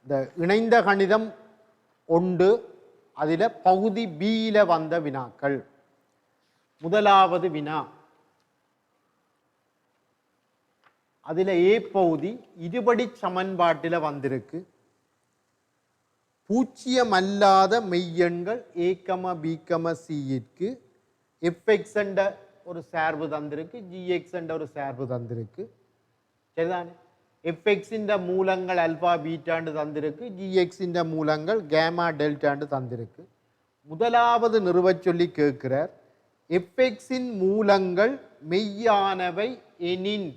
இந்த இணைந்த கணிதம் ஒன்று அதில் பகுதி பியில் வந்த வினாக்கள். முதலாவது வினா, அதில் ஏ பகுதி இருபடி சமன்பாட்டில் வந்திருக்கு. பூஜ்ஜியமல்லாத மெய்யெண்கள் ஏ கம பி கம சிக்கு எஃப்எக்ஸ் என்ற ஒரு சார்பு தந்திருக்கு, ஜிஎக்ஸ் என்ற ஒரு சார்பு தந்திருக்கு. சரிதானே? எஃப்எக்ஸின் மூலங்கள் அல்பா பீட்டாண்டு தந்திருக்கு, ஜிஎக்ஸின் மூலங்கள் கேமா டெல்டாண்டு தந்திருக்கு. முதலாவது நிறுவச் சொல்லி கேட்கிறார், எஃப்எக்ஸின் மூலங்கள் மெய்யானவை எனின்,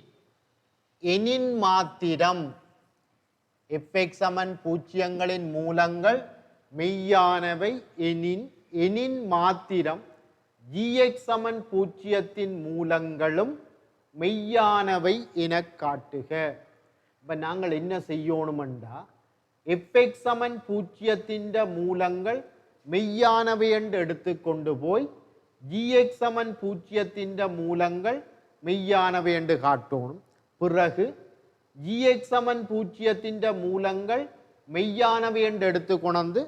எனின் மாத்திரம் எஃப்எக்ஸ் சமன் பூஜ்ஜியங்களின் மூலங்கள் மெய்யானவை எனின், எனின் மாத்திரம் ஜிஎக்ஸ் சமன் பூஜ்ஜியத்தின் மூலங்களும் மெய்யானவை என காட்டுக. இப்போ நாங்கள் என்ன செய்யணுமெண்டா, எஃப்எக்ஸ் சமன் பூஜ்ஜியத்தின் மூலங்கள் மெய்யானவை என்று எடுத்துக்கொண்டு போய் ஜிஎக்ஸ் சமன் பூஜ்ஜியத்தின் மூலங்கள் மெய்யானவை என்று காட்டணும். பிறகு ஜிஎக்ஸ் சமன் பூஜ்ஜியத்தின் மூலங்கள் மெய்யானவை என்று எடுத்து கொண்டு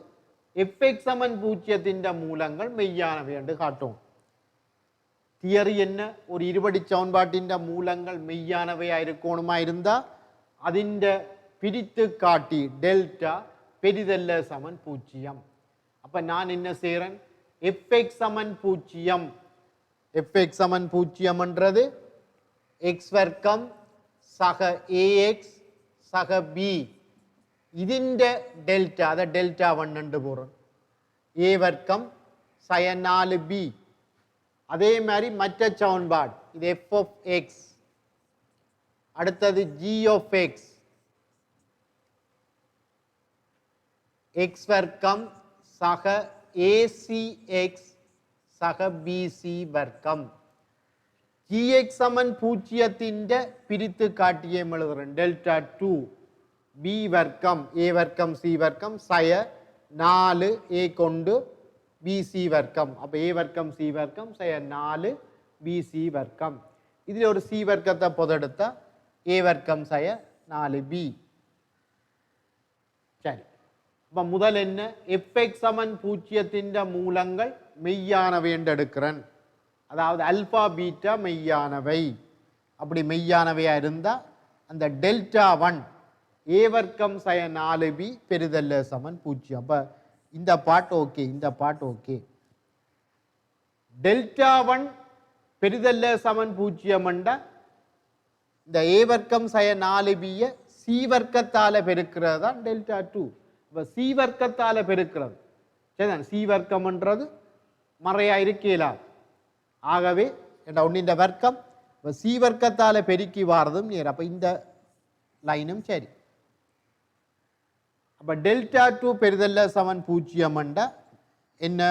எஃப்எக்ஸ் சமன் பூஜ்ஜியத்தின் மூலங்கள் மெய்யானவை என்று காட்டும். தியரி என்ன? ஒரு இருபடி சமன்பாட்டின் மூலங்கள் மெய்யானவையா இருக்கணுமா இருந்தா அதிண்ட பிரித்து காட்டி டெல்டா பெரிதல்ல சமன் பூஜ்ஜியம். அப்ப நான் என்ன செய்யறேன், எஃப்எக்ஸ் சமன் பூஜ்ஜியம், எஃப்எக்ஸ் சமன் பூஜ்ஜியம் என்றது எக்ஸ் வர்க்கம் சக ஏஎக்ஸ் சக பி, ഇതിന്റെ ഡെൽറ്റ, അത് ഡെൽറ്റ 1 என்று போறோம். ஏ வர்க்கம் சய 4b. அதே மாதிரி மற்ற சமன்பாடு இது எஃப் ஆஃப் எக்ஸ், அடுத்தது ஜி ஆஃப் எக்ஸ், எக்ஸ் வர்க்கம் சக ஏசி எக்ஸ் சக பிசி வர்க்கம். ஜிஎக்ஸ் சமன் பூஜ்ஜியத்தின் பிரித்து காட்டியே எழுதுறேன். டெல்டா 2 பி வர்க்கம் ஏ வர்க்கம் சி வர்க்கம் சய 4 ஏ கொண்டு பிசி வர்க்கம். அப்போ ஏ வர்க்கம் சி வர்க்கம் சய 4 பிசி வர்க்கம். இதில் ஒரு சி வர்க்கத்தை பொதெடுத்தா ஏ வர்க்கம் சய 4b. சரி, அப்போ முதல் என்ன, எஃப்எக்ஸ் சமன் பூஜ்ஜியத்தின் மூலங்கள் மெய்யானவை என்று எடுக்கிறேன். அதாவது அல்பா பீட்டா மெய்யானவை. அப்படி மெய்யானவையா இருந்தா அந்த டெல்டா 1 ஏ வர்க்கம் சய 4b பெரிதல்ல சமன் பூஜ்ஜியம். அப்ப இந்த பாட்டு ஓகே, இந்த பாட்டு ஓகே. டெல்டா 1 பெரிதல்ல சமன் பூஜ்ஜியம் என்றா இந்த ஏ வர்க்கம் சய 4b சி வர்க்கத்தால பெருக்கிறது தான் டெல்டா 2. இப்ப சி வர்க்கத்தால பெருக்கிறது சரிதான். சி வர்க்கம்ன்றது மறையா இருக்கலாம். ஆகவே ஒன்றின் வர்க்கம் சி வர்க்கத்தால பெருக்கி வாரதும் நேர். அப்ப இந்த லைனும் சரி. அப்ப டெல்டா 2 பெரிதல்ல சமன் பூஜ்ஜியம் என்ன,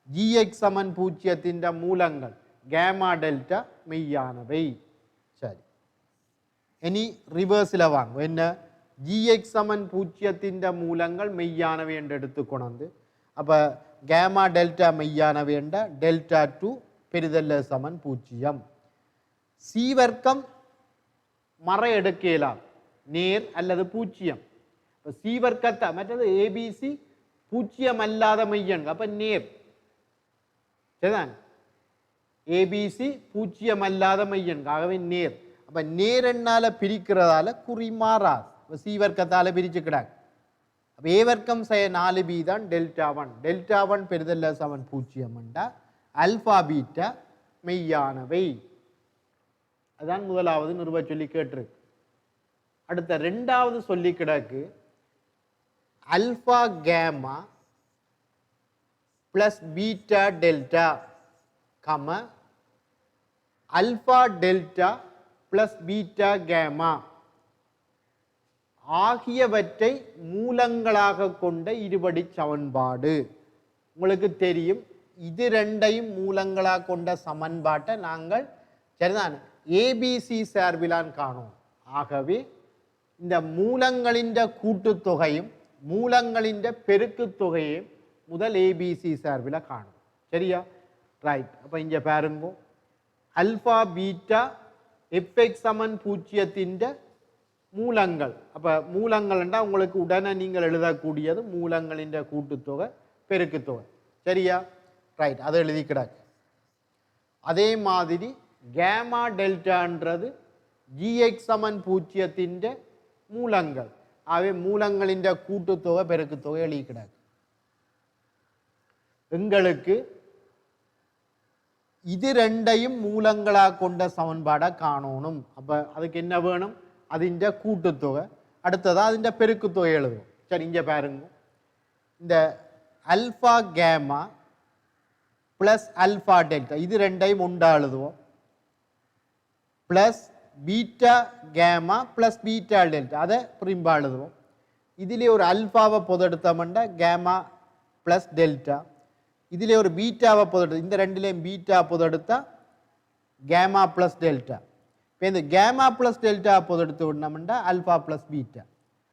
ஜிஎக்ஸ் சமன் பூஜ்ஜியத்தின் மூலங்கள் கேமா டெல்டா மெய்யானவை. சரி, இனி ரிவர்ஸில் வாங்க. என்ன, ஜிஎக்ஸ் சமன் பூஜ்ஜியத்தின் மூலங்கள் மெய்யானவை என்று எடுத்துக்கொண்டு அப்ப கேமா டெல்டா மெய்யானவை என்ற டெல்டா 2 பெரிதல்ல சமன் பூஜ்ஜியம். சி வர்க்கம் மறை எடுக்கலாம், நேர் அல்லது பூஜ்ஜியம். சி வர்க்கத்தை மற்றது ஏபிசி பூஜ்ஜியம் அல்லாத மெய்யன், அப்ப நேர் சரிதான். ஏபிசி பூஜ்ஜியம் அல்லாத மெய்யன், ஆகவே நேர். அப்ப நேர் என்னால பிரிக்கிறதால குறி மாறாது. சி வர்க்கத்தால பிரிச்சுக்கிறாங்க. அப்ப ஏ வர்க்கம் செய்ய 4b தான் டெல்டா 1. டெல்டா 1 பெரிதல்ல சமன் பூஜ்ஜியம் என்றா அல்பா பீட்டா மெய்யானவை. அதான் முதலாவது நிறுவ சொல்லி கேட்டிருக்கு. அடுத்த ரெண்டாவது சொல்லி கிடக்கு, அல்பா கேமா பிளஸ் பீட்டா டெல்டா கம அல்பா டெல்டா பிளஸ் பீட்டா கேமா ஆகியவற்றை மூலங்களாக கொண்ட இருபடி சமன்பாடு. உங்களுக்கு தெரியும், இது ரெண்டையும் மூலங்களாக கொண்ட சமன்பாட்டை நாங்கள் சரிதான் ஏபிசி சார்பிலான் காணோம். ஆகவே இந்த மூலங்களின் கூட்டுத்தொகையும் மூலங்களின் பெருக்கு தொகையும் முதல் ஏபிசி சார்பில் காணும். சரியா? ரைட். அப்போ இங்கே பாருங்க, அல்பா பீட்டா எஃப்எக்ஸ் சமன் பூஜ்ஜியத்தின் மூலங்கள். அப்போ மூலங்கள்ண்டா உங்களுக்கு உடனே நீங்கள் எழுதக்கூடியது மூலங்களின் கூட்டுத்தொகை பெருக்குத்தொகை. சரியா? ரைட், அதை எழுதி கிடக்கு. அதே மாதிரி கேமா டெல்டான்றது ஜிஎக்ஸ் சமன் பூஜ்ஜியத்தின் மூலங்கள். ஆகவே மூலங்களின் கூட்டுத்தொகை பெருக்குத்தொகை எழுதி கிடக்கு. எங்களுக்கு இது ரெண்டையும் மூலங்களாக கொண்ட சமன்பாடை காணணும். அப்போ அதுக்கு என்ன வேணும்? அதிண்ட கூட்டுத்தொகை, அடுத்ததாக அதிண்ட பெருக்குத்தொகை எழுதுவோம். சரி, இங்கே பாருங்க, இந்த அல்ஃபா கேமா ப்ளஸ் அல்ஃபா டெல்டா இது ரெண்டையும் உண்டா எழுதுவோம். ப்ளஸ் பீட்டா கேமா ப்ளஸ் பீட்டா டெல்டா அதை பிரிம்பா எழுதுவோம். இதிலே ஒரு அல்ஃபாவை பொதெடுத்தோம்னா கேமா ப்ளஸ் டெல்டா, இதிலே ஒரு பீட்டாவை பொதெடுத்து இந்த ரெண்டுலேயும் பீட்டா பொதெடுத்தா கேமா ப்ளஸ் டெல்டா. இப்போ இந்த கேமா ப்ளஸ் டெல்டா பொதெடுத்து விடணும்னா அல்ஃபா ப்ளஸ் பீட்டா.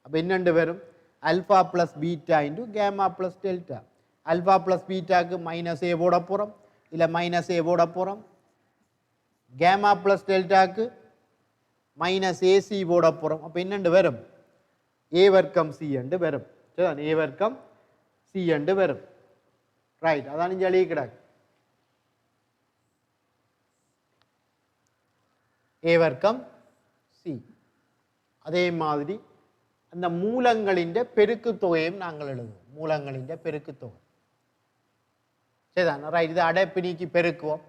அப்போ என்னென்று வரும்? Alpha plus beta into gamma plus delta. Alpha plus பீட்டாக்கு மைனஸ் ஏ போட போகிறோம், இல்லை மைனஸ் ஏ போட போகிறோம். கேமா ப்ளஸ் டெல்டாக்கு மைனஸ் ஏசி போட போகிறோம். அப்போ என்னென்று வரும்? ஏ வர்க்கம் சி என்று வரும். சரிதான்? ஏ வர்க்கம் சி என்று வரும். ரைட், அதான் இங்கே எழுதி கிடக்கு. ஏ வர்க்கம் சி. அதே மாதிரி அந்த மூலங்களின் பெருக்கு தொகையும் நாங்கள் எழுதுவோம். மூலங்களின் பெருக்கு தொகை. சரிதான்? ரைட், இது அடைப்பு நீக்கி பெருக்குவோம்.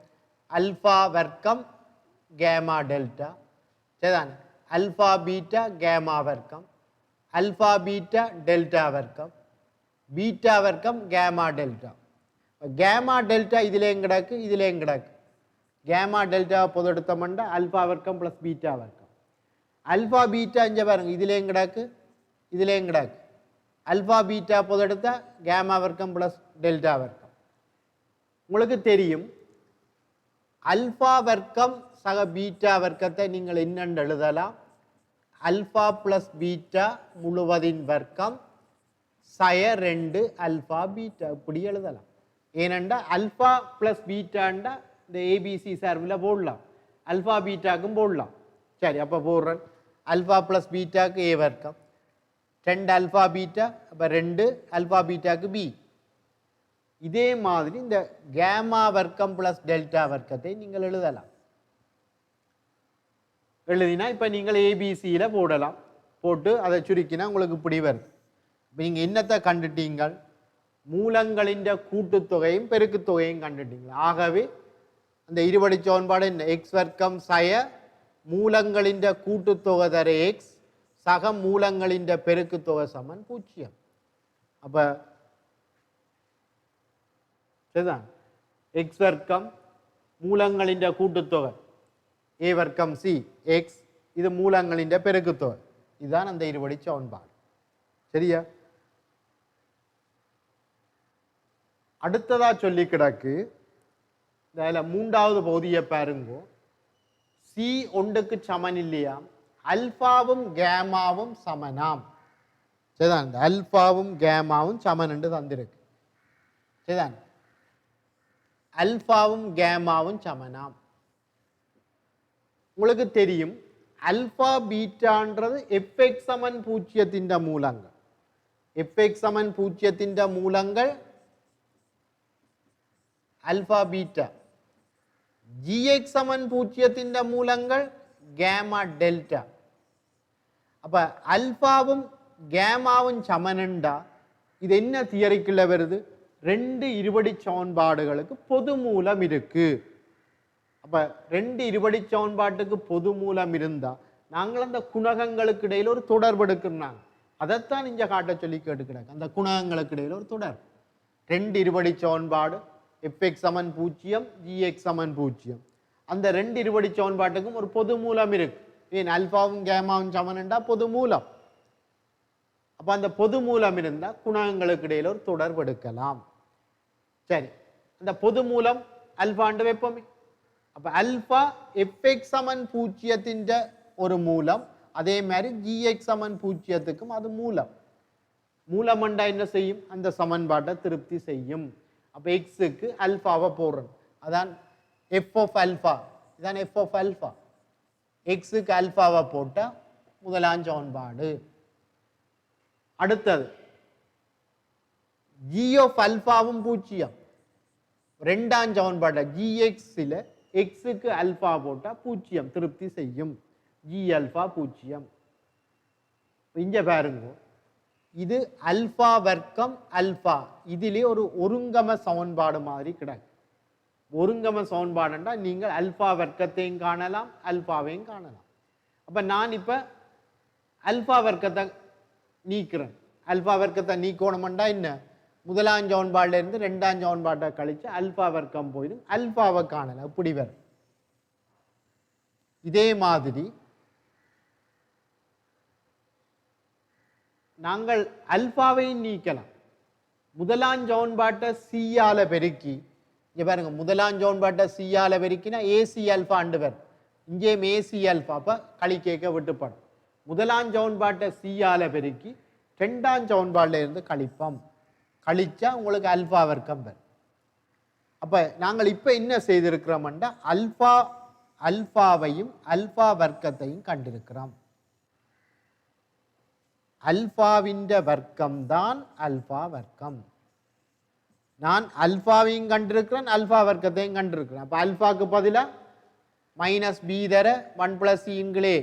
அல்ஃபா வர்க்கம் கேமா டெல்டா. சரிதான்? அல்ஃபா பீட்டா கேமா வர்க்கம், அல்ஃபா பீட்டா டெல்டா வர்க்கம், பீட்டா வர்க்கம் கேமா டெல்டா. கேமா டெல்டா இதிலேயும் கிடக்கு, இதிலேயும் கிடக்கு. கேமா டெல்டா பொதெடுத்தோம்னா அல்ஃபா வர்க்கம் ப்ளஸ் பீட்டா வர்க்கம். அல்ஃபா பீட்டா இங்கே பாருங்க, இதிலேயும் கிடக்கு, இதிலேயும் கிடக்கு. அல்ஃபா பீட்டா பொதெடுத்தா கேமா வர்க்கம் ப்ளஸ் டெல்டா வர்க்கம். உங்களுக்கு தெரியும் அல்ஃபா வர்க்கம் சக பீட்டா வர்க்கத்தை நீங்கள் என்னென்று எழுதலாம்? அல்ஃபா ப்ளஸ் பீட்டா முழுவதின் வர்க்கம் சய 2 அல்ஃபா பீட்டா, இப்படி எழுதலாம். ஏனெண்டா அல்ஃபா ப்ளஸ் பீட்டாண்டா இந்த ஏபிசி சார்பில் போடலாம், அல்ஃபா பீட்டாக்கும் போடலாம். சரி, அப்போ போடுறேன். அல்ஃபா ப்ளஸ் பீட்டாக்கு ஏ வர்க்கம், 2 அல்ஃபா பீட்டா, அப்போ 2 அல்ஃபா பீட்டாக்கு பி. இதே மாதிரி இந்த கேமா வர்க்கம் ப்ளஸ் டெல்டா வர்க்கத்தை நீங்கள் எழுதலாம். எழுதினா இப்போ நீங்கள் ஏபிசியில் போடலாம். போட்டு அதை சுருக்கினா உங்களுக்கு இப்படி வருது. இப்போ நீங்கள் என்னத்தை கண்டுட்டீங்கள்? மூலங்களின் கூட்டுத்தொகையும் பெருக்கு தொகையும் கண்டுட்டீங்க. ஆகவே அந்த இருபடி சமன்பாடு என்ன? எக்ஸ் வர்க்கம் சய மூலங்களின் கூட்டுத்தொகை தர எக்ஸ் சக மூலங்களின் பெருக்கு தொகை சமன் 0. அப்போ சரிதான்? எக்ஸ் வர்க்கம் மூலங்களின் கூட்டுத்தொகை ஏ வர்க்கம் சி எக்ஸ், இது மூலங்களின் பெருக்குத்தொகை. இதுதான் அந்த இருபடி சமன்பாடு. சரியா? அடுத்ததா சொல்லி கிடக்கு இதில் மூன்றாவது பகுதியை பாருங்கோ. சி ஒன்றுக்கு சமன் இல்லையா? அல்பாவும் கேமாவும் சமனாம். சரிதான்? இந்த அல்பாவும் கேமாவும் சமன் என்று தந்திருக்கு. சரிதான்? அல்பாவும் கேமாவும் சமனாம். உங்களுக்கு தெரியும் அல்பா பீட்டான்றது எஃப்எக்ஸ் சமன் 0 மூலங்கள். எஃப்எக்ஸ் சமன் 0 மூலங்கள் அல்பா பீட்டா. ஜிஎக்ஸ் சமன் 0 மூலங்கள் கேமா டெல்டா. அப்ப அல்பாவும் கேமாவும் சமனண்டா இது என்ன தியரிக்குள்ள வருது? 2 இருபடி சமன்பாடுகளுக்கு பொது மூலம் இருக்கு. அப்ப 2 இருபடி சமன்பாட்டுக்கு பொது மூலம் இருந்தா நாங்கள் அந்த குணகங்களுக்கு இடையில ஒரு தொடர்பு எடுக்கிறாங்க. அதைத்தான் இங்க காட்ட சொல்லி கேட்டுக்கிறாங்க. அந்த குணகங்களுக்கு இடையில ஒரு தொடர்பு. 2 இருபடி சமன்பாடு எஃப்எக்ஸ் சமன் 0 ஜிஎக்ஸ் சமன் 0. அந்த 2 இருபடி சமன்பாட்டுக்கும் ஒரு பொது மூலம் இருக்கு. ஏன்? அல்பாவும் கேமாவும் சமன்ண்டா பொது மூலம். அப்ப அந்த பொது மூலம் இருந்தா குணகங்களுக்கு இடையில ஒரு தொடர்பு எடுக்கலாம். சரி, அந்த பொது மூலம் அல்பாண்டு வைப்போமே. அப்ப அல்பா எஃப்எக்ஸ் சமன் 0 ஒரு மூலம், அதே மாதிரி ஜிஎக்ஸ் சமன் 0க்கும் அது மூலம். மூலமண்டா என்ன செய்யும்? அந்த சமன்பாட்டை திருப்தி செய்யும். அப்ப எக்ஸுக்கு அல்பாவை போடுறோம். அதான் எஃப் ஆஃப் அல்பா. இதான் எஃப் ஆஃப் அல்பா. எக்ஸுக்கு அல்பாவை போட்டா முதலாம் சமன்பாடு. அடுத்தது g of alphaவும் பூஜ்ஜியம். ரெண்டாம் சமன்பாடு gx ல x க்கு alpha போட்டா பூஜ்ஜியம் திருப்தி செய்யும். g alpha பூஜ்ஜியம். இங்க பாருங்க, இது அல்பா வர்க்கம் அல்பா, இதிலே ஒரு ஒருங்கம சமன்பாடு மாதிரி கிடக்கு. ஒருங்கம சமன்பாடுண்டா நீங்கள் அல்பா வர்க்கத்தையும் காணலாம் அல்பாவையும் காணலாம். அப்ப நான் இப்ப அல்பா வர்க்கத்தை நீக்கிறேன். அல்பா வர்க்கத்தை நீக்கணும்டா என்ன, முதலாம் சமன்பாடுல இருந்து ரெண்டாம் சமன்பாட்டை கழிச்சு அல்பா வர்க்கம் போயிடும், அல்பாவை காணலாம். இப்படி வரும். இதே மாதிரி நாங்கள் அல்பாவையும் நீக்கலாம். முதலாம் சமன்பாட்டை சியால பெருக்கி, இங்க பாருங்க, முதலாம் சமன்பாட்டை சியால பெருக்கினா ஏசி அல்பா அண்டு வரும். இங்கேயும் ஏசி அல்பா, அப்ப களி கேட்க விட்டுப்படும். முதலாம் சமன்பாட்டை சியால பெருக்கி ரெண்டாம் சமன்பாடுல இருந்து கழிப்போம். கழிச்சா உங்களுக்கு அல்பா வர்க்கம் வரும். அப்ப நாங்கள் இப்ப என்ன செய்திருக்கிறோம்னா அல்பாவையும் அல்பா வர்க்கத்தையும் கண்டிருக்கிறோம். அல்பாவின் வர்க்கம் தான் அல்பா வர்க்கம். நான் அல்பாவையும் கண்டிருக்கிறேன் அல்பா வர்க்கத்தையும் கண்டிருக்கிறேன். அப்ப அல்பாக்கு பதிலா மைனஸ் பி தர 1 பிளஸ் இங்களே,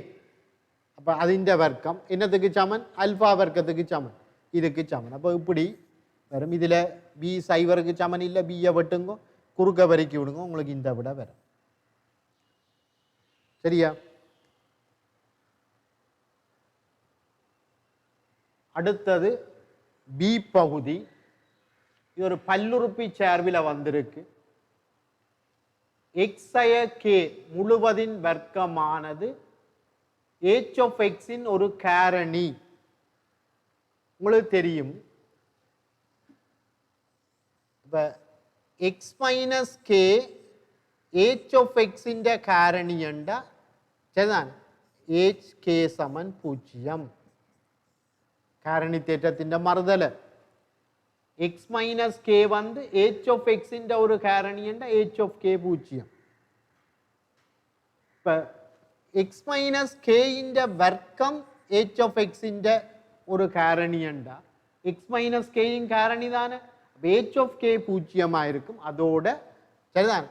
அப்ப அது இந்த வர்க்கம் என்னத்துக்கு சமன், அல்பா வர்க்கத்துக்கு சமன், இதுக்கு சமன். அப்ப இப்படி வரும். இதுல பி சைவருக்கு சமன் இல்லை, பியை வெட்டுங்க, குறுக்க வரைக்கி விடுங்க, உங்களுக்கு இந்த விட வரும். சரியா? அடுத்தது பி பகுதி. இது ஒரு பல்லுறுப்பி சேர்வில வந்திருக்கு. எக்ஸய கே முழுவதின் வர்க்கமானது h of x இன் ஒரு காரணி. உங்களுக்கு தெரியும், இப்ப x minus k h of x இன் காரணி என்றா சரிதான், h k சமன் 0. காரணி தேற்றத்தின் மறுதல x மைனஸ் கே வந்து h of x இன் ஒரு காரணி என்றா h of k 0. இப்ப x மைனஸ் கே இன் வர்க்கம் h of x இன் ஒரு காரணி என்றா x மைனஸ் கே இன் காரணி தானே, h of k 0 இருக்கும். அதோட சரிதான்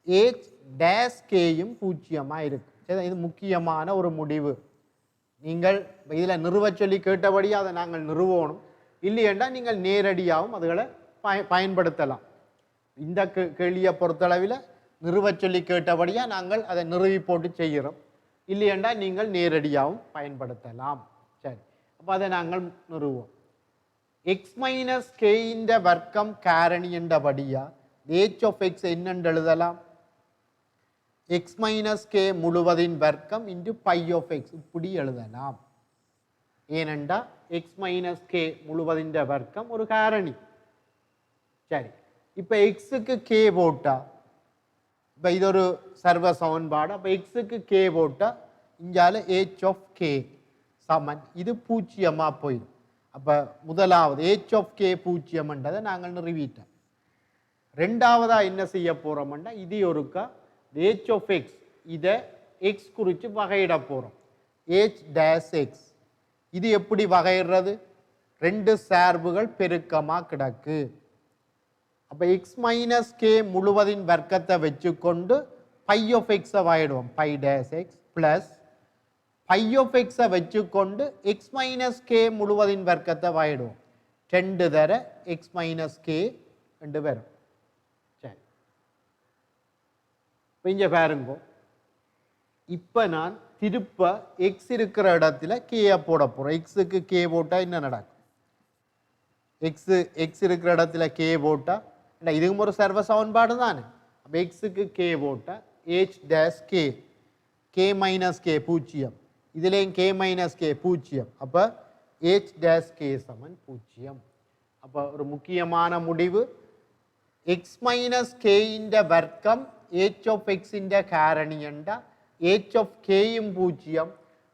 h dash k யும் 0 இருக்கும். சரிதான், இது முக்கியமான ஒரு முடிவு. நீங்கள் இதில் நிறுவ சொல்லி கேட்டபடியே அதை நாங்கள் நிறுவணும். இல்லையென்றா நீங்கள் நேரடியாகவும் அதுகளை பயன்படுத்தலாம். இந்த கேள்வியை பொறுத்தளவில் நிறுவ சொல்லி கேட்டபடியா நாங்கள் அதை நிறுவி போட்டு செய்கிறோம். இல்லையென்றா நீங்கள் நேரடியாகவும் பயன்படுத்தலாம். சரி, அப்போ அதை நாங்கள் நிறுவோம். எக்ஸ் மைனஸ் கே இந்த வர்க்கம் காரணி என்றபடியா h of x என்னென்று எழுதலாம், எக்ஸ் மைனஸ் கே முழுவதின் வர்க்கம் இன்டு பை ஆஃப் எக்ஸ், இப்படி எழுதலாம். ஏனென்றா எக்ஸ் மைனஸ் கே முழுவதின் வர்க்கம் ஒரு காரணி. சரி, இப்போ எக்ஸுக்கு கே போட்டா, இப்போ இது ஒரு சர்வ சமன்பாடு. அப்போ எக்ஸுக்கு கே போட்டா இங்கால h of k சமன் இது 0 போயிடும். அப்போ முதலாவது h of k 0 நாங்கள் நிறுவிட்டோம். ரெண்டாவதா என்ன செய்ய போறோம்னா, இது ஒருக்கா h of x இதை x குறித்து வகையிட போறோம். h dash x இது எப்படி வகையிடுறது, ரெண்டு சார்புகள் பெருக்கமா கிடக்கு. அப்ப x மைனஸ் கே முழுவதின் வர்க்கத்தை வச்சுக்கொண்டு பை ஆஃப் எக்ஸை வகையிடுவோம். Pi dash x plus pi of எக்ஸை வச்சுக்கொண்டு எக்ஸ் மைனஸ் கே முழுவதின் வர்க்கத்தை வகையிடுவோம். 2 தர எக்ஸ் மைனஸ் கே 2 வரும். சரி, இங்க பாருங்க, இப்ப நான் திருப்ப எக்ஸ் இருக்கிற இடத்துல கே போட போறோம். எக்ஸுக்கு கே போட்டா என்ன நடக்கும், எக்ஸ் இருக்கிற இடத்துல கே போட்டா இதுவும் ஒரு சர்வ சமன்பாடு தானே. அப்ப எக்ஸுக்கு கே போட்டா h dash k, k minus K 0, இதுலேயும் k மைனஸ் கே 0. அப்ப h dash k சமன் 0. அப்ப ஒரு முக்கியமான முடிவு, x மைனஸ் கே இந்த வர்க்கம் h of x இந்த காரணி என்றா h of k யும் 0,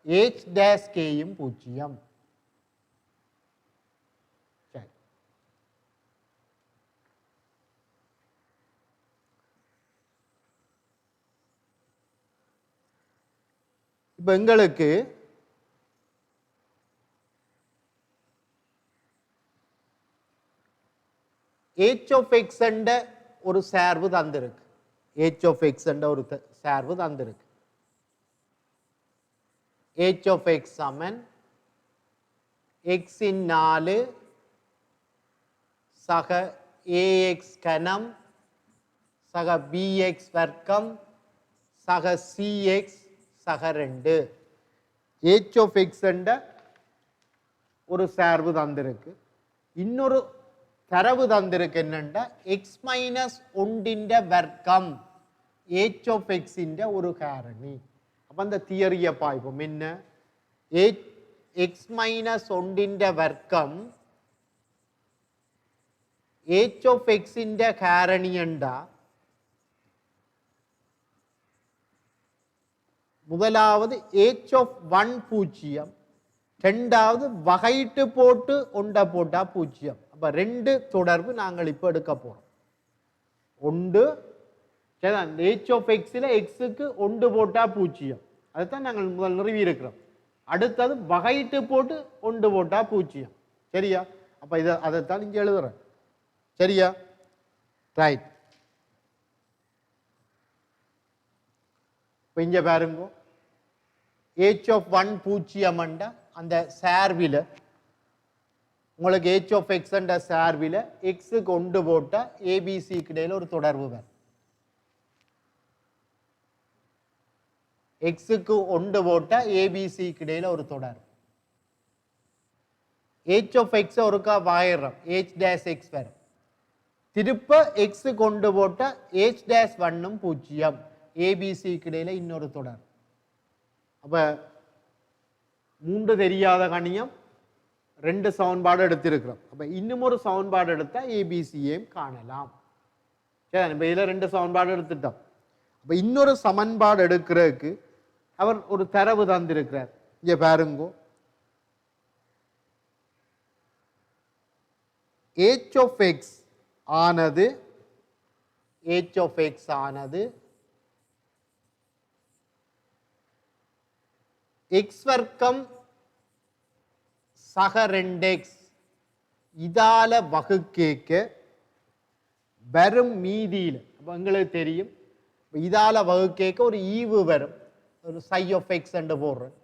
h dash k யும் 0. சரி, இப்போ எங்களுக்கு h of x என்ற ஒரு சார்பு தந்திருக்கு. h of x என்ற ஒரு சார்பு தந்திருக்கு. h of x Saman x இன் 4 சக ax கனம் சக bx வர்க்கம் சக cx சக 2. h of x என்ற ஒரு சார்பு தந்திருக்கு. இன்னொரு தரவு தந்திருக்கு என்னென்னா x மைனஸ் 1 வர்க்கம் h of x ஒரு காரணி. அப்போ அந்த தியரியை பார்ப்போம். என்ன x மைனஸ் 1 வர்க்கம் h of x காரணி என்றா முதலாவது h of 1 பூஜ்ஜியம், ரெண்டாவது வகைட்டு போட்டு ஒண்ட போட்டா பூஜ்ஜியம். அப்ப ரெண்டு தொடர்பு நாங்கள் இப்ப எடுக்க போறோம். ஒன்று h of x எக்ஸுக்கு ஒன்று போட்டா பூஜ்ஜியம், அதுதான் நாங்கள் முதல் நிறுவி இருக்கிறோம். அடுத்தது வகைட்டு போட்டு ஒன்று போட்டா பூஜ்ஜியம். சரியா? அப்ப இதை அதைத்தான் இங்க எழுதுறேன். சரியா? ரைட். இப்ப இங்க பாருங்க, h of 1 பூஜ்ஜியம் அந்த சார்பில் உங்களுக்கு h of x என்ற சார்பில் எக்ஸுக்கு ஒன்று போட்டா ஏபிசிக்கு இடையில ஒரு தொடர்பு வரும். எக்ஸுக்கு ஒன்று போட்டா ஏபிசிக்கு இடையில ஒரு தொடர்பு. h of x ஒருக்கா வாயிடுறோம், h dash x வரும். திருப்ப எக்ஸு கொண்டு போட்டா h dash 1 பூஜ்ஜியம், ஏபிசிக்கு இடையில இன்னொரு தொடர். அப்ப மூன்று தெரியாத கணியம் ரெண்டு சமன்பாடு எடுத்திருக்கிறோம். அப்ப இன்னும் ஒரு சமன்பாடு எடுத்தா ஏபிசியையும் காணலாம். சரி, இப்ப இதுல ரெண்டு சமன்பாடு எடுத்துட்டோம். அப்ப இன்னொரு சமன்பாடு எடுக்கிறதுக்கு அவர் ஒரு தரவு தந்திருக்கிறார். இங்க பாருங்க, h of x ஆனது x வர்க்கம் சக 2x இதால வகுக்கேக்க வரும் மீதியில், உங்களுக்கு தெரியும் இதால வகுக்கேக்க ஒரு ஈவு வரும், ஒரு psi of x என்று போடுறேன்,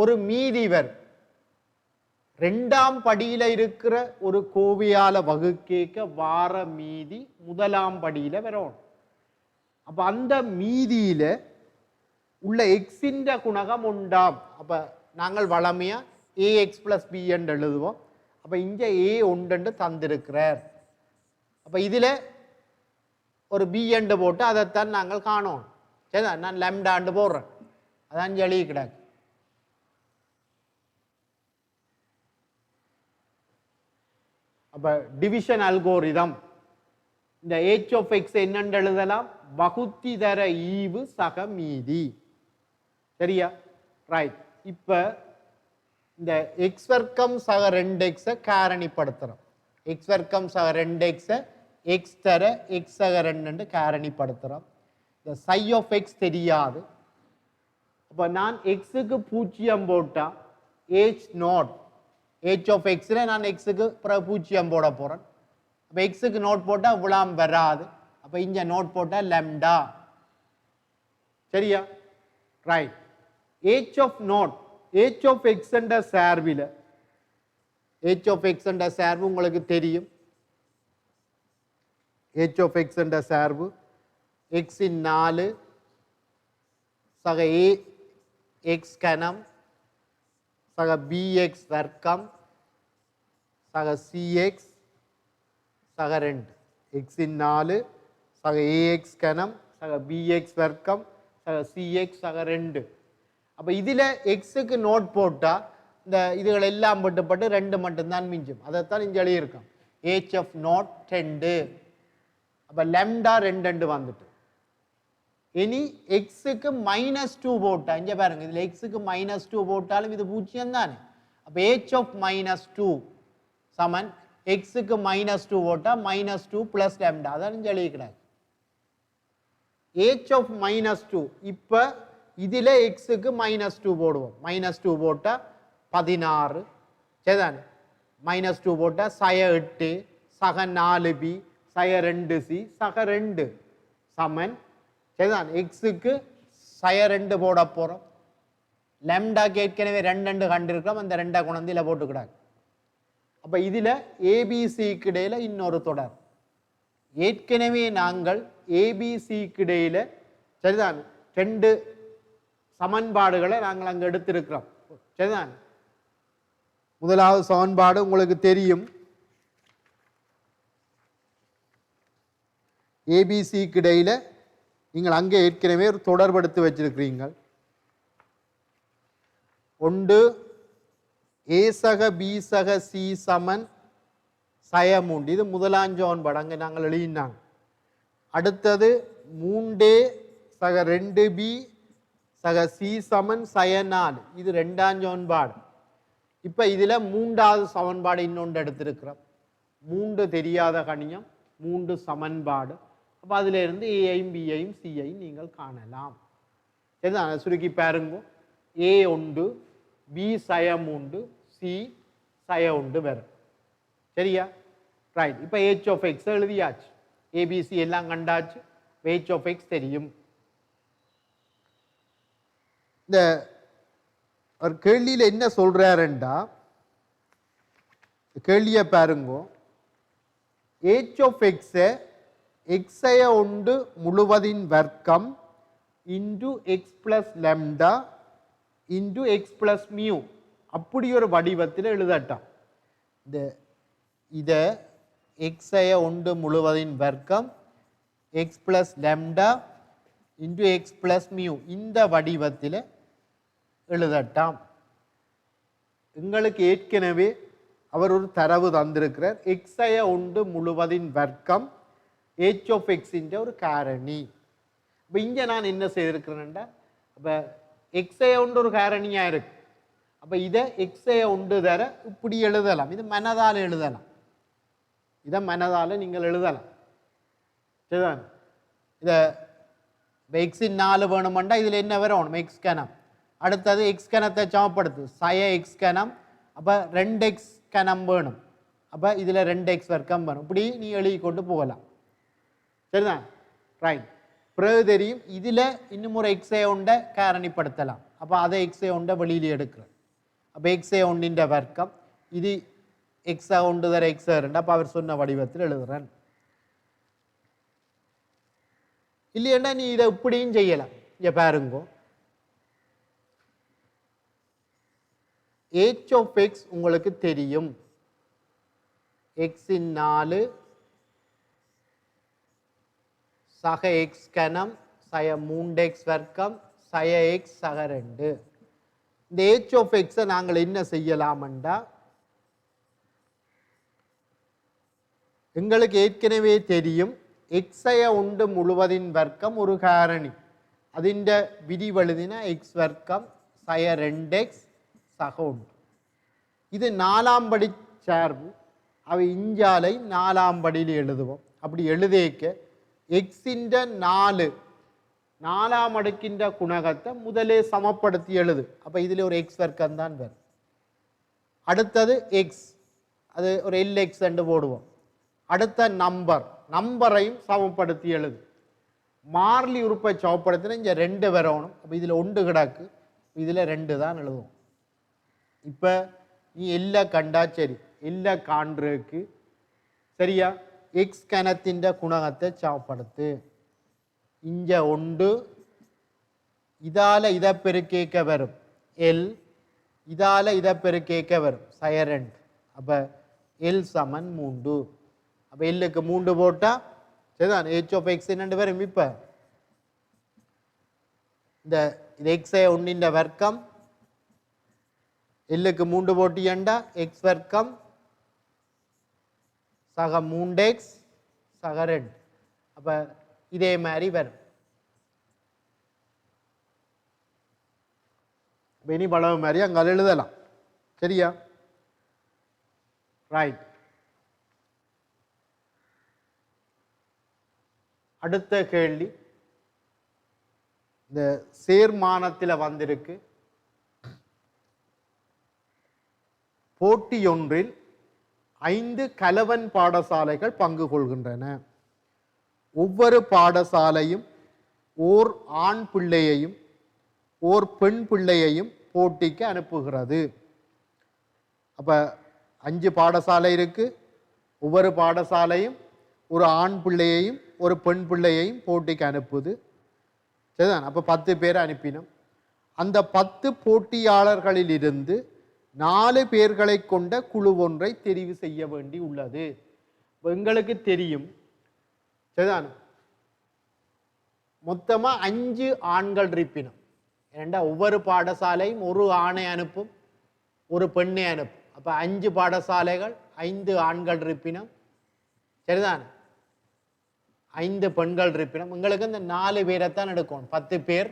ஒரு மீதி வரும். ரெண்டாம் படியில இருக்கிற ஒரு கோவையால வகுக்கேக்க வார மீதி முதலாம் படியில வரும். அப்ப அந்த மீதியில உள்ள எக்ஸின் குணகம் உண்டாம். அப்ப நாங்கள் வளமையா ax plus b என்று எழுதுவோம். அப்ப இங்க a ஒன்று தந்திருக்கிறார். அப்ப இதுல ஒரு b என்று போட்டு அதைத்தான் நாங்கள் காணோம். சரிதா? நான் லம்டாண்டு போடுறேன், அதான் எழுதி கிடக்கு. அப்ப டிவிஷன் அல்கோரிதம் இந்த h of x என்னென்று எழுதலாம், வகுத்தி தர ஈவு சக மீதி. சரியா? ரைட். இப்ப இந்த x வர்க்கம் சக 2x காரணிப்படுத்துறோம். x வர்க்கம் சக 2x x தர x சக 2 காரணிப்படுத்துறோம். இந்த psi of x தெரியாது. அப்ப நான் x-க்கு 0 போட்டா h not, h of x நான் x-க்கு 0 போட போறேன். அப்ப x-க்கு நோட் போட்டா விளாம் வராது. அப்ப இங்க நோட் போட்டா லம்டா. சரியா? Right. h of not, h of x என்ற சார்பில், h of x என்ற சார்பு உங்களுக்கு தெரியும். h of x என்ற சார்பு x இன் 4 சக a x கனம் சக bx வர்க்கம் சக cx சக 2. x இன் 4 சக ax கனம் சக bx வர்க்கம் சக cx சக 2. அப்ப இதுல எக்ஸுக்கு நோட் போட்டா இந்த இதுகள் எல்லாம் பட்டுப்பட்டு 2 மட்டும்தான் மிஞ்சும். அதைத்தான் இங்க எழுதியிருக்கோம், h of நாட் 2. அப்ப லம்டா 2 வந்துட்டு. இனி எக்ஸுக்கு -2 போட்டா, இங்க பாருங்க இதுல எக்ஸுக்கு -2 போட்டாலும் இது 0 தானே. அப்ப h of -2 சமன் எக்ஸுக்கு -2 போட்டா -2 பிளஸ் லம்டா, அதான் இங்க எழுதிக்கிறாங்க h of -2. இப்ப இதுல எக்ஸுக்கு -2 போடுவோம். -2 போட்டா 16. சரிதானே? -2 போட்டா 8 சக 4b சய 2c சக 2 சமன் சரிதான் எக்ஸுக்கு சய 2 போட போகிறோம். லெம்டாக்கு ஏற்கனவே 2 கண்டிருக்கிறோம், அந்த 2 கொண்டு இதில் போட்டுக்கிடாங்க. அப்போ இதில் ஏபிசிக்கு இடையில் இன்னொரு தொடர். ஏற்கனவே நாங்கள் ஏபிசிக்கு இடையில் சரிதான் 2 சமன்பாடுகளை நாங்கள் அங்கே எடுத்திருக்கிறோம். சரிதான், முதலாவது சமன்பாடு உங்களுக்கு தெரியும், ஏபிசிக்கு இடையில் நீங்கள் அங்கே ஏற்கனவே ஒரு தொடர்படுத்தி வச்சிருக்கிறீர்கள். ஒன்று ஏ சக பி சக சி சமன் சய3, இது முதலாம் சமன்பாடு அங்கே நாங்கள் எழுதினாங்க. அடுத்தது 3a சக 2b சக சி சமன் சய4, இது 2ஆம் சமன்பாடு. இப்போ இதில் 3வது சமன்பாடு இன்னொன்று எடுத்திருக்கிறோம். 3 தெரியாத கணியம், 3 சமன்பாடு. அப்போ அதில் இருந்து ஏஐயும் பிஐயும் சிஐயும் நீங்கள் காணலாம். சரிதான், சுருக்கி பாருங்க. ஏ 1 பி சய3 சி சய1 வரும். சரியா, ரைட். இப்போ ஹெச் ஆஃப் எக்ஸ் எழுதியாச்சு, ஏபிசி எல்லாம் கண்டாச்சு, ஹெச் ஆஃப் எக்ஸ் தெரியும். இந்த ஒரு கேள்வியில் என்ன சொல்றாருண்டா, கேள்வியை பாருங்க. ஹெச் ஆஃப் எக்ஸை எக்ஸைய ஒன்று முழுவதின் வர்க்கம் into X plus lambda into X plus mu அப்படி ஒரு வடிவத்தில் எழுதட்டான். இதை எக்ஸைய ஒன்று முழுவதின் வர்க்கம் X plus lambda into X plus mu இந்த வடிவத்தில் எழுதட்டாம். எங்களுக்கு ஏற்கனவே அவர் ஒரு தரவு தந்திருக்கிறார். எக்ஸைய ஒன்று முழுவதின் வர்க்கம் ஹெச் ஆஃப் எக்ஸின்ற ஒரு காரணி. இப்போ இங்கே நான் என்ன செய்திருக்கிறேன்டா, அப்போ எக்ஸைய ஒன்று ஒரு காரணியாக இருக்கு. அப்போ இதை எக்ஸைய ஒன்று தர இப்படி எழுதலாம், இது மனதால் எழுதலாம், இதை மனதால் நீங்கள் எழுதலாம். சரிதான், இதை எக்ஸின் 4 வேணுமெண்டா இதில் என்ன வரணும், எக்ஸ் கணம். அடுத்தது எக்ஸ் கணத்தை சமப்படுத்து சய எக்ஸ் கணம். அப்போ 2x கணம் வேணும், அப்போ இதில் 2x வர்க்கம் வேணும். இப்படி நீ எழுதி கொண்டு போகலாம். சரிதான், ரைட். பிறகு தெரியும் இதில் இன்னும் ஒரு எக்ஸே ஒன்றை காரணிப்படுத்தலாம். அப்போ அதை எக்ஸே ஒன்றை வெளியில் எடுக்கிறேன். அப்போ எக்ஸே ஒன்றின் வர்க்கம், இது எக்ஸா ஒன்று தர எக்ஸா 2. அப்போ அவர் சொன்ன வடிவத்தில் எழுதுறேன். இல்லையண்டா நீ இதை இப்படியும் செய்யலாம். இங்கே பாருங்க, h of x உங்களுக்கு தெரியும், எக்ஸின் 4 சக எக்ஸ் கணம் சய 3x வர்க்கம் சய எக்ஸ் சக 2. இந்த h of x நாங்கள் என்ன செய்யலாம்டா, எங்களுக்கு ஏற்கனவே தெரியும் எக்ஸைய ஒன்று முழுவதின் வர்க்கம் ஒரு காரணி, அதிண்ட விரிவெழுதின எக்ஸ் வர்க்கம் சய 2x சக 1. இது 4ஆம் படி சார்பு. அவை இஞ்சாலை 4ஆம் படியில் எழுதுவோம். அப்படி எழுதேக்க எக்ஸின்ற 4ஆம் அடுக்கின்ற குணகத்தை முதலே சமப்படுத்தி எழுது. அப்போ இதில் ஒரு எக்ஸ் வர்க்கம் தான் வரும். அடுத்தது எக்ஸ், அது ஒரு எல்எக்ஸ் என்று போடுவோம். அடுத்த நம்பரையும் சமப்படுத்தி எழுது. மாறிலி உறுப்பை சமப்படுத்தினா இங்கே 2 வரணும். அப்போ இதில் 1 கிடக்கு, இதில் 2 தான் எழுதுவோம். இப்போ நீ எல்லாம் கண்டா சரி, எல்லாம் காண்றதுக்கு சரியா எக்ஸ் கணத்தின் குணகத்தை சமப்படுத்து. இங்க 1 இதால இதை பெருக்கேக்க வரும் எல், இதால இதை பெருக்கேக்க வரும் சய 2. அப்போ எல் சமன் 3. அப்போ எல்லுக்கு 3 போட்டா சரிதான் ஹெச் ஆஃப் எக்ஸ் என்னண்டு வரும். இப்போ இது எக்ஸை 1 வர்க்கம், எல்லுக்கு 3 போட்டியண்டா எக்ஸ் வர்க்கம் சக 3x சக 2. அப்போ இதே மாதிரி வரும். இனி பளவு மாதிரி அங்கே எழுதலாம். சரியா, ரைட். அடுத்த கேள்வி இந்த சேர்மானத்தில் வந்திருக்கு. போட்டி ஒன்றில் 5 கலவன் பாடசாலைகள் பங்கு கொள்கின்றன. ஒவ்வொரு பாடசாலையும் ஓர் ஆண் பிள்ளையையும் ஓர் பெண் பிள்ளையையும் போட்டிக்கு அனுப்புகிறது. அப்ப 5 பாடசாலை இருக்கு. ஒவ்வொரு பாடசாலையும் ஒரு ஆண் பிள்ளையையும் ஒரு பெண் பிள்ளையையும் போட்டிக்கு அனுப்புது. சரிதான். அப்ப 10 பேரை அனுப்பினோம். அந்த 10 போட்டியாளர்களில் இருந்து 4 பேர்களை கொண்ட குழு ஒன்றை தெரிவு செய்ய வேண்டி உள்ளது. எங்களுக்கு தெரியும், சரிதான், மொத்தமா 5 ஆண்கள் இருப்பினும். ஏண்டா ஒவ்வொரு பாடசாலையும் ஒரு ஆணை அனுப்பும், ஒரு பெண்ணை அனுப்பும். அப்ப 5 பாடசாலைகள் 5 ஆண்கள் இருப்பினும், சரிதான், 5 பெண்கள் இருப்பினும். எங்களுக்கு இந்த 4 பேரை தான் எடுக்கணும். 10 பேர்.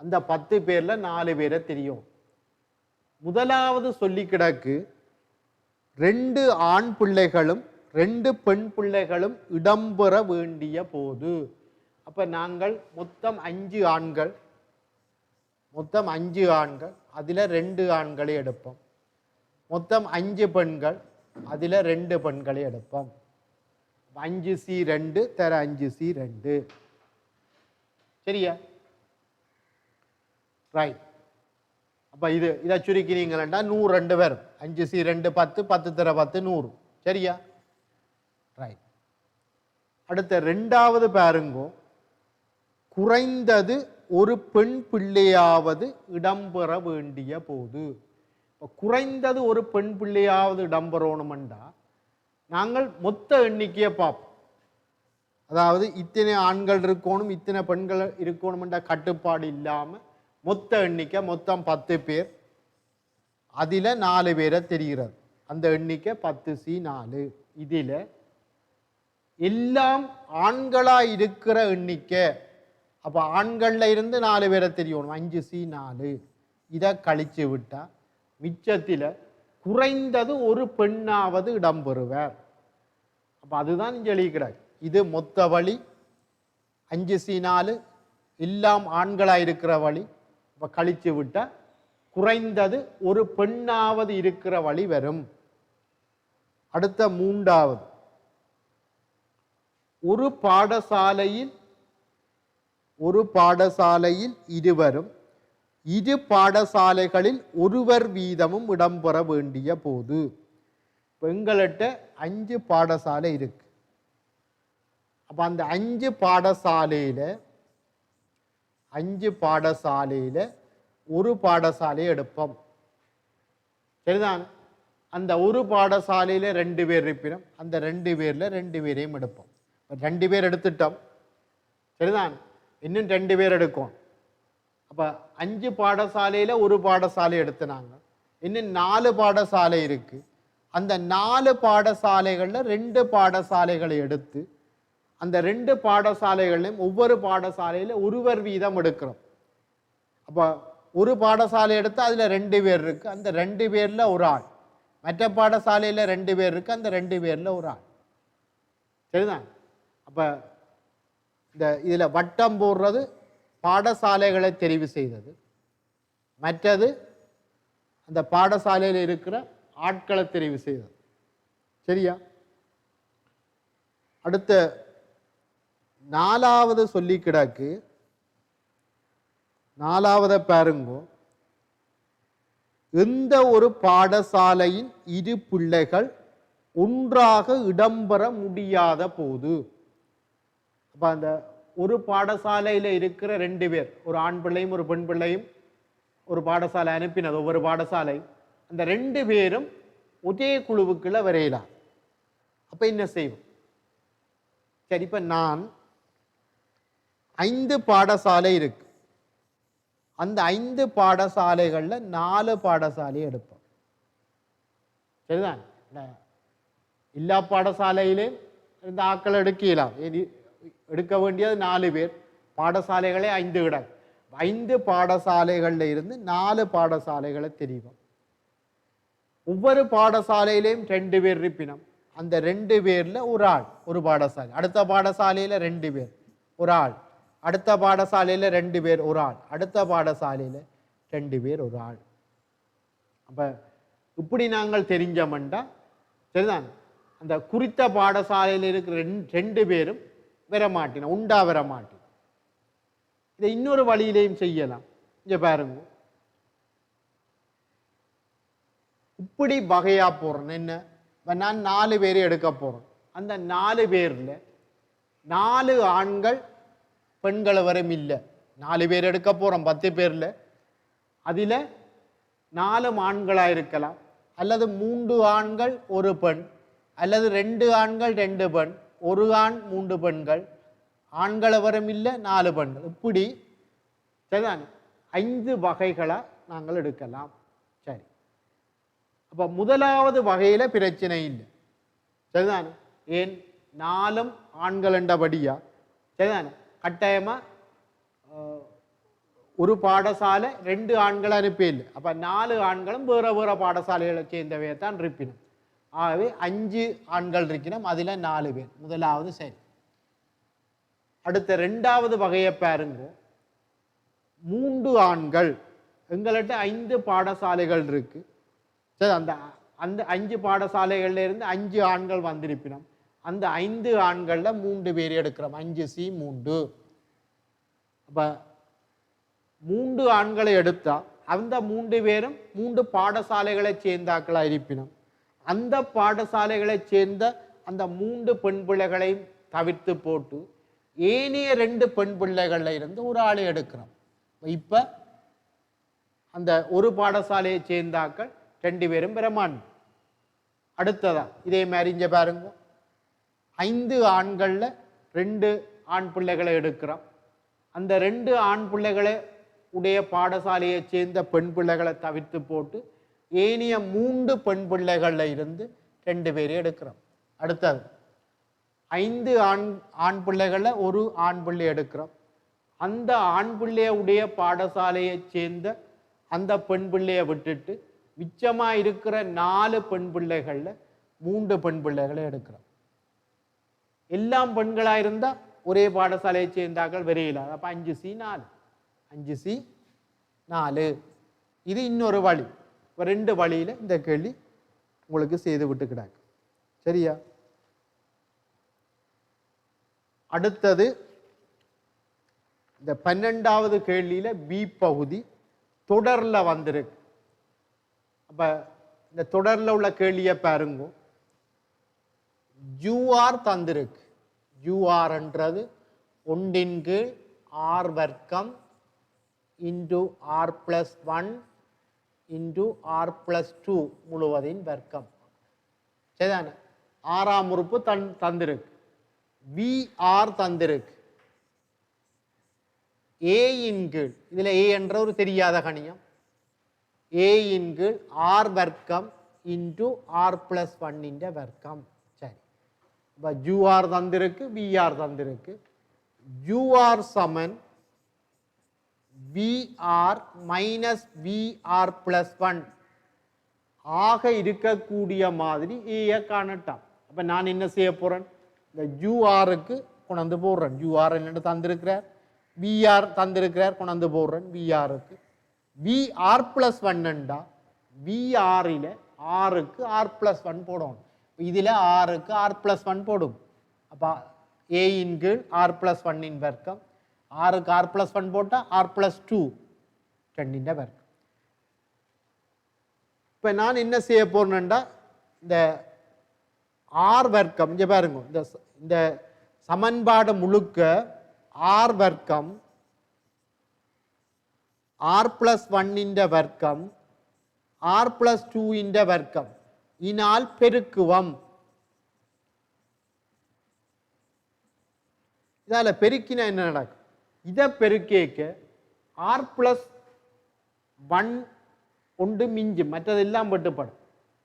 அந்த 10 பேர்ல 4 பேரை தெரியும். முதலாவது சொல்லி கிடக்கு 2 ஆண் பிள்ளைகளும் 2 பெண் பிள்ளைகளும் இடம்பெற வேண்டிய போது. அப்ப நாங்கள் மொத்தம் 5 ஆண்கள், அதுல 2 ஆண்களை எடுப்போம். மொத்தம் 5 பெண்கள், அதுல 2 பெண்களை எடுப்போம். 5C2 தர 5C2. சரியா? ரைட். அப்ப இதை சுருக்கினீங்களா 102 வரும். 5C2 10, 10 தர 10 100. சரியா? ரைட். அடுத்த 2வது பாருங்கோ, குறைந்தது ஒரு பெண் பிள்ளையாவது இடம்பெற வேண்டிய போது. குறைந்தது ஒரு பெண் பிள்ளையாவது இடம்பெறணும்டா நாங்கள் மொத்த எண்ணிக்கையை பார்ப்போம். அதாவது இத்தனை ஆண்கள் இருக்கணும், இத்தனை பெண்கள் இருக்கணும்ன்ற கட்டுப்பாடு இல்லாம மொத்த எண்ணிக்கை மொத்தம் 10 பேர், அதில் 4 பேரை தெரிகிறது. அந்த எண்ணிக்கை 10C4. இதில் எல்லாம் ஆண்களா இருக்கிற எண்ணிக்கை. அப்ப ஆண்கள்ல இருந்து 4 பேரை தெரியணும். 5C4. இதை கழிச்சு விட்டா மிச்சத்தில் குறைந்தது ஒரு பெண்ணாவது இடம்பெறுவார். அப்ப அதுதான் இங்கே எழுதிக்கிறார். இது மொத்த வழி 5C4, எல்லாம் ஆண்களா இருக்கிற வழி. அப்ப கழிச்சு விட்டா குறைந்தது ஒரு பெண்ணாவது இருக்கிற வழி வரும். அடுத்த 3வது, ஒரு பாடசாலையில் இருவரும் 2 பாடசாலைகளில் ஒருவர் வீதமும் இடம்பெற வேண்டிய போது. எங்கள்கிட்ட 5 பாடசாலை இருக்கு. அப்ப அந்த 5 பாடசாலையில ஒரு பாடசாலையை எடுப்போம். சரிதான். அந்த ஒரு பாடசாலையில 2 பேர் இருப்பினும் அந்த 2 பேர்ல 2 பேரையும் எடுப்போம். 2 பேர் எடுத்துட்டோம். சரிதான். இன்னும் 2 பேர் எடுக்கும். அப்ப 5 பாடசாலையில ஒரு பாடசாலை எடுத்துனாங்க. இன்னும் 4 பாடசாலை இருக்கு. அந்த 4 பாடசாலைகள்ல 2 பாடசாலைகளை எடுத்து அந்த 2 பாடசாலைகளையும் ஒவ்வொரு பாடசாலையில ஒருவர் வீதம் எடுக்கிறோம். அப்ப ஒரு பாடசாலை எடுத்து அதுல 2 பேர் இருக்கு. அந்த 2 பேர்ல ஒரு ஆள். மற்ற பாடசாலையில 2 பேர் இருக்கு. அந்த 2 பேர்ல ஒரு ஆள். சரிதான். அப்ப இந்த இதுல வட்டம் போடுறது பாடசாலைகளை தெரிவு செய்தது, மற்றது அந்த பாடசாலையில் இருக்கிற ஆட்களை தெரிவு செய்தது. சரியா? அடுத்த 4வது சொல்லி கிடக்கு. 4வது பாருங்கோ, எந்த ஒரு பாடசாலையின் 2 பிள்ளைகள் ஒன்றாக இடம்பெற முடியாத போது. அப்ப அந்த ஒரு பாடசாலையில இருக்கிற 2 பேர், ஒரு ஆண் பிள்ளையும் ஒரு பெண் பிள்ளையும் ஒரு பாடசாலை அனுப்பினது, ஒவ்வொரு பாடசாலை, அந்த 2 பேரும் ஒரே குழுவுக்குள்ள வரையலாம். அப்ப என்ன செய்வோம்? சரி, இப்ப நான் 5 பாடசாலை இருக்கு. அந்த 5 பாடசாலைகள்ல 4 பாடசாலையை எடுப்போம். சரிதான். எல்லா பாடசாலையிலும் இந்த ஆக்கள் எடுக்கலாம். எடுக்க வேண்டியது 4 பேர். பாடசாலைகளே 5 இடம். 5 பாடசாலைகள்ல இருந்து 4 பாடசாலைகளை தெரியும். ஒவ்வொரு பாடசாலையிலையும் 2 பேர் இருப்பினும் அந்த 2 பேர்ல ஒரு ஆள் ஒரு பாடசாலை. அடுத்த பாடசாலையில 2 பேர் ஒரு ஆள். அடுத்த பாடசாலையில 2 பேர் ஒரு ஆள். அடுத்த பாடசாலையில 2 பேர் ஒரு ஆள். அப்ப இப்படி நாங்கள் தெரிஞ்சோம்னா சரிதான். அந்த குறித்த பாடசாலையில் இருக்கிற ரெண்டு பேரும் வரமாட்டின உண்டா வரமாட்டின. இதை இன்னொரு வழியிலையும் செய்யலாம். இங்க பாருங்க, இப்படி வகையா போறேன். என்ன, நான் 4 பேரை எடுக்க போறேன். அந்த 4 பேர்ல 4 ஆண்கள் பெண்கள் வரும் இல்லை. 4 பேர் எடுக்க போறோம் 10 பேர்ல. அதில் 4 ஆண்களா இருக்கலாம், அல்லது 3 ஆண்கள் 1 பெண், அல்லது 2 ஆண்கள் 2 பெண், 1 ஆண் 3 பெண்கள், ஆண்களை வரும் இல்லை 4 பெண்கள். இப்படி சரிதான் 5 வகைகளா நாங்கள் எடுக்கலாம். சரி, அப்ப முதலாவது வகையில பிரச்சனை இல்லை. சரிதான். ஏன் 4 ஆண்கள் என்றபடியா சரிதான். கட்டாயமா ஒரு பாடசாலை 2 ஆண்கள் அனுப்பியில்லை. அப்ப 4 ஆண்களும் வேற வேற பாடசாலைகளை சேர்ந்தவையை தான் இருப்பினும். ஆகவே 5 ஆண்கள் இருக்கணும், அதுல 4 பேர். முதலாவது சரி. அடுத்த 2வது வகையை பாருங்க. 3 ஆண்கள், எங்கள்கிட்ட 5 பாடசாலைகள் இருக்கு. சரி, அந்த 5 பாடசாலைகள்ல இருந்து 5 ஆண்கள் வந்திருப்பினோம். அந்த 5 ஆண்கள்ல 3 பேர் எடுக்கிறோம். 5C3. அப்ப 3 ஆண்களை எடுத்தா அந்த 3 பேரும் 3 பாடசாலைகளை சேர்ந்தாக்களா இருப்பினோம். அந்த பாடசாலைகளை சேர்ந்த அந்த 3 பெண் பிள்ளைகளையும் தவிர்த்து போட்டு ஏனைய 2 பெண் பிள்ளைகள்ல இருந்து ஒரு ஆளை எடுக்கிறோம். இப்ப அந்த ஒரு பாடசாலையை சேர்ந்தாக்கள் 2 பேரும் பெறமான். அடுத்ததா இதே மாதிரி இங்க பாருங்க, 5 ஆண்கள்ல 2 ஆண் பிள்ளைகளை எடுக்கிறோம். அந்த 2 ஆண் பிள்ளைகளை உடைய பாடசாலையை சேர்ந்த பெண் பிள்ளைகளை தவிர்த்து போட்டு ஏனைய 3 பெண் பிள்ளைகள்ல இருந்து 2 பேரை எடுக்கிறோம். அடுத்தது 5 ஆண் பிள்ளைகளை ஒரு ஆண் பிள்ளை எடுக்கிறோம். அந்த ஆண் பிள்ளைய உடைய பாடசாலையை சேர்ந்த அந்த பெண் பிள்ளையை விட்டுட்டு மிச்சமா இருக்கிற 4 பெண் பிள்ளைகள்ல 3 பெண் பிள்ளைகளை எடுக்கிறோம். எல்லாம் பெண்களா இருந்தா ஒரே பாடசாலையை சேர்ந்தாக்கள் வரையில. அப்ப 5C4. 5C4. இது இன்னொரு வழி. 2 வழியில இந்த கேள்வி உங்களுக்கு செய்து விட்டு கிடாக்கு. சரியா? அடுத்தது இந்த 12வது கேள்வியில பி பகுதி தொடர்ல வந்திருக்கு. அப்ப இந்த தொடர்ல உள்ள கேள்வியை பாருங்க. UR தந்திருக்கு. UR என்றது 1 R வர்க்கம் இன்டு R+1 இன்டு R+2 முழுவதின் வர்க்கம். சரிதான? 6ஆம் உறுப்பு தந்திருக்கு. VR தந்திருக்கு. A இன் கீழ், இதுல A என்ற ஒரு தெரியாத கணியம், A இன் கீழ் R வர்க்கம் இன்டு R+1 இன் வர்க்கம். சரி, இப்ப UR தந்திருக்கு, VR தந்திருக்கு. UR சமன் VR மைனஸ் VR+1 ஆக இருக்கக்கூடிய மாதிரி ஏ காணட்டாம். அப்ப நான் என்ன செய்ய போறேன், இந்த URக்கு கொண்டு போடுறேன். UR என்னன்னு தந்திருக்கிறார், VR தந்திருக்கிறார், கொண்டு போடுறேன் VRக்கு. VR+1 என்றா VRல Rக்கு R+1 போடணும். இதுல Rக்கு R+1 போடும். அப்ப A இன் கீழ் R+1 இன் வர்க்கம், Rக்கு R+1 போட்டா R+2 2 வர்க்கம். இப்ப நான் என்ன செய்ய போறேன்டா, இந்த R வர்க்கம் இங்க பாருங்க, இந்த சமன்பாடு முழுக்க R வர்க்கம் R+1 இன் வர்க்கம் R+2 இன் வர்க்கம் இனால் பெருக்குவம். இதால பெருக்கினா என்ன நடக்கும், இதை பெருக்கேக்க R+1 ஒன்று மிஞ்சும், மற்றதெல்லாம் வெட்டுப்படும்.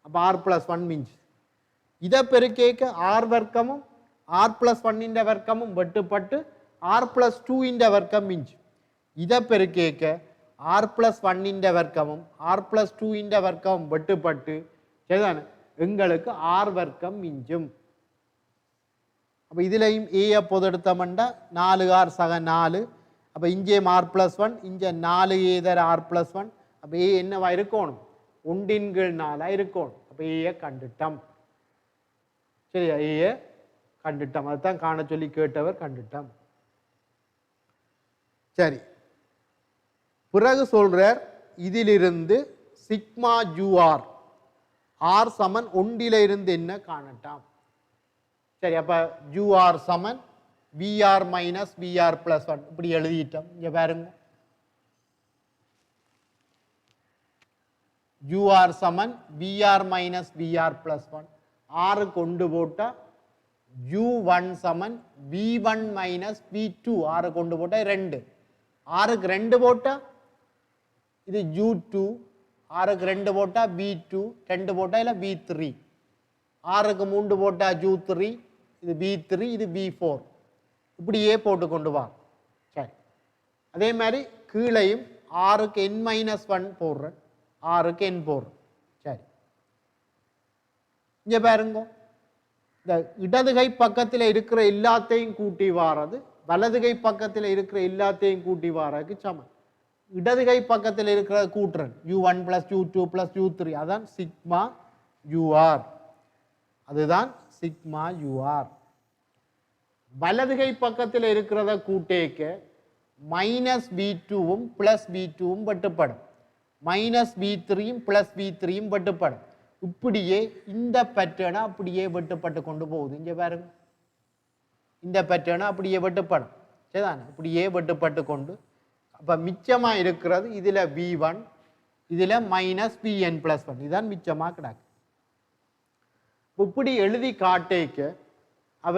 அப்ப R+1 மிஞ்சு. இதை பெருக்கேக்க R வர்க்கமும் R+1 இன் வர்க்கமும் வெட்டுப்பட்டு R+2 இன் வர்க்கம் மிஞ்சு. இதை பெருக்கேக்க R+1 இன் வர்க்கமும் R+2 இன் வர்க்கமும் வெட்டுப்பட்டு சரிதானே எங்களுக்கு R வர்க்கம் மிஞ்சும். அப்ப இதுலையும் A பொது எடுத்தோம்னா 4R சக 4. அப்ப இங்கே R+1, இங்கே 4A தர R+1. அப்ப A என்னவா இருக்கணும், 1 இன் கீழ் 4 இருக்கணும். அப்ப A கண்டுட்டோம். சரியா? ஏ கண்டுட்டோம். அதுதான் காண சொல்லி கேட்டவர் கண்டுட்டோம். சரி, பிறகு சொல்றார் இதிலிருந்து சிக்மா யூஆர் ஆர் சமன் ஒன்றில இருந்து என்ன காணட்டாம். சரி, அப்ப யூஆர் சமன் விஆர் மைனஸ் விஆர் பிளஸ் 1 இப்படி எழுதிட்டோம். இங்க பாருங்க, யூஆர் சமன் விஆர் மைனஸ் விஆர் பிளஸ் 1 ஆறு கொண்டு போட்டா u1 சமன் v1 மைனஸ் v2 ஆறு கொண்டு போட்டா 2 ஆறுக்கு 2 போட்டா இது u2 ஆறுக்கு 2 போட்டா v2 2 போட்டா இல்ல v3 ஆறுக்கு 3 போட்டா u3 இது v3 இது v4 இப்படியே போட்டு கொண்டு வா. சரி, அதே மாதிரி கீழையும் ஆறுக்கு n மைனஸ் 1 போடுறேன், ஆறுக்கு n போடுறேன். சரி, இங்க பாருங்க, இந்த இடது கை பக்கத்தில் இருக்கிற எல்லாத்தையும் கூட்டி வாரது வலது கை பக்கத்தில் இருக்கிற எல்லாத்தையும் கூட்டி வாரதுக்கு சமம். இடது கை பக்கத்தில் இருக்கிற கூட்டுறன் u1 plus u2 plus u3 அதான் சிக்மா யூஆர். அதுதான் சிக்மா யூஆர். வலது கை பக்கத்தில் இருக்கிறத கூட்டேக்க மைனஸ் v2வும் பிளஸ் v2வும் வெட்டுப்படும், மைனஸ் v3யும் பிளஸ் v3யும் வெட்டுப்படும். இப்படியே இந்த பேட்டர்னை அப்படியே வெட்டுப்பட்டு கொண்டு போகுது. இங்க பாருங்க, இந்த பேட்டர்னை அப்படியே வெட்டுப்படும். சரிதானே? இப்படியே வெட்டுப்பட்டு கொண்டு அப்ப மிச்சமா இருக்கிறது இதுல v1 இதுல மைனஸ் vn பிளஸ் 1 இதுதான் மிச்சமா கிடக்கு. இப்படி எழுதி காட்டேக்க அவ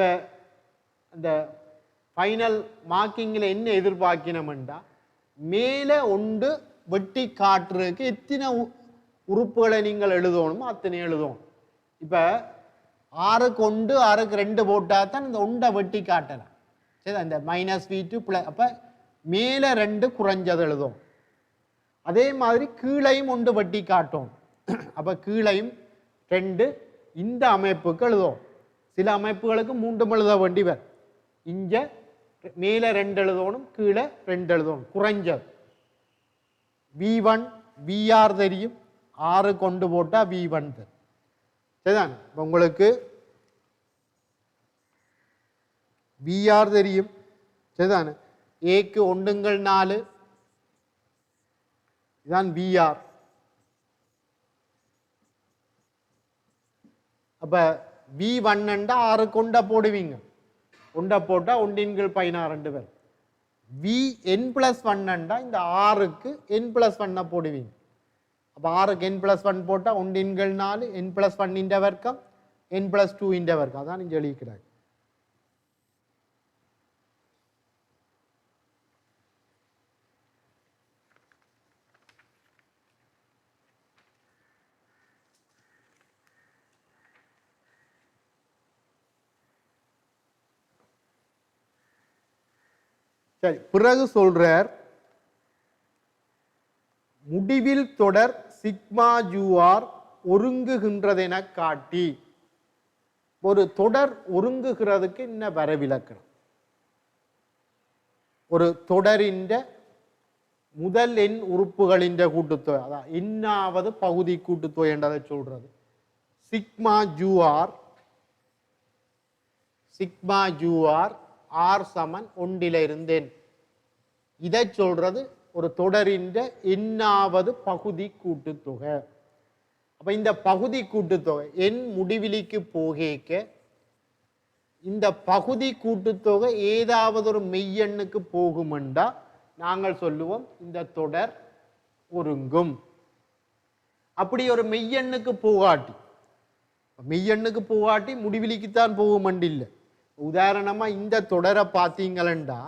அந்த ஃபைனல் மார்க்கிங்கில் என்ன எதிர்பார்க்கணும்டா மேலே ஒன்று வெட்டி காட்டுறதுக்கு எத்தனை உறுப்புகளை நீங்கள் எழுதணுமோ அத்தனை எழுதணும். இப்போ ஆறுக்கு 1 ஆறுக்கு 2 போட்டால் தான் இந்த ஒன்றை வெட்டி காட்டலாம். சரி, அந்த மைனஸ் v2 பிளஸ் அப்போ மேலே 2 குறைஞ்சது எழுதும். அதே மாதிரி கீழையும் 1 வெட்டி காட்டும். அப்போ கீழையும் 2 இந்த அமைப்புக்கு எழுதும். சில அமைப்புகளுக்கு 3 எழுத வேண்டி வரும். இங்கே மேலே 2 எழுதணும், கீழே 2 எழுதணும் குறைஞ்சது. v1 vr தெரியும், 6 கொண்டு போட்டா v1 தெரியும். சரிதான்? உங்களுக்கு vr தெரியும். சரிதானே? ஏக்கு 1 4 இதான் vr. அப்ப v1 6 கொண்ட போடுவீங்க, ஒன்றை போட்டா 1/16 பேர். vn பிளஸ் 1 இந்த 6க்கு n பிளஸ் 1 போடுவீங்க. அப்போ 6க்கு n பிளஸ் 1 போட்டா 1/4 n பிளஸ் 1 வர்க்கம் n பிளஸ் 2 வர்க்கம். அதான் இங்கே எழுதிக்கிறாங்க. சரி, பிறகு சொல்றார் முடிவில் தொடர் சிக்மா யூஆர் ஒருங்குகின்றதென காட்டி. ஒரு தொடர் ஒருங்குகிறதுக்கு என்ன வரவிலக்கணம்? ஒரு தொடரின் முதல் எண் உறுப்புகளின் கூட்டுத்தொகை, அதான் என்னாவது பகுதி கூட்டுத்தொகை என்றதை சொல்றது. சிக்மா யூஆர் ஆர் சமன் 1 இருந்தேன். இதை சொல்றது ஒரு தொடரின் என்னாவது பகுதி கூட்டுத்தொகை. அப்ப இந்த பகுதி கூட்டுத்தொகை என் முடிவிலிக்கு போகேக்க இந்த பகுதி கூட்டுத்தொகை ஏதாவது ஒரு மெய்யெண்ணுக்கு போகுமெண்டா நாங்கள் சொல்லுவோம் இந்த தொடர் ஒருங்கும். அப்படி ஒரு மெய்யெண்ணுக்கு போகாட்டி முடிவிலிக்குத்தான் போகுமெண்டில்லை. உதாரணமா இந்த தொடரை பார்த்தீங்களா,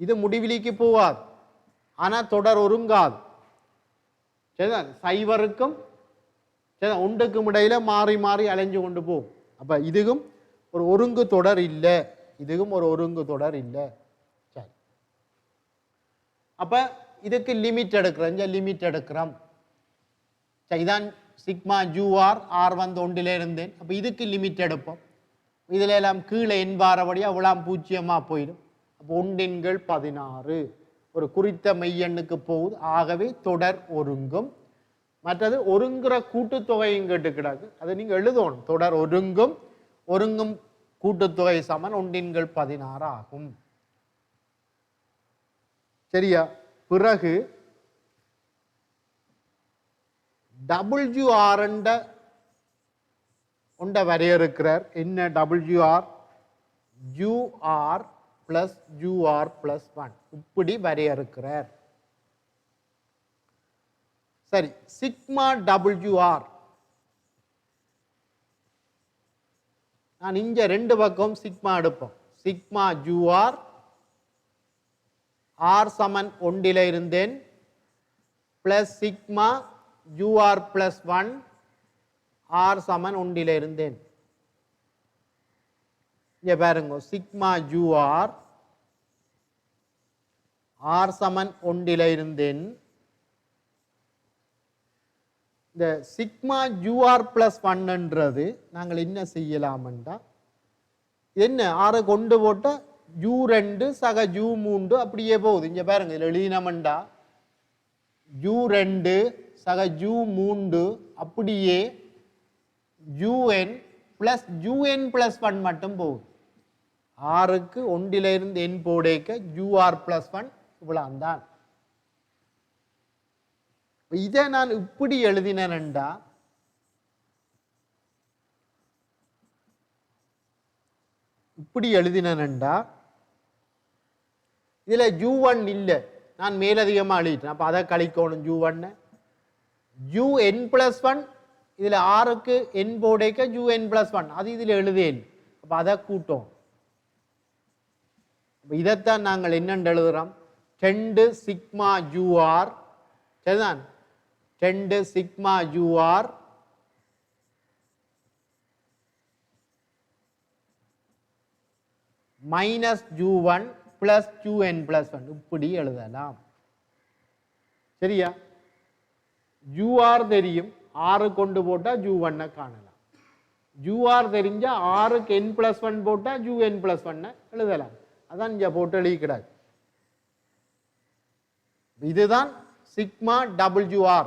இது முடிவிலிக்கு போகாது, ஆனா தொடர் ஒருங்காது. சரிதான்? சைவருக்கும் ஒன்றுக்கும் இடையில மாறி மாறி அலைஞ்சு கொண்டு போகும். அப்ப இதுவும் ஒரு ஒருங்கு தொடர் இல்லை, இதுவும் ஒரு ஒருங்கு தொடர் இல்லை. சரி, அப்ப இதுக்கு லிமிட் எடுக்கிறோம். இதான் சிக்மா யூஆர் ஆர் வந்து 1 இருந்தேன். அப்ப இதுக்கு லிமிட் எடுப்போம். இதுல எல்லாம் கீழே எண் வாரபடியா அவ்வளவு 0 போயிடும். அப்போ 1/16 ஒரு குறித்த மெய்யெண்ணுக்கு போகுது. ஆகவே தொடர் ஒருங்கும். மற்றது ஒருங்குற கூட்டுத்தொகையும் கேட்டு கிடாது, அதை நீங்க எழுதணும். தொடர் ஒருங்கும் ஒருங்கும் கூட்டுத்தொகை சமன் 1/16 ஆகும். சரியா? பிறகு WR உண்ட வரையறுக்கிறார். என்ன WR? UR plus UR plus 1 இப்படி வரையறுக்கிறார். சரி, சிக்மா WR நான் இங்க ரெண்டு பக்கம் சிக்மா எடுப்போம். சிக்மா UR R சமன் 1 இருந்தேன் plus sigma UR plus 1 R சமன் 1 இருந்தேன். இங்க பாருங்க, சிக்மா UR R சமன் 1 இருந்தேன். இந்த சிக்மா UR பிளஸ் 1ன்றது நாங்கள் என்ன செய்யலாம்டா, என்ன ஆறு கொண்டு போட்ட U2 சக U3 அப்படியே போகுது. இங்க பாருங்க, இதில் எழுதினோம்டா U2 சக U3 அப்படியே UN பிளஸ் UN பிளஸ் 1 மட்டும் போகுது. ஆறுக்கு 1 இருந்து n போடேக்க UR பிளஸ் 1 இவ்வளவுதான். இதை நான் இப்படி எழுதினேன்டா, இதுல U1 இல்லை, நான் மேலதிகமா எழுதிட்டேன். அப்ப அதை கழிக்கணும். U1 UN பிளஸ் 1 இதுல ஆறுக்கு n போடேக்க UN பிளஸ் 1 அது இதுல எழுதேன். அப்ப அதை கூட்டம். இதைத்தான் நாங்கள் என்னென்று எழுதுறோம்? 2 சிக்மா UR, சரிதான், 2 sigma UR minus U1 plus UN plus 1 இப்படி எழுதலாம். சரியா? UR தெரியும், 6 கொண்டு போட்டா U1 காணலாம். UR தெரிஞ்சா 6க்கு n பிளஸ் 1 போட்டா UN பிளஸ் 1 எழுதலாம். அதான் இங்க போட்டு எழுதிக்கிறார். இதுதான் சிக்மா WR.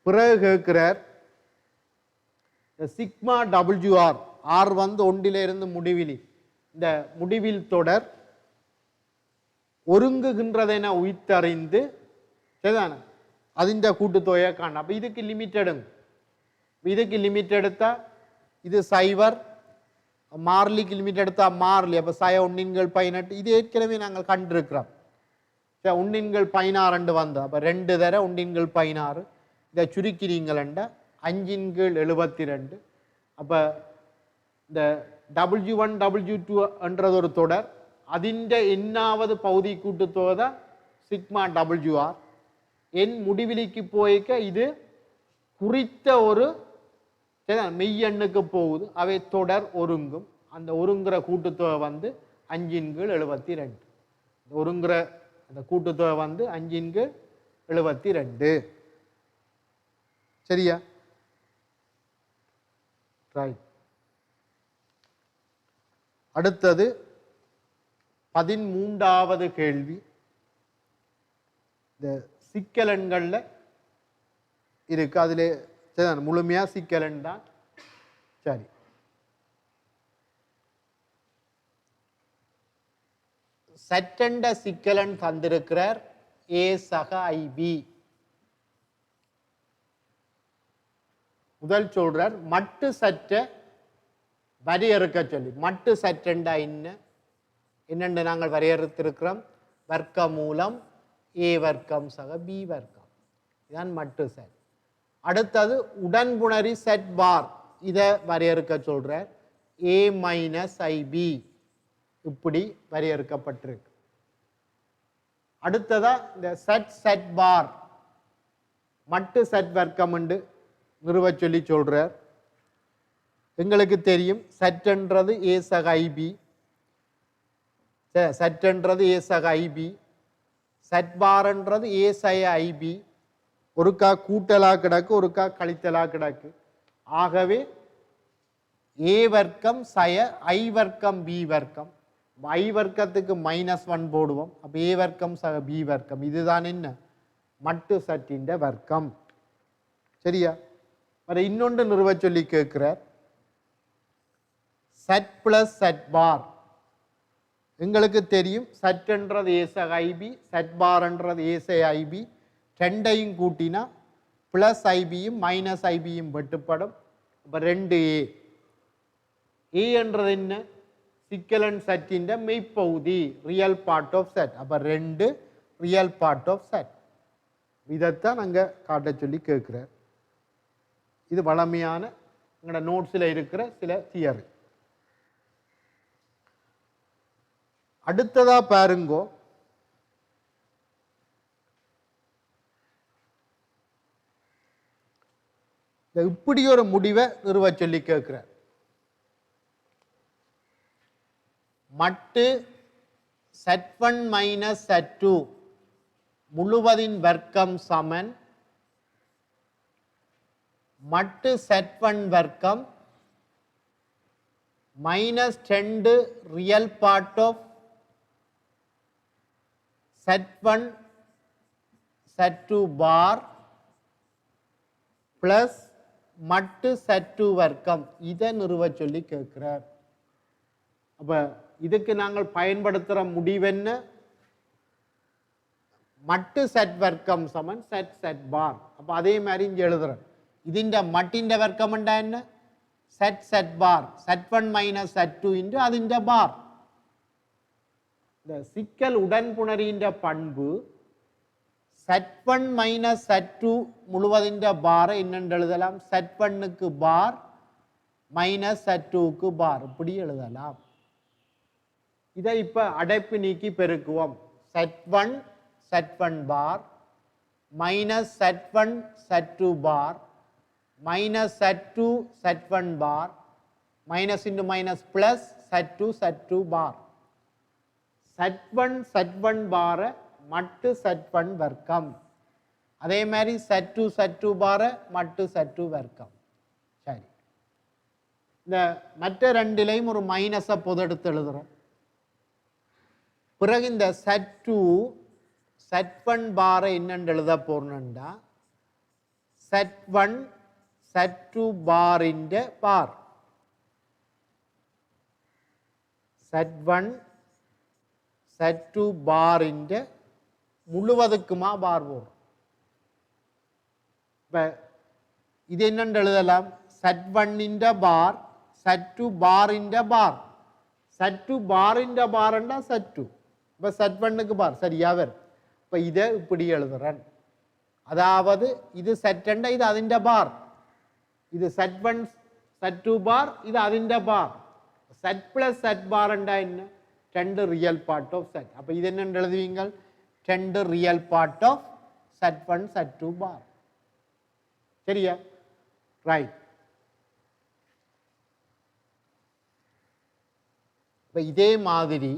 பிறகு கேட்கிறார், சிக்மா WR R வந்து 1 இருந்து முடிவிலி, இந்த முடிவில் தொடர் ஒருங்குகின்றதென உயிர்த்தறிந்து, சரிதானே, அதிண்ட கூட்டுத்தொகையை காண. அப்ப இதுக்கு லிமிட் எடுங்க. இதுக்கு லிமிட் எடுத்தா இது சைவர், மாறிலிக்கு லிமிட் எடுத்தா மாறிலி. அப்ப 1/18 இது ஏற்கனவே நாங்கள் கண்டிருக்கிறோம். 1/16 வந்து அப்ப 2 தர 1/16 இதை சுருக்கிறீங்கள் 5/72. அப்ப இந்த W1 W2 என்றது ஒரு தொடர், அதிண்ட என்னாவது பகுதி கூட்டுத்தொகை தான் சிக்மா WR. என் முடிவிலிக்கு போய்க்க இது குறித்த ஒரு மெய்யெண்ணுக்கு போகுது. அவை தொடர் ஒருங்கும். அந்த ஒருங்குற கூட்டுத்தொகை வந்து 5/72. ஒருங்குற அந்த கூட்டுத்தொகை வந்து 5/72. சரியா? ரைட். அடுத்தது 13வது கேள்வி. இந்த சிக்கலன்கள்ல இருக்கு, அதுல முழுமையா சிக்கலன் தான். சரி, சட்டண்ட சிக்கலன் தந்திருக்கிறார் A சக IB. முதல் சொல்றார் மட்டு சற்ற வரையறுக்க சொல்லி. மட்டு சற்றண்டா என்னென்று நாங்கள் வரையறுத்திருக்கிறோம். வர்க்க மூலம் A வர்க்கம் சக B வர்க்கம், இதுதான் மட்டு செட். அடுத்தது உடன்புணரி செட் பார், இதை வரையறுக்க சொல்றார் A மைனஸ் IB, இப்படி வரையறுக்கப்பட்டிருக்கு. அடுத்ததா இந்த செட் பார் மட்டு செட் வர்க்கம் என்று நிறுவ சொல்லி சொல்றார். எங்களுக்கு தெரியும் செட்ன்றது A சக IB, செட்ன்றது A சக IB, செட் பார்ன்றது A சக IB. ஒருக்கா கூட்டலா கிடக்கு, ஒருக்கா கழித்தலா கிடக்கு. ஆகவே A வர்க்கம் சய I வர்க்கம் B வர்க்கம். I வர்க்கத்துக்கு -1 போடுவோம். அப்ப A வர்க்கம் சக B வர்க்கம். இதுதான் என்ன? மட்டு சட்டின் வர்க்கம். சரியா? இன்னொன்று நிறுவ சொல்லி கேட்கிறார். செட் ப்ளஸ் செட் பார். எங்களுக்கு தெரியும் செட்ன்றது ஏச ஐபி, செட் பார்ன்றது ஏச ஐபி, ரெண்டையும் கூட்டினா ப்ளஸ் ஐபியும் மைனஸ் ஐபியும் வெட்டுப்படும். அப்போ 2a. ஏ என்றது என்ன? சிக்கலன் செட்டின் மெய்ப்பகுதி, ரியல் பார்ட் ஆஃப் செட். அப்போ 2 ரியல் பார்ட் ஆஃப் செட். இதைத்தான் நாங்கள் காட்ட சொல்லி கேட்குறார். இது வளமையான எங்களோட நோட்ஸில் இருக்கிற சில தியரி. அடுத்ததா பாருங்கோ, இப்படி ஒரு முடிவை நிறுவ சொல்லி கேட்கிறார். மட்டு செட்1 மைனஸ் செட்2 முழுவதின் வர்க்கம் சமன் மட்டு செட்1 வர்க்கம் minus 2 real part of zed one zed two bar plus மட்டு செட்2 வர்க்கம். இதை நிறுவ சொல்லி கேட்கிறார். அப்ப இதுக்கு நாங்கள் பயன்படுத்துகிற முடிவென்ன? மட்டு செட் வர்க்கம் சமன் செட் செட் பார். அப்போ அதே மாதிரி இங்கே எழுதுறேன். ഇതിൻ്റെ മട്ടിൻ്റെ വർക്കം ഉണ്ടായിരുന്ന zed zed bar zed one minus zed two into അതിൻ്റെ ബാർ. സിക്കൽ ഉടൻപുണരിൻ്റെ പண்பு സെറ്റ്1 മൈനസ് സെറ്റ്2 മുഴുവതിൻ്റെ ബാർ என்னென்று எழுதலாம்? செட்1க்கு பார் மைனஸ் செட்2க்கு பார். இப்படி எழுதலாம். இதை இப்போ அடைப்பு நீக்கி பெருக்குவோம். Zed one zed one bar minus zed one zed two bar minus set2 set1 bar minus into minus plus set2 set2 bar. set1 set1 bar மட்டு set1 வர்க்கம். அதே மாதிரி set2 set2 bar மட்டு set2 வர்க்கம். சரி, இந்த மற்ற ரெண்டிலையும் ஒரு மைனஸை பொதெடுத்து எழுதுறோம். பிறகு இந்த set2 set1 bar என்னென்று எழுத போறோம்னா set1 set2 ബാറിൻ്റെ bar set1 set2 ബാറിൻ്റെ മുഴുവതുக்குமா பார் போடும். இப்போ இது என்னென்று எழுதலாம்? set1ൻ്റെ பார் set2 பாரிൻ്റെ பார். set2 பாரிൻ്റെ பாருன்னா set2. இப்போ set1க்கு பார் சரியா வரும். இப்போ இதை இப்படி எழுதுறேன். அதாவது இது செட்2, இது அதிൻ്റെ பார். இது செட்1 செட்2 பார், இது அதிൻ്റെ பார். செட் பிளஸ் செட் பார் என்ன? 2 ரியல் பார்ட் ஆஃப் செட். அப்போ இது என்னென்று எழுதுவீங்க? 2 real part of zed one zed two பார். சரியா? ரைட். இப்போ இதே மாதிரி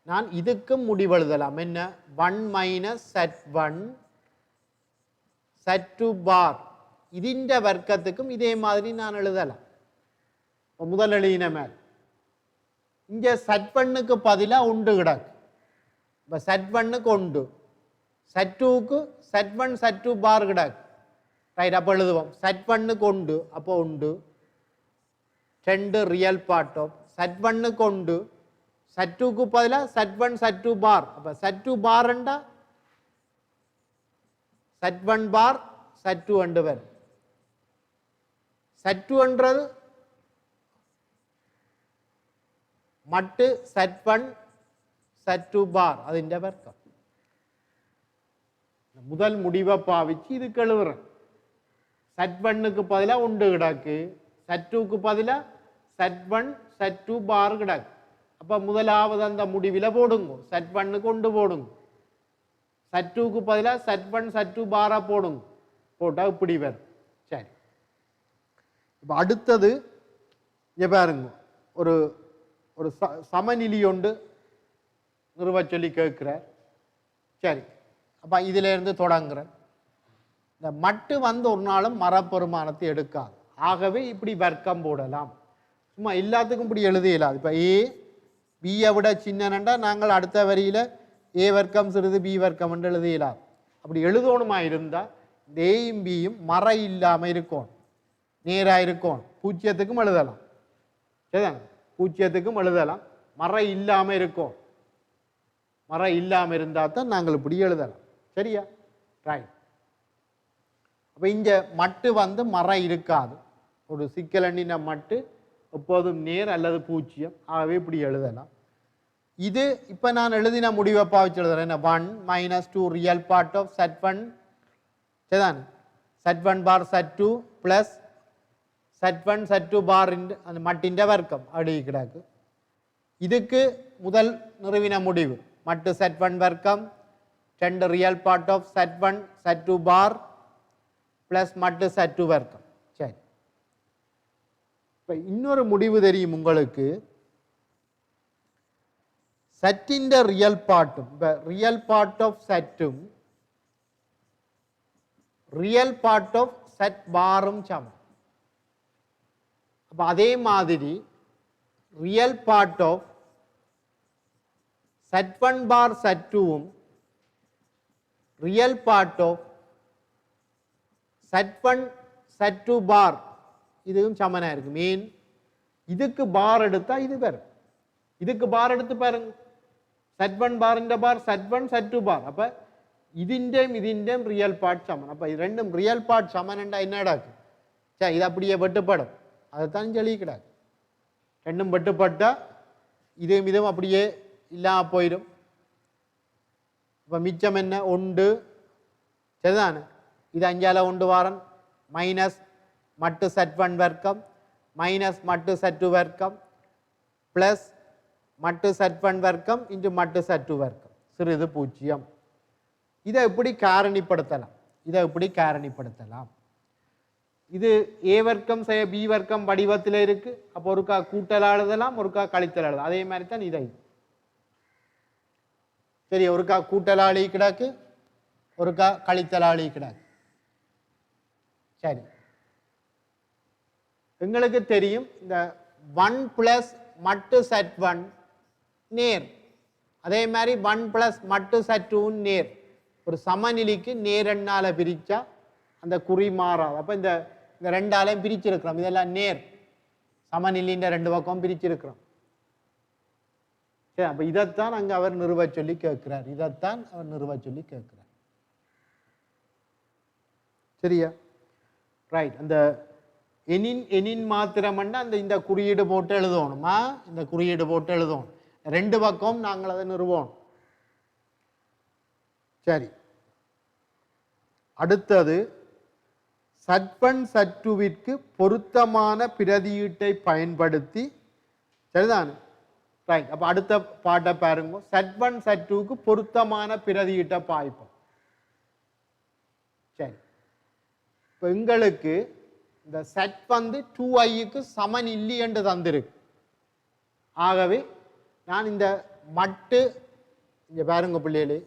நான் இதுக்கும் முடிவெழுதலாம். என்ன? 1 மைனஸ் செட்1 செட்2 பார். ഇതിൻ്റെ വർക്കத்துக்கும் இதே மாதிரி நான் எழுதலாம். முதல் எழுதின மேல் இங்கே செட்1க்கு பதிலாக உண்டு கிடக்கு. இப்போ செட்1க்கு உண்டு, செட்2க்கு செட்1 செட்2 பார் கிடக்கு. ரைட், அப்போ எழுதுவோம். செட்1க்கு உண்டு, அப்போ உண்டு 2 ரியல் பார்ட் ஆஃப் செட்1க்கு உண்டு, செட்2க்கு பதிலாக செட்1 செட்2 பார். அப்போ செட்2 பாருண்டா செட்1 பார் செட்2 அண்டு வரும். செட்2ன்றது மட்டு செட்1 செட்2 பார் അതിൻ്റെ വർക്കം. முதல் முடிவை பாவிச்சு இதுக்கு எழுதுறேன். செட்1க்கு பதிலாக உண்டு கிடக்கு, செட்2க்கு பதிலாக செட்1 செட்2 பார் கிடக்கு. அப்போ முதலாவது அந்த முடிவில் போடுங்க. செட்1க்கு உண்டு போடுங்க, செட்2க்கு பதிலாக செட்1 செட்2 பாரா போடுங்க. போட்டால் இப்படி வரும். சரி, இப்போ அடுத்தது இங்கே பாருங்க, ஒரு ஒரு சமநிலை ஒன்று நிறுவ சொல்லி கேட்குறார். சரி, அப்போ இதிலேருந்து தொடங்குறேன். இந்த மட்டு வந்து ஒரு நாளும் மரப்பெருமானத்தை எடுக்காது. ஆகவே இப்படி வர்க்கம் போடலாம். சும்மா எல்லாத்துக்கும் இப்படி எழுத இயலாது. இப்போ ஏ பியை விட சின்னனண்டா நாங்கள் அடுத்த வரியில் ஏ வர்க்கம் சிறிது பி வர்க்கம் என்று எழுத இயலாது. அப்படி எழுதணுமா இருந்தால் இந்த ஏயும் பியும் மறை இல்லாமல் இருக்கும், நேராக இருக்கும், பூஜ்ஜியத்துக்கும் எழுதலாம். சரிதாங்க? பூஜ்ஜியத்துக்கும் எழுதலாம். மறை இல்லாமல் இருக்கும். மறை இல்லாமல் இருந்தால் தான் நாங்கள் இப்படி எழுதலாம். சரியா? ரைட். அப்போ இங்கே மட்டு வந்து மறை இருக்காது. ஒரு சிக்கலெண்ணின மட்டு எப்போதும் நேர் அல்லது பூஜ்ஜியம். ஆகவே இப்படி எழுதலாம். இது இப்போ நான் எழுதின முடிவை பாவிச்சு எழுதுறேன். என்ன 1 - 2 ரியல் பார்ட் ஆஃப் Z1 சரிதானே? Z1 பார் Z2 ப்ளஸ் Z1 Z2 பார் அந்த மட்டின் வர்க்கம் அப்படி கிடக்கு. இதுக்கு முதல் நிறுவின முடிவு மட்டு Z1 வர்க்கம் 2 real part of Z1 Z2 bar plus மட்டு Z2 வர்க்கம். சரி, இப்போ இன்னொரு முடிவு தெரியும் உங்களுக்கு. செட்டின் ரியல் பார்ட்டும் இப்போ ரியல் பார்ட் ஆஃப் செட்டும் ரியல் பார்ட் ஆஃப் செட் பாரும் சமம். அப்போ அதே மாதிரி real part of Z1 bar Z2வும் real part of Z1 Z2 bar இதுவும் சமனா இருக்கு. மீன் இதுக்கு பார் எடுத்தா இது வரும். இதுக்கு பார் எடுத்து பாருங்க. Z1 பார் பார் Z1 Z2 பார். அப்ப ഇതിന്റെയും ரியல் பார்ட் சமன். அப்ப இது ரெண்டும் ரியல் பார்ட் சமன் என்றா என்ன நடக்கும்? சரி, இது அப்படியே வெட்டுப்படும். அதைத்தான் சொல்லிக்கிறாங்க. ரெண்டும் வெட்டுப்பட்டா இதுவும் அப்படியே இல்லாம போயிடும். இப்ப மிச்சம் என்ன? ஒன்று. சரிதானே? இது 5ஆல 1 வாரன் மைனஸ் மட்டு Z1 வர்க்கம் மைனஸ் மட்டு Z2 வர்க்கம் பிளஸ் மட்டு Z1 வர்க்கம் இன்டு மட்டு Z2 வர்க்கம் சிறிது பூஜ்ஜியம். இதை எப்படி காரணிப்படுத்தலாம்? இது A வர்க்கம் செய்ய B வர்க்கம் வடிவத்தில் இருக்கு. அப்போ ஒருக்கா கூட்டல் எழுதலாம், ஒருக்கா கழித்தல் எழுதலாம். அதே மாதிரி தான் இதை. சரி, ஒருக்கா கூட்டலாளி கிடாக்கு, ஒருக்கா கழித்தலாளி கிடாக்கு. சரி, எங்களுக்கு தெரியும் இந்த 1 பிளஸ் மட்டு Z1 நேர், அதே மாதிரி 1 பிளஸ் மட்டு Z2 நேர். ஒரு சமநிலைக்கு நேர் எண்ணால பிரிச்சா அந்த குறி மாறாது. அப்ப இந்த ரெண்டாலையும் பிரிச்சிருக்கிறோம். இதெல்லாம் நேர் சமநிலையின் 2 பக்கம் பிரிச்சிருக்கிறோம். சரி, அப்ப இதைத்தான் அங்க அவர் நிறுவ சொல்லி கேட்கிறார். சரியா? ரைட். அந்த எனின் மாத்திரம்னா இந்த குறியீடு போட்டு எழுதணுமா? இந்த குறியீடு போட்டு எழுதணும். 2 பக்கம் நாங்கள் அதை நிறுவோம். சரி, அடுத்தது Z1 Z2விற்கு பொருத்தமான பிரதியீட்டை பயன்படுத்தி. சரிதானே? ரைட். அப்ப அடுத்த பாட்டை பாருங்க. Z1 Z2க்கு பொருத்தமான பிரதியீட்டை பாய்ப்போம். சரி, இப்போ எங்களுக்கு இந்த செட் வந்து 2iக்கு சமன் இல்லை என்று தந்திருக்கு. ஆகவே நான் இந்த மட்டு இங்க பாருங்க பிள்ளைகளே,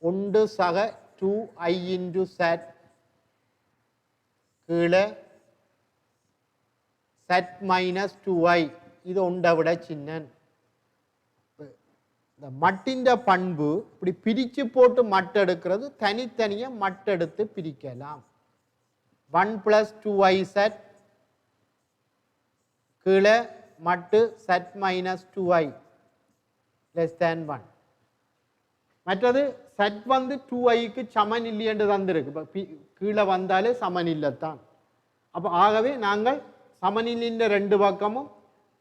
1 சக 2i இன்டு செட் கீழே செட் மைனஸ் 2i இது ஒன்றை விட சின்னன். இந்த மட்டின் பண்பு இப்படி பிரிச்சு போட்டு மட்டு எடுக்கிறது, தனித்தனியா மட்டு எடுத்து பிரிக்கலாம். 1 பிளஸ் 2i செட் கீழே மட்டு set minus 2i less than 1. மற்றது செட் வந்து 2iக்கு சமன் இல்லை என்று தந்திருக்கு. கீழே வந்தாலே சமன் இல்லைத்தான். அப்போ ஆகவே நாங்கள் சமனிலின் 2 பக்கமும்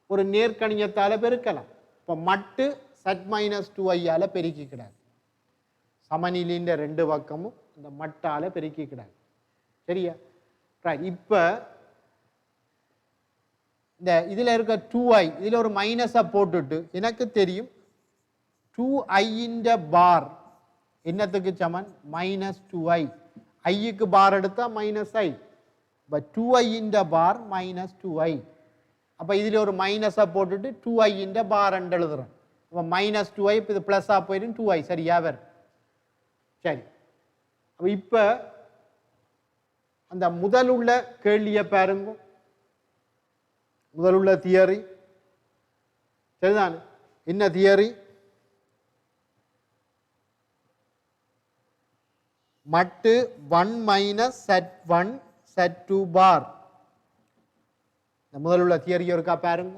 ஒரு நேர்கணியத்தால பெருக்கலாம். இப்போ மட்டு செட் மைனஸ் 2iயால பெருக்கிக்கிடாது. சமனிலின் 2 பக்கமும் இந்த மட்டால பெருக்கிக்கிடாது. சரியா? ரைட். இப்போ இந்த இதில் இருக்க 2i இதில் ஒரு மைனஸை போட்டுட்டு எனக்கு தெரியும் 2i பார் என்னத்துக்கு சமன்? Minus 2i. ஐக்கு பார் எடுத்தா மைனஸ் i. இப்போ 2i பார் மைனஸ் 2i. அப்போ இதில் ஒரு மைனஸை போட்டுட்டு 2i பார் என்று எழுதுறோம். அப்போ மைனஸ் 2i இது ப்ளஸ்ஸாக போயிடும் 2i. சரியா வரும்? சரி, அப்போ இப்போ அந்த முதலுள்ள கேள்வியை பாருங்க. முதலுள்ள தியரி சரிதானே? என்ன தியரி? மட்டு 1 மைனஸ் Z1 Z2 பார். இந்த முதலுள்ள தியரி இருக்கா பாருங்க.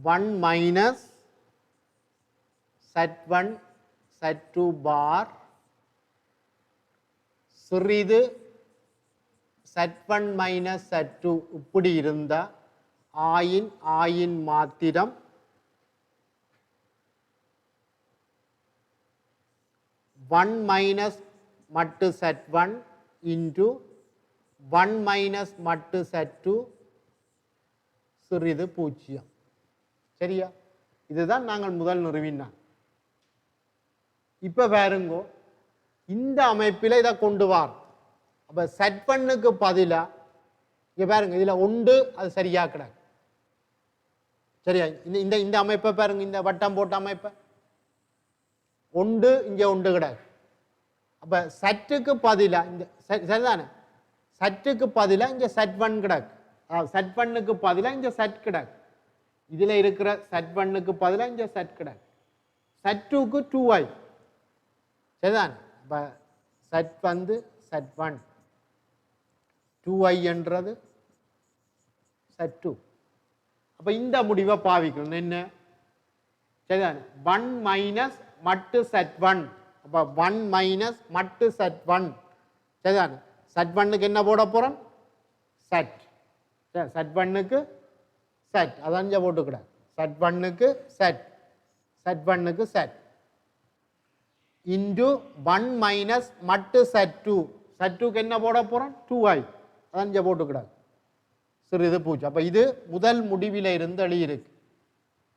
1 minus Z1 Z2 bar சிறிது Z1 minus Z2 இப்படி இருந்த ஆயின் மாத்திரம் ஒன் மைனஸ் மட்டு Z1 இன்டு 1 மைனஸ் மட்டு Z2 சிறிது 0. சரியா? இதுதான் நாங்கள் முதல் நிறுவினான். இப்ப பாருங்கோ, இந்த அமைப்பில் இதை கொண்டு வார். அப்ப Z1க்கு பதிலா இங்க பாருங்க, இதுல ஒன்று அது சரியா கிடக்கு. சரியா? இந்த அமைப்பை பாருங்க, இந்த வட்டம் போட்ட அமைப்பை ஒன்று இங்க ஒன்று கிடக்கு. அப்ப சற்றுக்கு பதிலா இந்த சரிதானே, சற்றுக்கு பதிலா இங்க Z1 கிடக்கு. Z1க்கு பதிலா இங்க Z கிடக்கு. இதுல இருக்கிற Z1க்கு பதிலா இங்க Z கிடக்கு. Z2க்கு 2i. சரிதானே? அப்ப Z வந்து Z1, 2i என்றது Z2. அப்ப இந்த முடிவை பாவிக்கணும். என்ன? சரிதானே? 1 மைனஸ் மட்டு Z1. அப்ப 1 மைனஸ் மட்டு Z1. சரிதானே? Z1க்கு என்ன போட போறோம்? Z. Z1க்கு Z. அதான் இங்க போட்டுக்கூடாது. Z1க்கு Z. Z1க்கு Z. இன்டு 1 மைனஸ் மட்டு Z2. Z2க்கு என்ன போட போறோம்? 2i. அதான் இங்க போட்டுக்கூடாது. சிறிது 0. அப்ப இது முதல் முடிவில இருந்து எழுதியிருக்கு.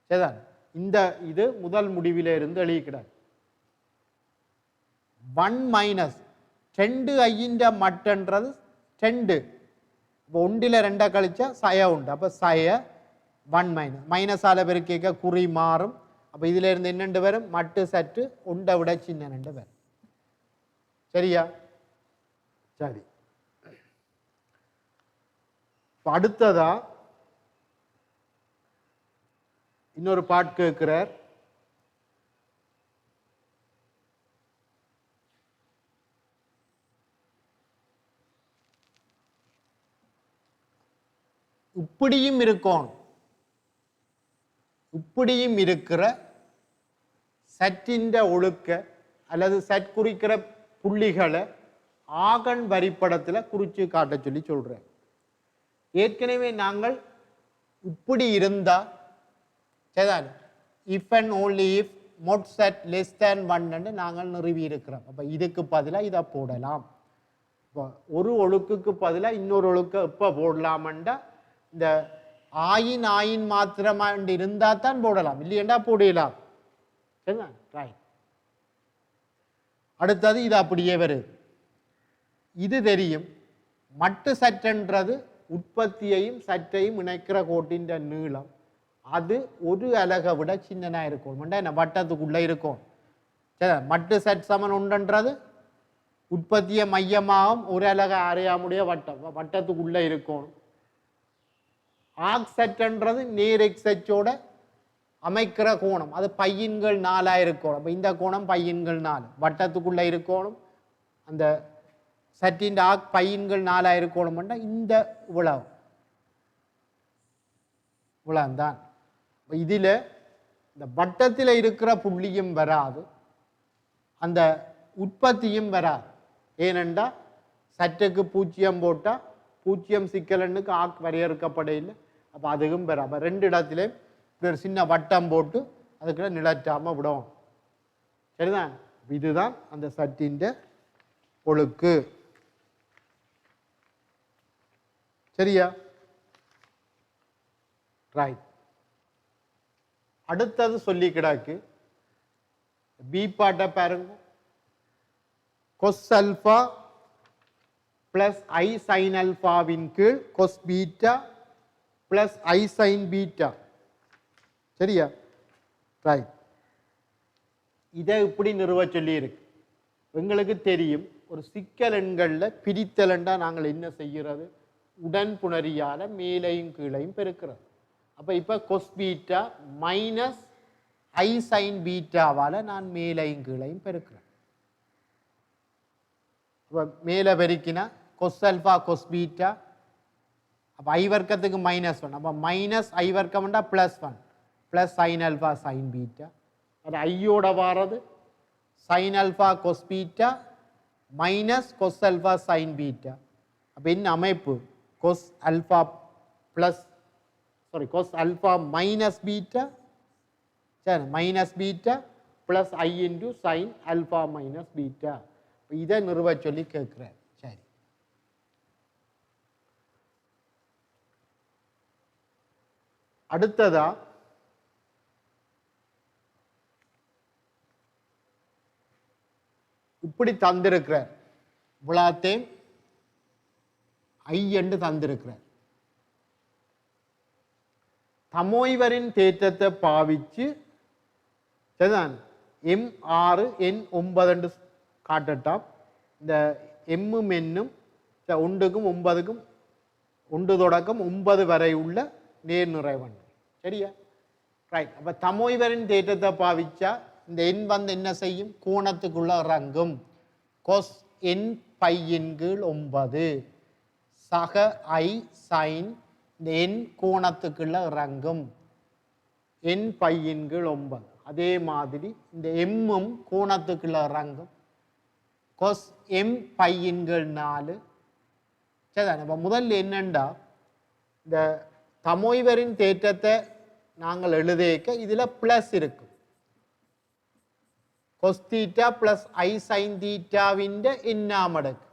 சரிதான்? இந்த இது முதல் முடிவில இருந்து எழுதிக்கிறார். 1 மைனஸ் 2i மட்டன்றது 2. இப்போ 1ல 2 கழிச்சா சய உண்டு. அப்ப சய 1 மைனஸ் மைனஸால பெருக்க குறி மாறும். அப்ப இதுல இருந்து என்னண்டு வரும்? மட்டு சற்று உண்டை விட சின்ன ரெண்டு வரும். சரியா? சரி. அடுத்ததா இன்னொரு பாட் கேட்கிறார். இப்படியும் இருக்கும், இப்படியும் இருக்கிற சற்றின்ற ஒழுக்க அல்லது சட் குறிக்கிற புள்ளிகளை ஆகன் வரிப்படத்தில் குறிச்சு காட்ட சொல்லி சொல்றேன். ஏற்கனவே நாங்கள் இப்படி இருந்தா சரிதான், if and only if mod z less than 1 நாங்கள் நிறுவி இருக்கிறோம். அப்ப இதுக்கு பதிலாக இதை போடலாம். ஒரு ஒழுக்குக்கு பதிலாக இன்னொரு ஒழுக்க எப்ப போடலாம்டா இந்த ஆயின் மாத்திரமா இருந்தா தான் போடலாம், இல்லையண்டா போடலாம். சரிதான்? ரைட். அடுத்தது இது அப்படியே வருது. இது தெரியும், மட்டு சற்றென்றது உற்பத்தியையும் சற்றையும் இணைக்கிற கோட்டின் நீளம். அது ஒரு அலகை விட சின்னனா இருக்கும். என்ன வட்டத்துக்குள்ள இருக்கும். சரி, மட்டு சட் சமன் உண்டுன்றது உற்பத்திய மையமாகவும் ஒரு அலகை அறையாமுடைய வட்டம் வட்டத்துக்குள்ள இருக்கும். ஆக் சட்ன்றது நேர் எக்ஸோட அமைக்கிற கோணம், அது பையன்கள் 4 இருக்கணும். அப்ப இந்த கோணம் பையன்கள் 4 வட்டத்துக்குள்ள இருக்கணும். அந்த சட்டின் ஆக் பையன்கள் 4 இருக்கணும்னா இந்த இவ்வளவு இவ்வளவுதான். இதுல இந்த வட்டத்தில் இருக்கிற புள்ளியும் வராது, அந்த உற்பத்தியும் வராது. ஏனென்றா சற்றுக்கு 0 போட்டா 0 சிக்கலனுக்கு ஆக் வரையறுக்கப்படையில். அப்ப அதுவும் வராது. ரெண்டு இடத்திலே ஒரு சின்ன வட்டம் போட்டு அதுக்குள்ள நிலச்சாம விடும். சரிதான்? இதுதான் அந்த சட்டின் ஒழுக்கு. சரியா? ரைட். அடுத்தது சொல்லி கிடாக்கு பி பாட்ட பாருங்க. கொஸ் அல்பா பிளஸ் ஐ சைன் அல்பாவின் கீழ் கொஸ் பீட்டா பிளஸ் ஐ சைன் பீட்டா. சரியா? ரைட். இதை இப்படி நிறுவ சொல்லி இருக்கு. எங்களுக்கு தெரியும், ஒரு சிக்கல் எண்கள்ல பிரித்தலண்டா நாங்கள் என்ன செய்கிறது? உடன் புணரியால மேலையும் கீழையும் பெருக்கிறது. அப்ப இப்ப கொஸ் பீட்டா மைனஸ் ஐ சைன் பீட்டாவால நான் மேலையும் கீழையும் பெருக்கிறேன். மேல பெருக்கினா கொஸ் அல்பா கொஸ் பீட்டா. அப்ப ஐ வர்க்கத்துக்கு -1. அப்ப மைனஸ் ஐ வர்க்கம்டா +1. Plus sine alpha sine beta. அது ஐயோட வாரது sine alpha cos beta minus cos alpha sine beta. அப்போ என்ன அமைப்பு? Cos alpha plus cos alpha minus beta, சரி minus beta plus i into sine alpha minus beta. இதை நிறுவ சொல்லி கேட்குறார். சரி, அடுத்ததா இப்படி தந்திருக்கிறார். விழாத்தேன் ஐ என்று தந்திருக்கிறார். தமோய்வரின் தேற்றத்தை பாவிச்சு சரிதான் M6 N9 காட்டட்டாம். இந்த எம்மும் என்னும் ஒன்றுக்கும் 9க்கும் 1 தொடக்கம் 9 வரை உள்ள நேர்நிறைவன். சரியா? ரைட். அப்போ தமோய்வரின் தேற்றத்தை பாவிச்சா இந்த எண் வந்து என்ன செய்யும்? கோணத்துக்குள்ள இறங்கும். கொஸ் என் பையின் கீழ் 9 சக ஐ சைன் இந்த எண் கோணத்துக்குள்ள இறங்கும். என் பையின் கீழ் 9. அதே மாதிரி இந்த எம்மும் கோணத்துக்குள்ள இறங்கும். கொஸ் எம் பையின் கீழ் 4. சரிதான். இப்போ முதல்ல என்னண்டா இந்த தமோய்வரின் தேற்றத்தை நாங்கள் எழுதிக்க இதில் ப்ளஸ் இருக்கும். கொஸ் தீட்டா ப்ளஸ் ஐ சைன் தீட்டாவின் எண்ணாம் மடங்கு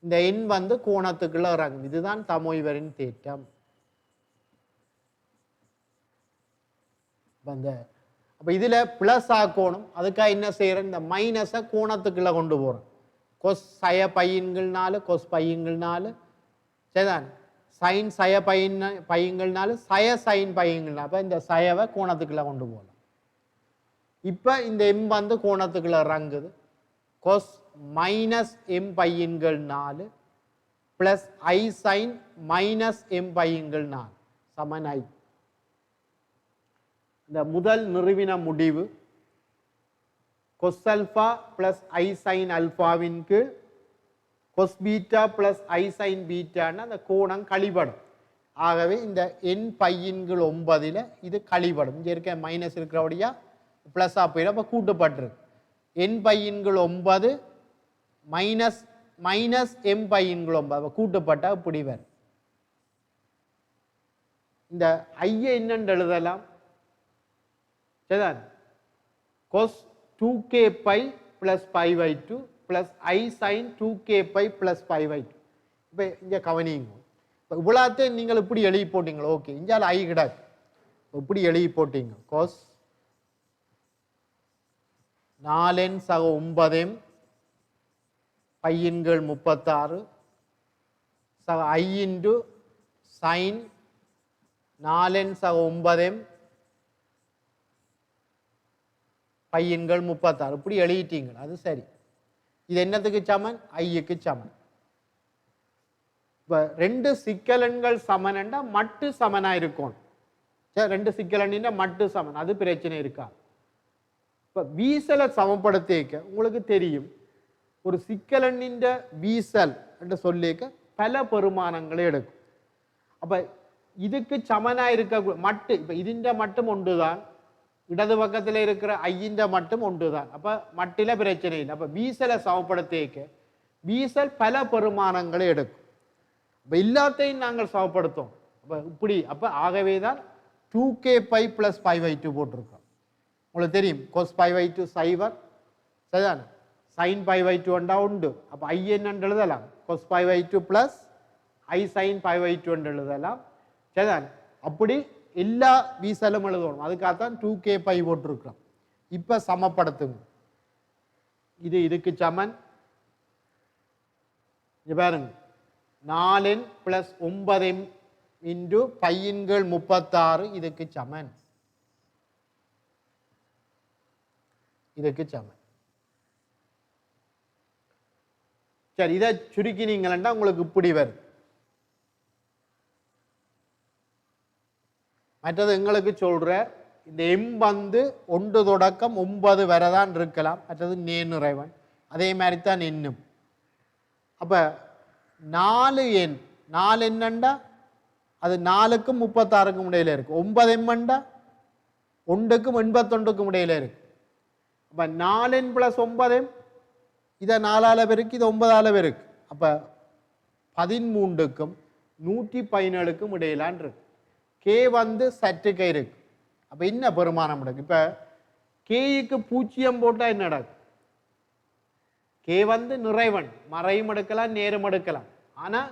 இந்த எண் வந்து கோணத்துக்குள்ள இறங்கும். இதுதான் தமோய்வரின் தேற்றம். அப்போ இதில் ப்ளஸ் ஆக்கணும். அதுக்காக என்ன செய்கிறேன்? இந்த மைனஸை கோணத்துக்குள்ள கொண்டு போகிறோம். கொஸ் சய பையன்கள் 4 கொஸ் பையன்கள் 4 சரிதான். சைன் சய பையன்கள் 4 சய சைன் பையன்கள் 4. அப்போ இந்த சயவை கோணத்துக்குள்ள கொண்டு போகலாம். இப்போ இந்த எம் வந்து கோணத்துக்குள்ள இறங்குது. கொஸ் மைனஸ் எம் பையன்கள் 4 plus i sign minus M பையன்கள் 4 சமன் ஐ. இந்த முதல் நிறுவின முடிவு கொஸ் அல்ஃபா ப்ளஸ் ஐ சைன் அல்ஃபாவின் கீழ் கொஸ் பீட்டா ப்ளஸ் ஐ சைன் பீட்டான்னு அந்த கோணம் கழிபடும். ஆகவே இந்த என் பையின் கீழ் 9 இது கழிபடும். இங்கே இருக்க மைனஸ் இருக்கிறபடியா ப்ளஸ்ஸாக போயிடும். அப்போ கூட்டப்பட்டிருக்கு. என் பையின் கீழ் 9 மைனஸ் மைனஸ் எம் பையின் கீழ் 9 கூட்டப்பட்டால் இப்படி வரும். இந்த ஐயை என்னென்று எழுதலாம்? சரிதான். Cos 2k pi plus pi by 2 plus i sine 2k pi plus pi by 2. இப்போ இங்கே கவனிங்க. இப்போ இவ்வளோத்தையும் நீங்கள் இப்படி எழுதி போட்டீங்களோ ஓகே. இஞ்சால் ஐ கிடாது. இப்படி எழுதி போட்டீங்க. கொஸ் 4n சக 9m பையின் கீழ் 36 சக ஐ இன்டு சைன் 4n சக 9m பையின் கீழ் 36 இப்படி எழுதிட்டீங்க. அது சரி. இது என்னத்துக்கு சமன்? ஐக்கு சமன். இப்போ 2 சிக்கலன்கள் சமன்டா மட்டு சமனா இருக்கும். சரி, 2 சிக்கலன்ன மட்டு சமன், அது பிரச்சனை இருக்கா? இப்போ வீசலை சமப்படுத்திக்க உங்களுக்கு தெரியும் ஒரு சிக்கலனின் வீசல் என்று சொல்லிக்க பல பெருமானங்களை எடுக்கும். அப்போ இதுக்கு சமனா இருக்க மட்டு இப்போ இதுண்ட மட்டும் ஒன்றுதான், இடது பக்கத்தில் இருக்கிற ஐயின்ற மட்டும் ஒன்றுதான். அப்போ மட்டில பிரச்சனை இல்லை. அப்போ வீசலை சமப்படுத்திக்க வீசல் பல பெருமானங்களை எடுக்கும். இப்போ எல்லாத்தையும் நாங்கள் சமப்படுத்தோம். அப்போ இப்படி அப்போ ஆகவே தான் 2k பை ப்ளஸ் 5/2 போட்டிருக்கோம். உங்களுக்கு தெரியும் கொஸ் 5/2 சைவர் சரிதானே. சைன் 5/2 ஒன்றா உண்டு. அப்போ ஐ என்னன்னு எழுதலாம் கொஸ் 5/2 ப்ளஸ் ஐ சைன் 5/2 எழுதலாம் சரிதானே. அப்படி எல்லா வீசலும் எழுதணும். அதுக்காகத்தான் 2k பை போட்டிருக்கிறோம். இப்போ சமப்படுத்துங்க. இது இதுக்கு சமன். இங்க பாருங்க 4n ப்ளஸ் 9m இன்டு பையின் கீழ் 36 இதுக்கு சமன். இதுக்கு சமன். சரி, இதை சுருக்கினீங்களா உங்களுக்கு இப்படி வரும். மற்றது எங்களுக்கு சொல்ற இந்த எம் வந்து 1 தொடக்கம் 9 வரைதான் இருக்கலாம். மற்றது நேர்நிறைவன் அதே மாதிரி தான் எண்ணும். அப்ப 4n 4 என்னண்டா அது 4க்கும் 36க்கும் இடையில இருக்கு. 9 எம்மண்டா 1க்கும் 81க்கும் இடையில இருக்கு. அப்போ 4n + 9m இதை 4ஆல பெருக்கு, இது 9ஆல பெருக்கு. அப்போ 13க்கும் 117க்கும் இடையிலான் இருக்கு. கே வந்து சற்றுக்கை இருக்கு. அப்போ என்ன பெருமானம் நடக்கும்? இப்போ கேக்கு 0 போட்டால் என்ன நடக்கும்? கே வந்து நிறைவன், மறையும் எடுக்கலாம், நேரும் எடுக்கலாம். ஆனால்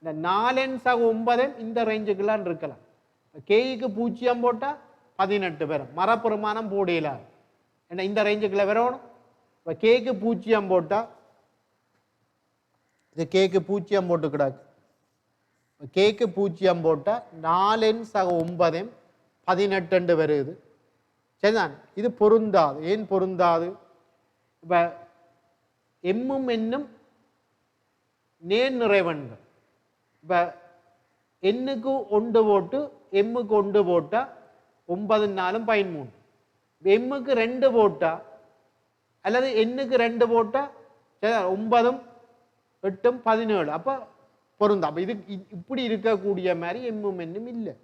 இந்த 4n = 9 இந்த ரேஞ்சுக்கெல்லாம் இருக்கலாம். கேக்கு 0 போட்டால் 18 பேரும் மரப்பெருமானம் போடையில ஏன்னா இந்த ரேஞ்சுக்குள்ள வரணும். இப்போ கேக்கு 0 போட்டால் இது கேக்கு 0 போட்டு கிடாக்கு. கேக்கு 0 போட்டால் 4n = 9 18 வருது. சரிதான், இது பொருந்தாது. ஏன் பொருந்தாது? இப்போ எம்மும் என்னும் நேர் நிறைவன்கள். இப்போ எண்ணுக்கு 1 போட்டு எம்முக்கு 1 போட்டால் 9 4 13. எம்முக்கு 2 போட்டா அல்லது எண்ணுக்கு 2 போட்டா 9 8 17. அப்போ பொருந்தா. அப்போ இது இப்படி இருக்கக்கூடிய மாதிரி எம்மும் என்னும் இல்லை.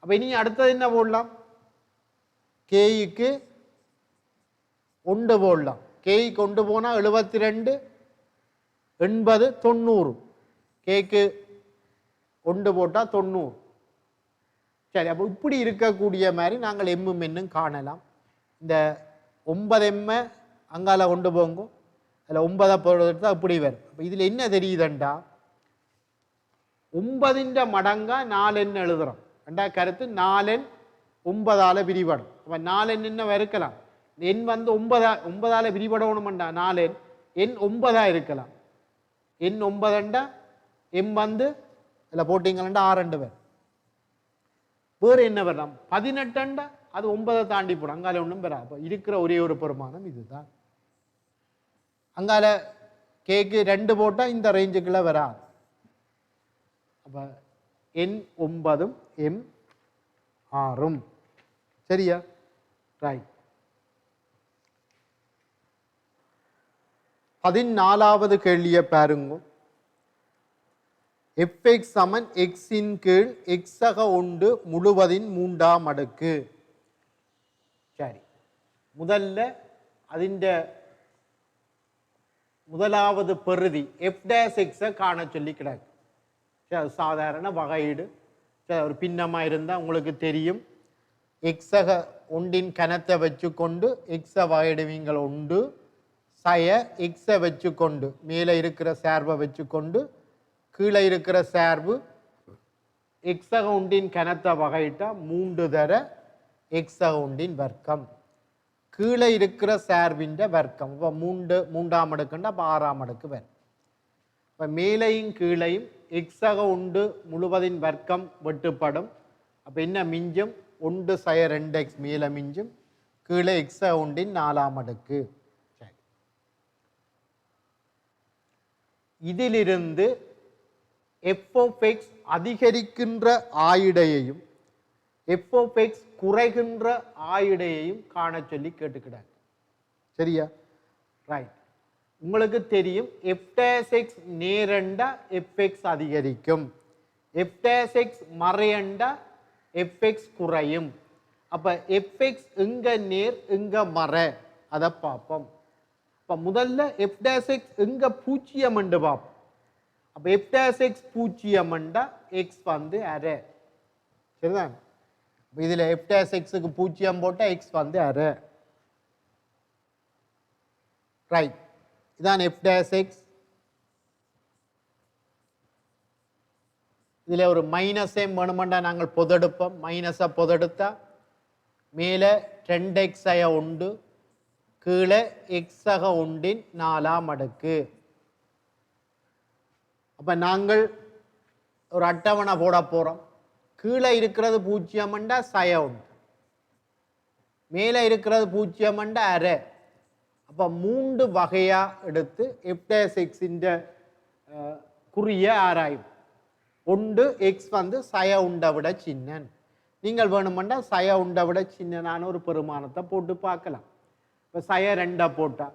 அப்போ இனி அடுத்தது என்ன போடலாம்? கேய்க்கு 1 போடலாம். கேய்க்கு 1 போனால் 72 80 90. கேக்கு 1 போட்டால் 90. சரி, அப்போ இப்படி இருக்கக்கூடிய மாதிரி நாங்கள் எம்மும் என்னும் காணலாம். இந்த 9m அங்கால கொண்டு போங்க, அதில் 9 போடுறது இப்படி வரும். அப்போ இதில் என்ன தெரியுதுண்டா, 9 மடங்கா 4n எழுதுறோம். ரெண்டா கருத்து 4n 9ஆல விரிவடும். அப்போ 4n என்ன இருக்கலாம்? எண் வந்து 9ஆல விரிவடணும்டா 4n எண் 9ஆ இருக்கலாம். எண் 9 எம் வந்து இதில் போட்டிங்களா 6 பேர். வேறு என்ன வரலாம்? 18 அது 9 தாண்டி போடும். அங்கால ஒன்றும் பெறா. அப்போ இருக்கிற ஒரே ஒரு பெருமானம் இதுதான். அங்கால கேக்கு 2 போட்டால் இந்த ரேஞ்சுக்குள்ள வராது. அப்போ என் 9 எம் 6. சரியா? ரைட். 14வது கேள்வியை பாருங்க. fx சமன் எக்ஸின் கீழ் எக்ஸக 1 முழுவதின் 3ஆம் அடுக்கு. சரி, முதல்ல அதிண்ட முதலாவது பெறுதி f' காண சொல்லி கிடக்கு. சரி, சாதாரண வகையீடு. சரி, ஒரு பின்னமாக இருந்தால் உங்களுக்கு தெரியும். எக்ஸக 1இன் கனத்தை வச்சுக்கொண்டு எக்ஸை வகையிடுவீங்கள் 1 சய எக்ஸை வச்சுக்கொண்டு மேலே இருக்கிற சார்பை வச்சுக்கொண்டு கீழே இருக்கிற சார்பு எக்ஸக 1இன் கனத்தை வகையிட்டா 3 தர எக்ஸக 1இன் வர்க்கம். கீழே இருக்கிற சார்பின் வர்க்கம். இப்போ 3ஆம் அடுக்குன்னா 6ஆம் அடுக்கு வரும். இப்போ மேலையும் கீழையும் எக்ஸக 1 முழுவதின் வர்க்கம் வெட்டுப்படும். அப்போ என்ன மிஞ்சும்? 1 சய 2x மேலே மிஞ்சும். கீழே எக்ஸக 1இன் 4ஆம் அடுக்கு. சரி, இதிலிருந்து f(x) அதிகரிக்கின்ற ஆயிடையையும் f(x) குறைகின்ற ஆயிடையையும் காண சொல்லி கேட்டுக்கிறாங்க. சரியா? ரைட். உங்களுக்கு தெரியும் f' நேரண்டா fx அதிகரிக்கும், f' மறையண்டா fx குறையும். அப்ப fx எங்க நேர் எங்க மறை அதை பார்ப்போம். அப்ப முதல்ல f' எங்க 0 என்று பார்ப்போம். அப்ப f' 0 x வந்து அரை. சரிதான்? இதுல f'(x)க்கு 0 போட்டா x வந்து அரை. ரைட். இதான் f'(x). இதுல ஒரு மைனஸே வேணுமெண்டா நாங்கள் பொதெடுப்போம். மைனஸை பொதெடுத்தா மேலே 2x 1 கீழே எக்ஸக 1இன் 4ஆம் அடுக்கு. அப்ப நாங்கள் ஒரு அட்டவணை போட போறோம். கீழே இருக்கிறது 0 சய 1, மேலே இருக்கிறது 0 அரை. அப்போ 3 வகையா எடுத்து f'(x) குறிய ஆராயும். 1 x வந்து சய 1 விட சின்னன். நீங்கள் வேணுமெண்டா சய 1 விட சின்னனான ஒரு பெருமானத்தை போட்டு பார்க்கலாம். இப்போ சய 2 போட்டா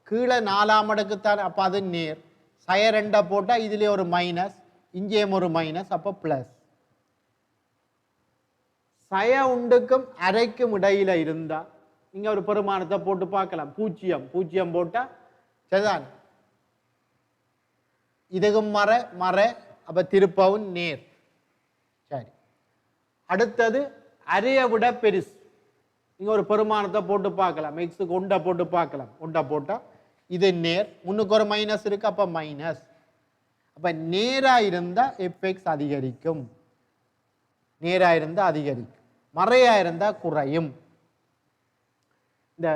கீழே 4ஆம் அடுக்குத்தான். அப்போ அது நேர். சய 2 போட்டால் இதுலேயே ஒரு மைனஸ், இங்கேயும் ஒரு மைனஸ், அப்போ ப்ளஸ். சய உண்டுக்கும் அரைக்கும் இடையில இருந்தா நீங்க ஒரு பெருமானத்தை போட்டு பார்க்கலாம். பூஜ்ஜியம் பூஜ்ஜியம் போட்டா சரிதான், இதுக்கும் மற அப்ப திருப்பவும் நேர். சரி, அடுத்தது அரைய விட பெருசு. நீங்க ஒரு பெருமானத்தை போட்டு பார்க்கலாம். எக்ஸுக்கு ஒன்றை போட்டு பார்க்கலாம். ஒன்றை போட்டா இது நேர், முன்னுக்கு ஒரு மைனஸ் இருக்கு, அப்ப மைனஸ். அப்ப நேரா இருந்தா எஃப்எக்ஸ் அதிகரிக்கும், நேரா இருந்தா அதிகரிக்கும், மறையா இருந்தா குறையும். இந்த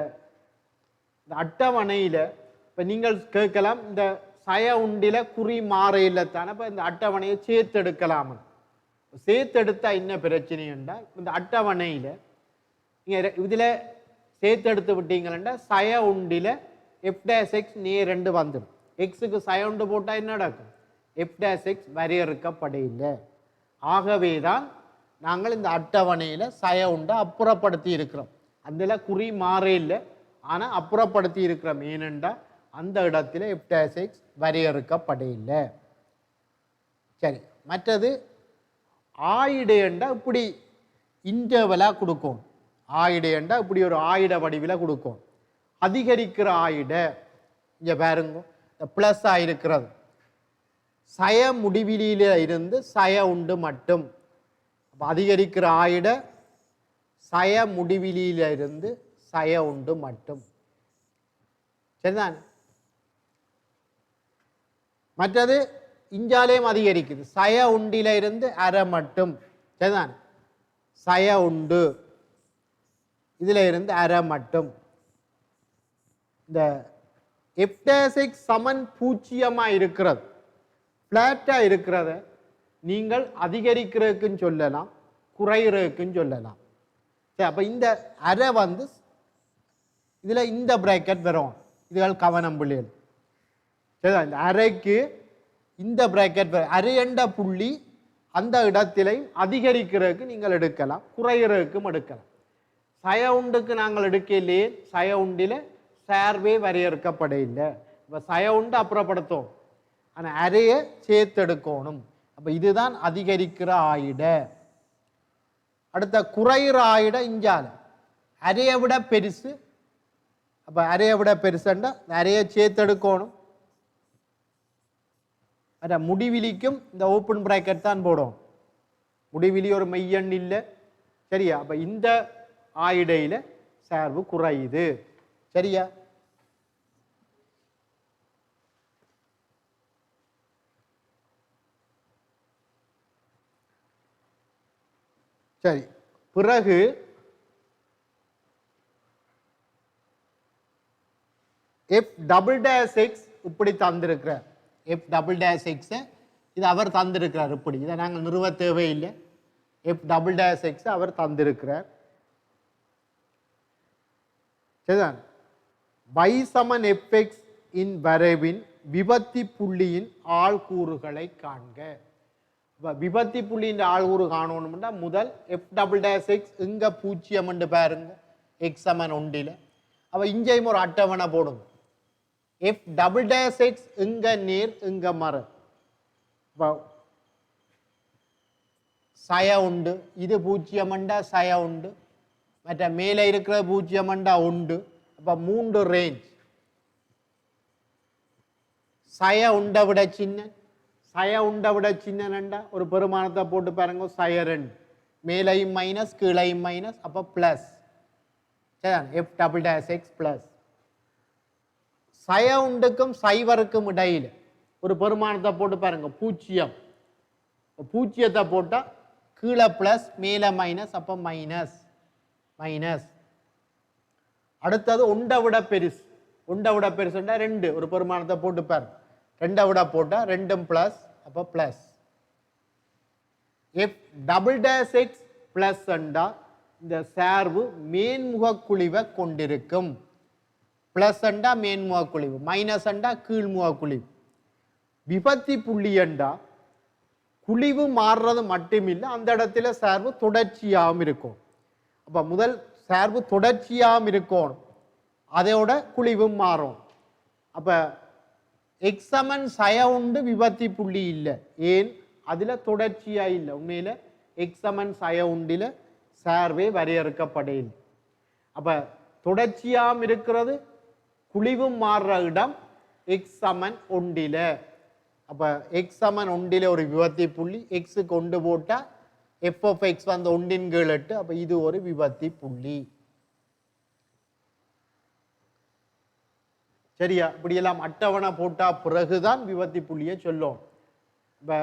அட்டவணையில இப்ப நீங்கள் கேட்கலாம், இந்த சய உண்டில குறி மாறையில தானே இப்ப இந்த அட்டவணையை சேர்த்தெடுக்கலாம். சேர்த்தெடுத்தா என்ன பிரச்சனைண்டா, இந்த அட்டவணையில நீங்க இதுல சேர்த்தெடுத்து விட்டீங்கன்னா சய உண்டில எஃப் டேஸ் எக்ஸ் நேர் ரெண்டு வந்துடும். எக்ஸுக்கு சய உண்டு போட்டா என்ன நடக்கும், எஃப் டேஸ் எக்ஸ் வரையறுக்கப்படையில்லை. ஆகவேதான் நாங்கள் இந்த அட்டவணையில சய உண்டை அப்புறப்படுத்தி இருக்கிறோம். அதுல குறி மாறே இல்லை, ஆனா அப்புறப்படுத்தி இருக்கிறோம். ஏனென்றா அந்த இடத்துல எஃப் டேஸ் எக்ஸ் வரையறுக்கப்படையில்லை. சரி, மற்றது ஆயிடையண்டா இப்படி இன்டர்வலா கொடுக்கும். ஆயிடையண்டா இப்படி ஒரு ஆயிட வடிவில் கொடுக்கும். அதிகரிக்கிற ஆயிட இங்க பாருங்க, பிளஸ் ஆயிருக்கிறது. சய முடிவிலியில இருந்து சய உண்டு மட்டும். அதிகரிக்கிற ஆயிட சய முடிவிலியில இருந்து சய உண்டு மட்டும். சரிதான். மற்றது இஞ்சாலையும் அதிகரிக்குது. சய உண்டில இருந்து அரை மட்டும். சரிதான். சய உண்டு இதுல இருந்து அரை மட்டும். இந்த எஃப் சமன் பூஜ்ஜியமா இருக்கிறது, பிளாட்டா இருக்கிறத நீங்கள் அதிகரிக்கிறதுக்குன்னு சொல்லலாம், குறைகிறதுக்குன்னு சொல்லலாம். சரி, அப்ப இந்த அரை வந்து இதுல இந்த பிராக்கெட் வரும். இதுகள் கவனம் பிள்ளைகள். சரிதான். இந்த அரைக்கு இந்த பிராக்கெட் அரையண்ட புள்ளி அந்த இடத்திலையும் அதிகரிக்கிறதுக்கு நீங்கள் எடுக்கலாம், குறைகிறதுக்கும் எடுக்கலாம். சய உண்டுக்கு நாங்கள் எடுக்கலையே, சய உண்டில சார்பே வரையறுக்கப்பட இல்லை. இப்ப சய உண்டு அப்புறப்படுத்தும், ஆனா அரைய சேர்த்தெடுக்கணும். அப்ப இதுதான் அதிகரிக்கிற ஆயிட. அடுத்த குறைகிற ஆயிட இஞ்சால அரைய விட பெருசு. அப்ப அரைய விட பெருசுண்டா அரைய சேர்த்தெடுக்கணும். முடிவிலிக்கும் இந்த ஓப்பன் பிராக்கெட் தான் போடும். முடிவிலி ஒரு மெய்யெண் இல்லை. சரியா. அப்ப இந்த ஆயிடையில சார்பு குறையுது. சரியா. சரி, பிறகு எஃப் டபுள் டேஷ் எக்ஸ் இப்படி தந்திருக்கிறார். எஃப் டபுள் டேஷ் எக்ஸ் இது அவர் தந்திருக்கிறார். இப்படி இதை நாங்கள் நிறுவ தேவையில்லை. எஃப் டபுள் டேஷ் எக்ஸ் அவர் தந்திருக்கிறார். சரிதான். y சமன் fx இன் வரைவின் விபத்தி புள்ளியின் ஆள்கூறுகளை காண்க. விபத்தி புள்ளியின் ஆள்கூறு காணணும்னா முதல் எஃப் டபுள் டேஷ் எக்ஸ் இங்க பூஜ்ஜியம் என்று பாருங்க, எக்ஸ் சமன் ஒன்றில. அப்ப இங்கேயும் ஒரு அட்டவணை போடுங்க. எஃப் டபுள் டேஷ் எக்ஸ் இங்க நேர் இங்க மர சய உண்டு. இது பூஜ்ஜியம் அண்டா சய உண்டு, மற்ற மேலே இருக்கிற பூஜ்ஜியம் அண்டா உண்டு. அப்ப மூன்று ரேஞ்ச். சய உண்டை விட சின்ன, சய உண்டை விட சின்னண்டா ஒரு பெருமானத்தை போட்டு பாருங்க. சய ரெண்டு, மேலையும் மைனஸ் கீழையும் மைனஸ், அப்ப plus. F double dash X plus. சய உண்டுக்கும் சைவருக்கும் இடையில ஒரு பெருமானத்தை போட்டு பாருங்க, பூஜ்ஜியம். பூஜ்ஜியத்தை போட்டா கீழே பிளஸ் மேல மைனஸ், அப்ப மைனஸ் மைனஸ். அடுத்தது ஒன்றை விட பெருசு. ஒன்றை விட பெருசுண்டா ரெண்டு, ஒரு பெருமானத்தை போட்டு பாரு. ரெண்டை விட போட்டா ரெண்டும் பிளஸ், அப்ப plus. F double dash X plus அண்டா இந்த சார்பு மேன்முக குழிவை கொண்டிருக்கும். பிளஸ் அண்டா மேன்முக குழிவு, மைனஸ் அண்டா கீழ்முக குழிவு. விபத்தி புள்ளி அண்டா குழிவு மாறுறது மட்டுமில்லை, அந்த இடத்துல சார்பு தொடர்ச்சியாகவும் இருக்கும். அப்ப முதல் சார்பு தொடர்ச்சியாகவும் இருக்கும், அதோட குழிவும் மாறும். அப்ப எக்ஸ் சமன் சய உண்டு விபத்தி புள்ளி இல்லை. ஏன்? அதுல தொடர்ச்சியா இல்லை. உண்மையில எக்ஸ் சமன் சய உண்டில சார்பே வரையறுக்கப்படையில். அப்ப தொடர்ச்சியாம் இருக்கிறது குழிவும் மாறுற இடம் எக்ஸ் சமன் ஒன்றில. அப்ப எக்ஸ் சமன் ஒன்றில ஒரு விபத்தி புள்ளி, எக்ஸு கொண்டு போட்டா எஃப் ஆஃப் எக்ஸ் வந்து ஒன்றின் கீழ் 8. அப்ப இது ஒரு விபத்தி புள்ளி. சரியா? இப்படியெல்லாம் அட்டவணை போட்டா பிறகுதான் விபத்தி புள்ளியை சொல்லும். இப்போ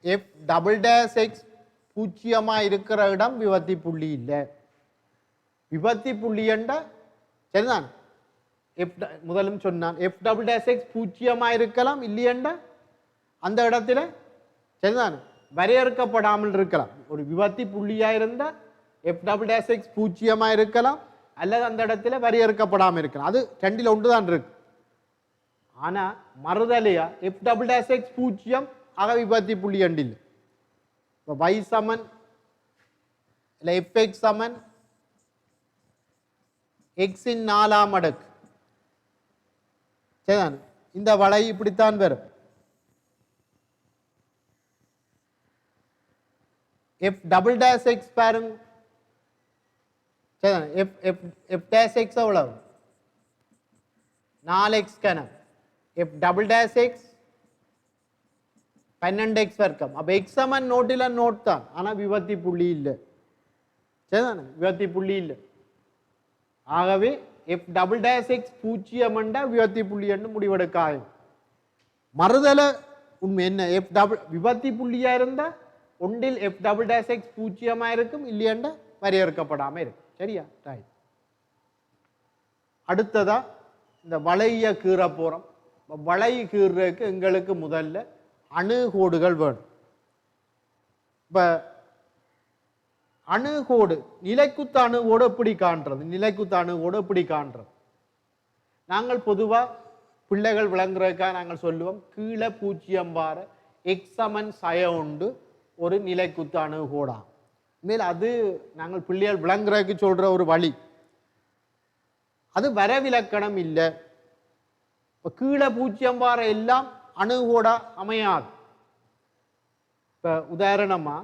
எஃப் டபுள் டேஷ் எக்ஸ் பூஜ்ஜியமா இருக்கிற இடம் விபத்தி புள்ளி இல்லை. விபத்தி புள்ளி என்ற சரிதான். முதலும் சொன்னான் எஃப் டபுள் டேஷ் எக்ஸ் பூஜ்ஜியமா இருக்கலாம், இல்லையெண்டா அந்த இடத்துல சரிதான் வரையறுக்கப்படாமல் இருக்கலாம். ஒரு விபத்தி புள்ளியா இருந்தா எஃப் டபுள் டேஷ் எக்ஸ் பூஜ்ஜியமா இருக்கலாம், அல்லது அந்த இடத்துல வரையறுக்கப்படாமல் இருக்கலாம். அது ரெண்டில் ஒன்று தான் இருக்கு. ஆனா மறுதலையா எஃப் டபுள் டேஷ் எக்ஸ் பூஜ்ஜியம் ஆக விபத்தி புள்ளி அண்டில். இப்போ y சமன் இல்லை எஃப் எக்ஸ் சமன் எக்ஸின் 4ஆம் அடுக்கு. சரிதான். இந்த வளை இப்படித்தான் வரும். எஃப் டபுள் டேஷ் எக்ஸ் பாருங்க. எஃப் டேஷ் எக்ஸ் எவ்வளவு? 4x கனம். F double dash X 12x வர்க்கம். அப்ப எக்ஸ் சமன் நோட்டில நோட் தான், ஆனா விபத்தி புள்ளி இல்லை. சரிதானே? விபத்தி புள்ளி இல்லை. ஆகவே எஃப் டபுள் டேஷ் எக்ஸ் பூஜ்ஜியம் என்றா விபத்தி புள்ளி என்று முடிவெடுக்காயும். மறுதல உண்மை என்ன? எஃப் டபுள் விபத்தி புள்ளியா இருந்தா ஒன்றில் எஃப் டபுள் டேஷ் எக்ஸ் பூஜ்ஜியமா இருக்கும், இல்லையெண்டா வரையறுக்கப்படாம இருக்கும். சரியா? ரைட். அடுத்ததா இந்த வளைய கீற போறோம். வளை கீறதுக்கு எங்களுக்கு முதல்ல அணுகோடுகள் வேணும். இப்ப அணுகோடு நிலைக்குத்த அணுகோடு எப்படி காண்றது? நிலைக்குத்த அணுகோடு எப்படி காண்றது? நாங்கள் பொதுவா பிள்ளைகள் விளங்குறதுக்காக நாங்கள் சொல்லுவோம் கீழே பூஜ்ஜியம் வார எக்ஸ் சமன் சய உண்டு ஒரு நிலைக்குத்த அணுகோடா. மேல் அது நாங்கள் பிள்ளைகள் விளங்குறதுக்கு சொல்ற ஒரு வழி. அது வரவிலக்கணம் இல்லை. இப்போ கீழே பூஜ்ஜியம் வார எல்லாம் அணுகோடா அமையாது. இப்ப உதாரணமா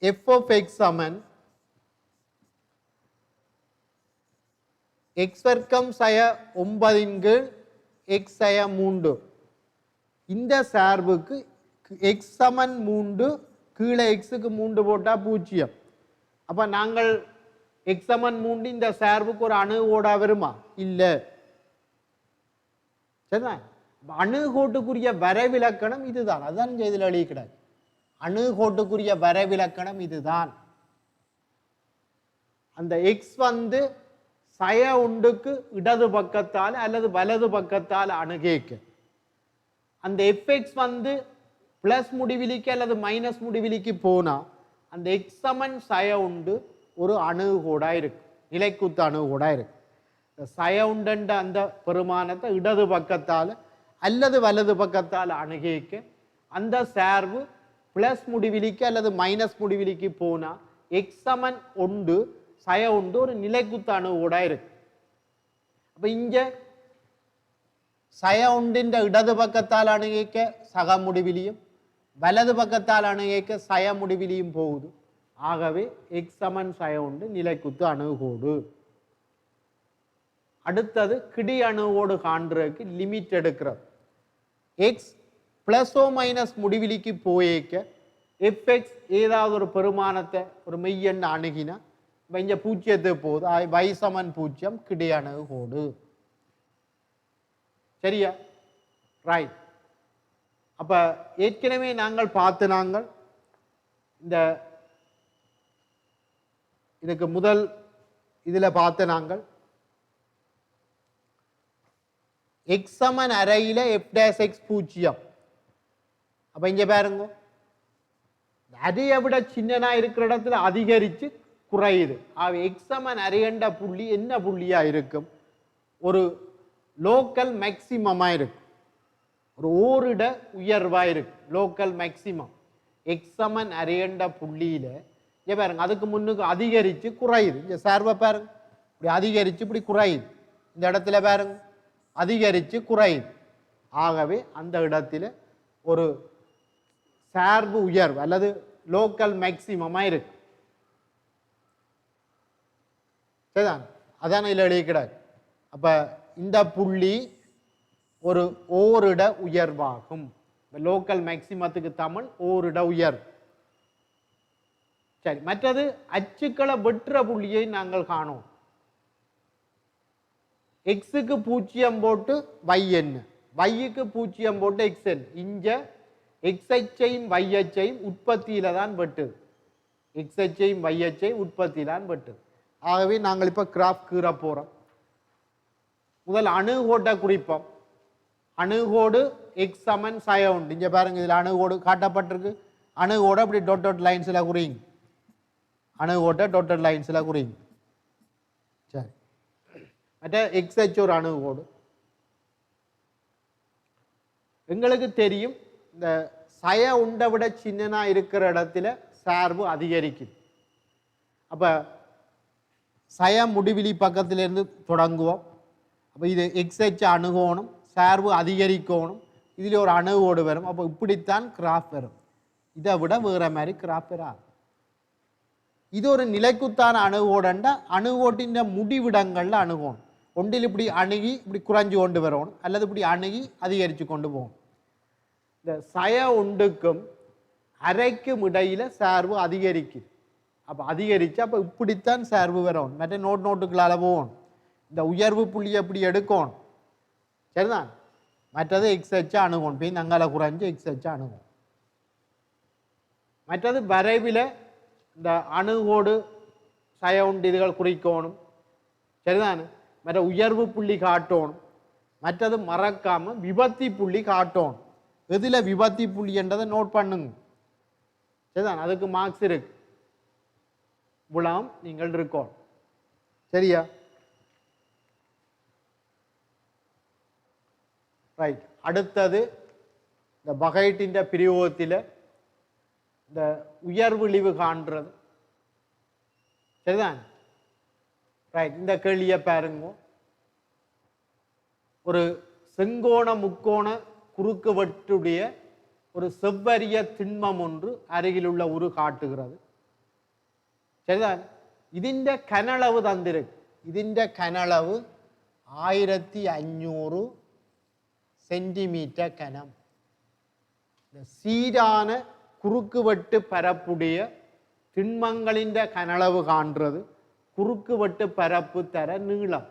எஃப் ஆஃப் எக்ஸ் சமன் எக்ஸ் வர்க்கம் சய 9 கீழ் எக்ஸ் சய 3. இந்த சார்புக்கு எக்ஸ் சமன் 3 கீழே எக்ஸுக்கு 3 போட்டா 0. அப்ப நாங்கள் எக்ஸ் சமன் 3 இந்த சார்புக்கு ஒரு அணுகோடா வருமா? இல்லை. சரிதான். அணுகோட்டுக்குரிய வரைவிலக்கணம் இதுதான். அதுதான் இதில் எழுதி கிடையாது. அணுகோட்டுக்குரிய வரைவிலக்கணம் இதுதான். அந்த எக்ஸ் வந்து சய உண்டுக்கு இடது பக்கத்தால் அல்லது வலது பக்கத்தால் அணுகேக்கு, அந்த எஃப்எக்ஸ் வந்து பிளஸ் முடிவிலிக்கு அல்லது மைனஸ் முடிவிலிக்கு போனா அந்த எக்ஸ் சமன் சய உண்டு ஒரு அணுகோடா இருக்கு, நிலைக்குத்த அணுகோடா இருக்கு. சய உண்ட அந்த பெருமானத்தை இடது பக்கத்தால் அல்லது வலது பக்கத்தால் அணுகேக்க அந்த சார்பு பிளஸ் முடிவிலிக்கு அல்லது மைனஸ் முடிவிலிக்கு போனா எக்ஸ் சமன் ஒன்று சய உண்டு ஒரு நிலைக்குத்த அணுகோடா இருக்கு. அப்ப இங்க சய உண்டின் இடது பக்கத்தால் அணுகேக்க சக முடிவிலியும் வலது பக்கத்தால் அணுகேக்க சய முடிவிலியும் போகுது. ஆகவே எக்ஸ் சமன் சய உண்டு நிலைக்குத்து அணுகோடு. அடுத்தது கிடி அணுவோடு காண்றதுக்கு லிமிட் எடுக்கிறது. எக்ஸ் பிளஸோ மைனஸ் முடிவிலிக்கு போயேக்க எஃப்எக்ஸ் ஏதாவது ஒரு பெருமானத்தை ஒரு மெய்யெண்ண அணுகினா இங்க 0 போகுது. y சமன் 0 கிடை அணுகோடு. சரியா? ரைட். அப்ப ஏற்கனவே நாங்கள் நாங்கள் இந்த இதுக்கு முதல் இதுல நாங்கள் எக்ஸ் சமன் அறையில எஃப் டேஷ் எக்ஸ் 0. அப்ப இங்க பாருங்க, அதையை விட சின்னனா இருக்கிற இடத்துல அதிகரிச்சு குறையுது. எக்ஸ் சமன் அரையண்ட புள்ளி என்ன புள்ளியா இருக்கும்? ஒரு லோக்கல் மேக்சிமமா இருக்கு, ஒரு ஓரிட உயர்வா இருக்கு. லோக்கல் மேக்சிமம் எக்ஸ் சமன் அரையண்ட புள்ளியில பாருங்க, அதுக்கு முன்னுக்கு அதிகரிச்சு குறையுது. இந்த சார்பை பாருங்க, இப்படி அதிகரிச்சு இப்படி குறையுது. இந்த இடத்துல பாருங்க அதிகரிச்சு குறையுது. ஆகவே அந்த இடத்துல ஒரு சார்பு உயர்வு அல்லது லோக்கல் மேக்சிமமாக இருக்கு. சரிதான், அதான் இதில் எழுதிக்கிறார். அப்போ இந்த புள்ளி ஒரு ஓரிட உயர்வாகும். லோக்கல் மேக்சிமத்துக்கு தமிழ் ஓரிட உயர்வு. சரி, மற்றது அச்சுக்களை வெற்ற புள்ளியை நாங்கள் காணோம். எக்ஸுக்கு 0 போட்டு y என்ன, வைக்கு 0 போட்டு எக்ஸ் என். இங்க எக்ஸ் அச்சையும் y அச்சையும் உற்பத்தியில தான் வெட்டுது. எக்ஸ் அச்சையும் y அச்சையும் உற்பத்தியில தான் வெட்டுது. ஆகவே நாங்கள் இப்ப கிராஃப் கீற போறோம். முதல் அணுகோட்டை குறிப்போம். அணுகோடு எக்ஸ் சமன் சயவுண்டு. இங்க பாருங்க, இதுல அணுகோடு காட்டப்பட்டிருக்கு. அணுகோடு அப்படி டொட் லைன்ஸ்ல குறிங்க. அணுகோட்டை டொட்டட் லைன்ஸ்ல குறிங்க. சரி, மற்ற எக்ஸ் அச்சு ஒரு அணுகோடு. எங்களுக்கு தெரியும், இந்த சய உண்டை விட சின்னனா இருக்கிற இடத்துல சார்பு அதிகரிக்குது. அப்ப சய முடிவிலி பக்கத்திலிருந்து தொடங்குவோம். அப்போ இது எக்ஸ் அச்சு அணுகோணும், சார்பு அதிகரிக்கணும். இதில் ஒரு அணுகோடு வரும். அப்போ இப்படித்தான் கிராஃப் வரும். இதை விட வேற மாதிரி கிராஃப் வராது. இது ஒரு நிலைக்குத்தான அணுகோடுண்டா அணுகோட்டின் முடிவிடங்கள்ல அணுகணும். ஒன்றில் இப்படி அணுகி இப்படி குறைஞ்சு கொண்டு வரணும், அல்லது இப்படி அணுகி அதிகரித்து கொண்டு போகணும். இந்த சய ஒன்றுக்கும் அரைக்கும் இடையில சார்பு அதிகரிக்குது. அப்போ அதிகரிச்சு அப்போ இப்படித்தான் சார்பு வரணும். மற்ற நோட்டுகளால் போகணும். இந்த உயர்வு புள்ளியை எப்படி எடுக்கணும். சரிதான், மற்றது எக்ஸ் அச்சு அணுகணும். போய் நங்கால குறைஞ்சு எக்ஸ் அச்சு அணுகும். மற்றது வரைவில் இந்த அணுகோடு சய உண்டு இதுகள் குறிக்கணும். சரிதான், மற்ற உயர்வு புள்ளி காட்டணும். மற்றது மறக்காம விபத்தி புள்ளி காட்டணும். எதுல விபத்தி புள்ளி என்றதை நோட் பண்ணுங்க. சரிதான், அதுக்கு மார்க்ஸ் இருக்கு. புலம் நீங்கள் இருக்கணும். சரியா, ரைட். அடுத்தது இந்த பகைட்டின் பிரயோகத்தில் இந்த உயர்விழிவு காண்றது. சரிதான், ரைட். இந்த கேள்வியை பாருங்க. ஒரு செங்கோண முக்கோண குறுக்கு வெட்டுடைய ஒரு செவ்வரிய திண்மம் ஒன்று அருகில் உள்ள உரு காட்டுகிறது. சரிதான், ഇതിന്റെ கனளவு தந்திருக்கு. ഇതിന്റെ கனளவு 1500 சென்டிமீட்டர் கனம். சீரான குறுக்கு வெட்டு பரப்புடைய திண்மங்களின் கனளவு காண்றது. குறுக்கு வெட்டு பரப்பு தர நீளம்.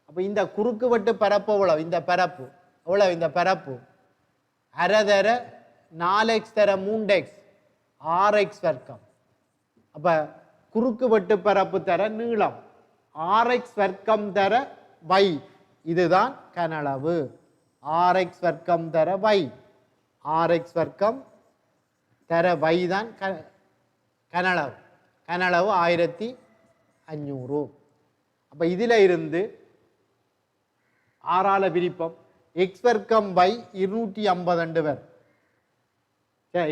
அப்ப இந்த குறுக்கு வெட்டு பரப்பு எவ்வளவு? இந்த பரப்பு எவ்வளவு? இந்த பரப்பு அரைதர 4x தர 3x 6x வர்க்கம். அப்ப குறுக்கு வெட்டு பரப்பு தர நீளம் 6x வர்க்கம் தர y. இதுதான் கனளவு. 6x வர்க்கம் தர y. 6x வர்க்கம் தர y தான் கனளவு. கனளவு 1500. அப்ப இதுல இருந்து 6ஆல பிரிப்போம். x வர்க்கம் by 250 வரும்.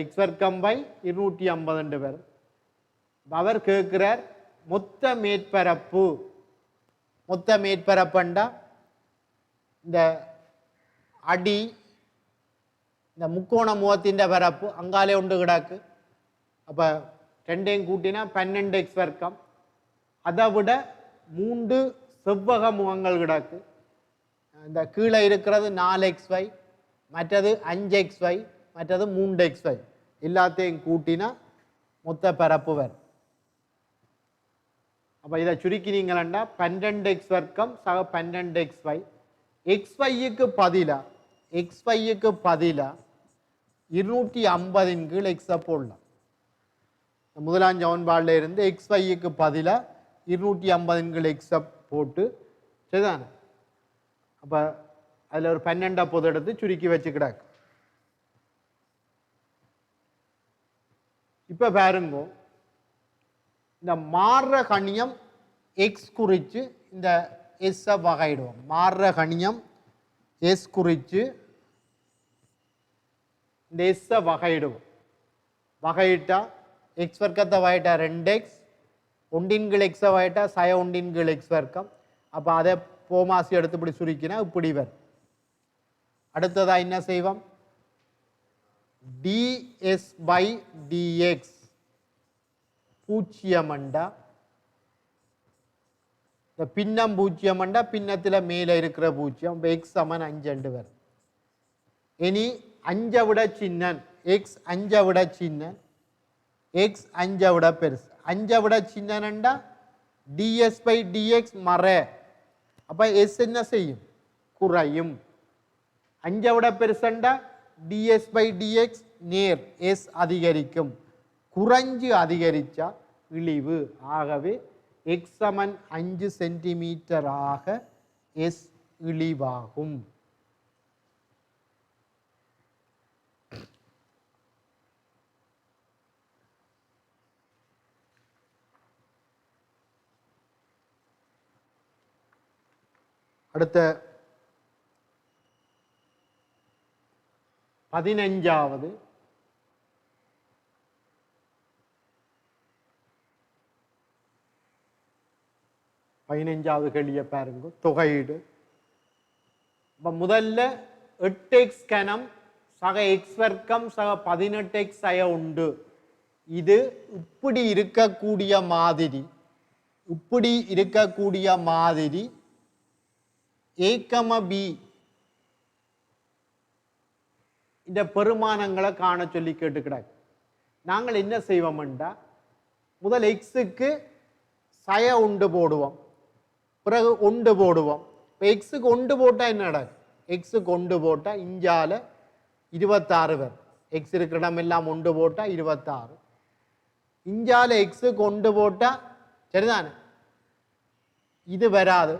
x வர்க்கம் by 250 வரும். அவர் கேட்கிறார் மொத்த மேற்பரப்பு. மொத்த மேற்பரப்புண்டா இந்த அடி இந்த முக்கோண முகத்தின் பரப்பு அங்காலே உண்டு கிடக்கு. அப்ப ரெண்டையும் கூட்டினா 12x வர்க்கம். அதை விட 3 செவ்வக முகங்கள் கிடக்கு. இந்த கீழே இருக்கிறது 4xy, மற்றது 5xy, மற்றது 3xy. எல்லாத்தையும் கூட்டினா மொத்த பரப்பு வரும். அப்ப இதை சுருக்கினீங்களா 12x வர்க்கம் சக 12xy. xyக்கு பதிலா 250 கீழ் x போடலாம். முதலாம் சமன்பாடுல இருந்து xyக்கு பதிலா 250 கீழ் x போட்டு. சரிதானே, அப்ப அதுல ஒரு 12 பொது எடுத்து சுருக்கி வச்சுக்கிடாக்கு. இப்ப பாருங்க, இந்த மாறுற கணியம் எக்ஸ் குறிச்சு இந்த எஸ் வகையிடுவோம். மாறுற கணியம் எஸ் குறிச்சு இந்த எஸ் வகையிடுவோம். வகையிட்டா எக்ஸ் வர்க்கத்தை வகையிட்டா 2x, 1 எக்ஸை வகையிட்டா சய 1 எக்ஸ் வர்க்கம். அப்ப அதை போமாசி எடுத்து இப்படி சுருக்கினா இப்படி வரும். அடுத்ததா என்ன செய்வோம்? ds by dx பூஜ்ஜியமண்டா இந்த பின்னம் பூஜ்ஜியமண்டா பின்னத்தில் மேலே இருக்கிற பூஜ்ஜியம் எக்ஸ் சமன் 5 வரும். இனி 5 விட சின்னன் எக்ஸ் 5 விட சின்னன் எக்ஸ் 5 விட பெருசு 5 விட சின்னன்டா ds by dx மற அப்போ எஸ் என்ன செய்யும் குறையும். 5 விட பெருசண்டா ds by dx நேர் எஸ் அதிகரிக்கும். குறைஞ்சு அதிகரிச்சா இழிவு. ஆகவே எக்ஸ் சமன் 5 சென்டிமீட்டராக எஸ் இழிவாகும். அடுத்த 15வது கேள்வியை பாருங்க. தொகையீடு. முதல்ல 8x கனம் சக எக்ஸ் வர்க்கம் சக 18x சய உண்டு. இது இப்படி இருக்கக்கூடிய மாதிரி a, b இந்த பெருமானங்களை காண சொல்லி கேட்டுக்கிறாங்க. நாங்கள் என்ன செய்வோம்டா முதல் எக்ஸுக்கு சய உண்டு போடுவோம், பிறகு ஒன்று போடுவோம். இப்போ எக்ஸுக்கு ஒன்று போட்டால் என்ன நடக்கும்? எக்ஸுக்கு ஒன்று போட்டால் இஞ்சால 26 வரும். எக்ஸ் இருக்கிற இடம் எல்லாம் ஒன்று போட்டால் 26. இஞ்சால எக்ஸுக்கு ஒன்று போட்டால் சரிதானே இது வராது.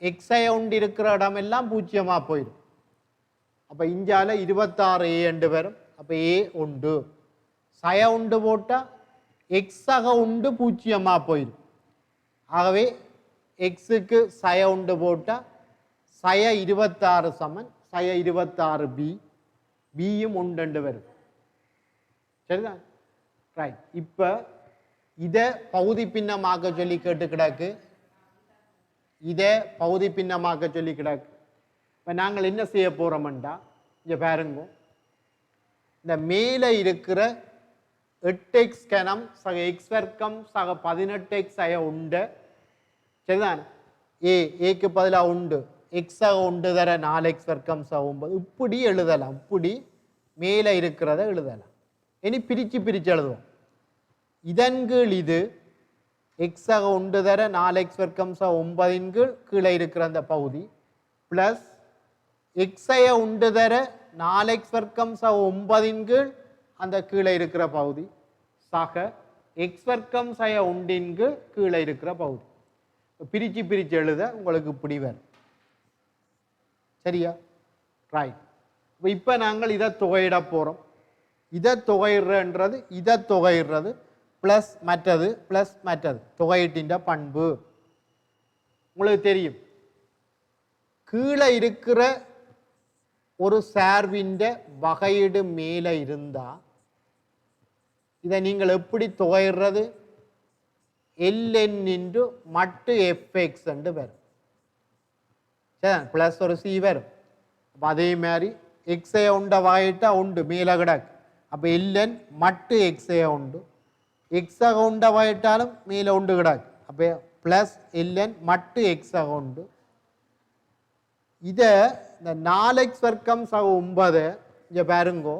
எக்ஸை ஒன்று இருக்கிற இடம் எல்லாம் பூஜ்ஜியமாக போயிடும். அப்போ இஞ்சால 26 ஏ என்று வரும். அப்போ ஏ உண்டு. சய உண்டு போட்டால் எக்ஸாக உண்டு பூஜ்ஜியமாக போயிடும். ஆகவே எக்ஸுக்கு சய உண்டு போட்டால் சய 26 சமன் சய 26 பி, பியும் உண்டு வரும். சரிதான் ரைட். இப்போ இதை பகுதி பின்னமாக்க சொல்லி கேட்டு கிடக்கு. இதை பகுதி பின்னமாக்க சொல்லி கிடக்கு. இப்போ நாங்கள் என்ன செய்ய போகிறோம்டா இங்கே பாருங்க, இந்த மேலே இருக்கிற 8x கனம் சக எக்ஸ் வர்க்கம் சக 18x சய உண்டு சரிதான். ஏக்கு பதிலாக உண்டு எக்ஸாக உண்டு தர 4x வர்க்கம் சக 9 இப்படி எழுதலாம். இப்படி மேலே இருக்கிறத எழுதலாம். இனி பிரித்து எழுதுவோம். இதன் கீழ் இது எக்ஸாக உண்டு தர 4x வர்க்கம் சக 9 கீழ் கீழே இருக்கிற அந்த பகுதி பிளஸ் எக்ஸைய உண்டு தர 4x வர்க்கம் சக 9 கீழ் அந்த கீழே இருக்கிற பகுதி சக எக்ஸ் வர்க்கம் சய உண்டின் கீழ் கீழே இருக்கிற பகுதி. பிரித்து எழுத உங்களுக்கு இப்படி வரும். சரியா ரைட். இப்போ நாங்கள் இதை தொகையிட போகிறோம். இதை தொகையிடுறது இதை தொகையிடுறது ப்ளஸ் மற்றது தொகையீட்டின் பண்பு உங்களுக்கு தெரியும். கீழே இருக்கிற ஒரு சார்பின் வகையீடு மேலே இருந்தால் இதை நீங்கள் எப்படி தொகையிடுறது? ln இன்டு மட்டு fx என்று வரும். சரி ப்ளஸ் ஒரு சி வரும். அப்போ அதே மாதிரி எக்ஸை உண்ட வகையிட்டா உண்டு மேலே கிடக்கு. அப்போ ln மட்டு எக்ஸைய உண்டு. எக்ஸாக உண்ட வகையிட்டாலும் மேலே உண்டு கிடக்கு. அப்போ ப்ளஸ் ln மட்டு எக்ஸாக உண்டு. இதை இந்த 4x வர்க்கம் சக 9 இங்கே பாருங்கோ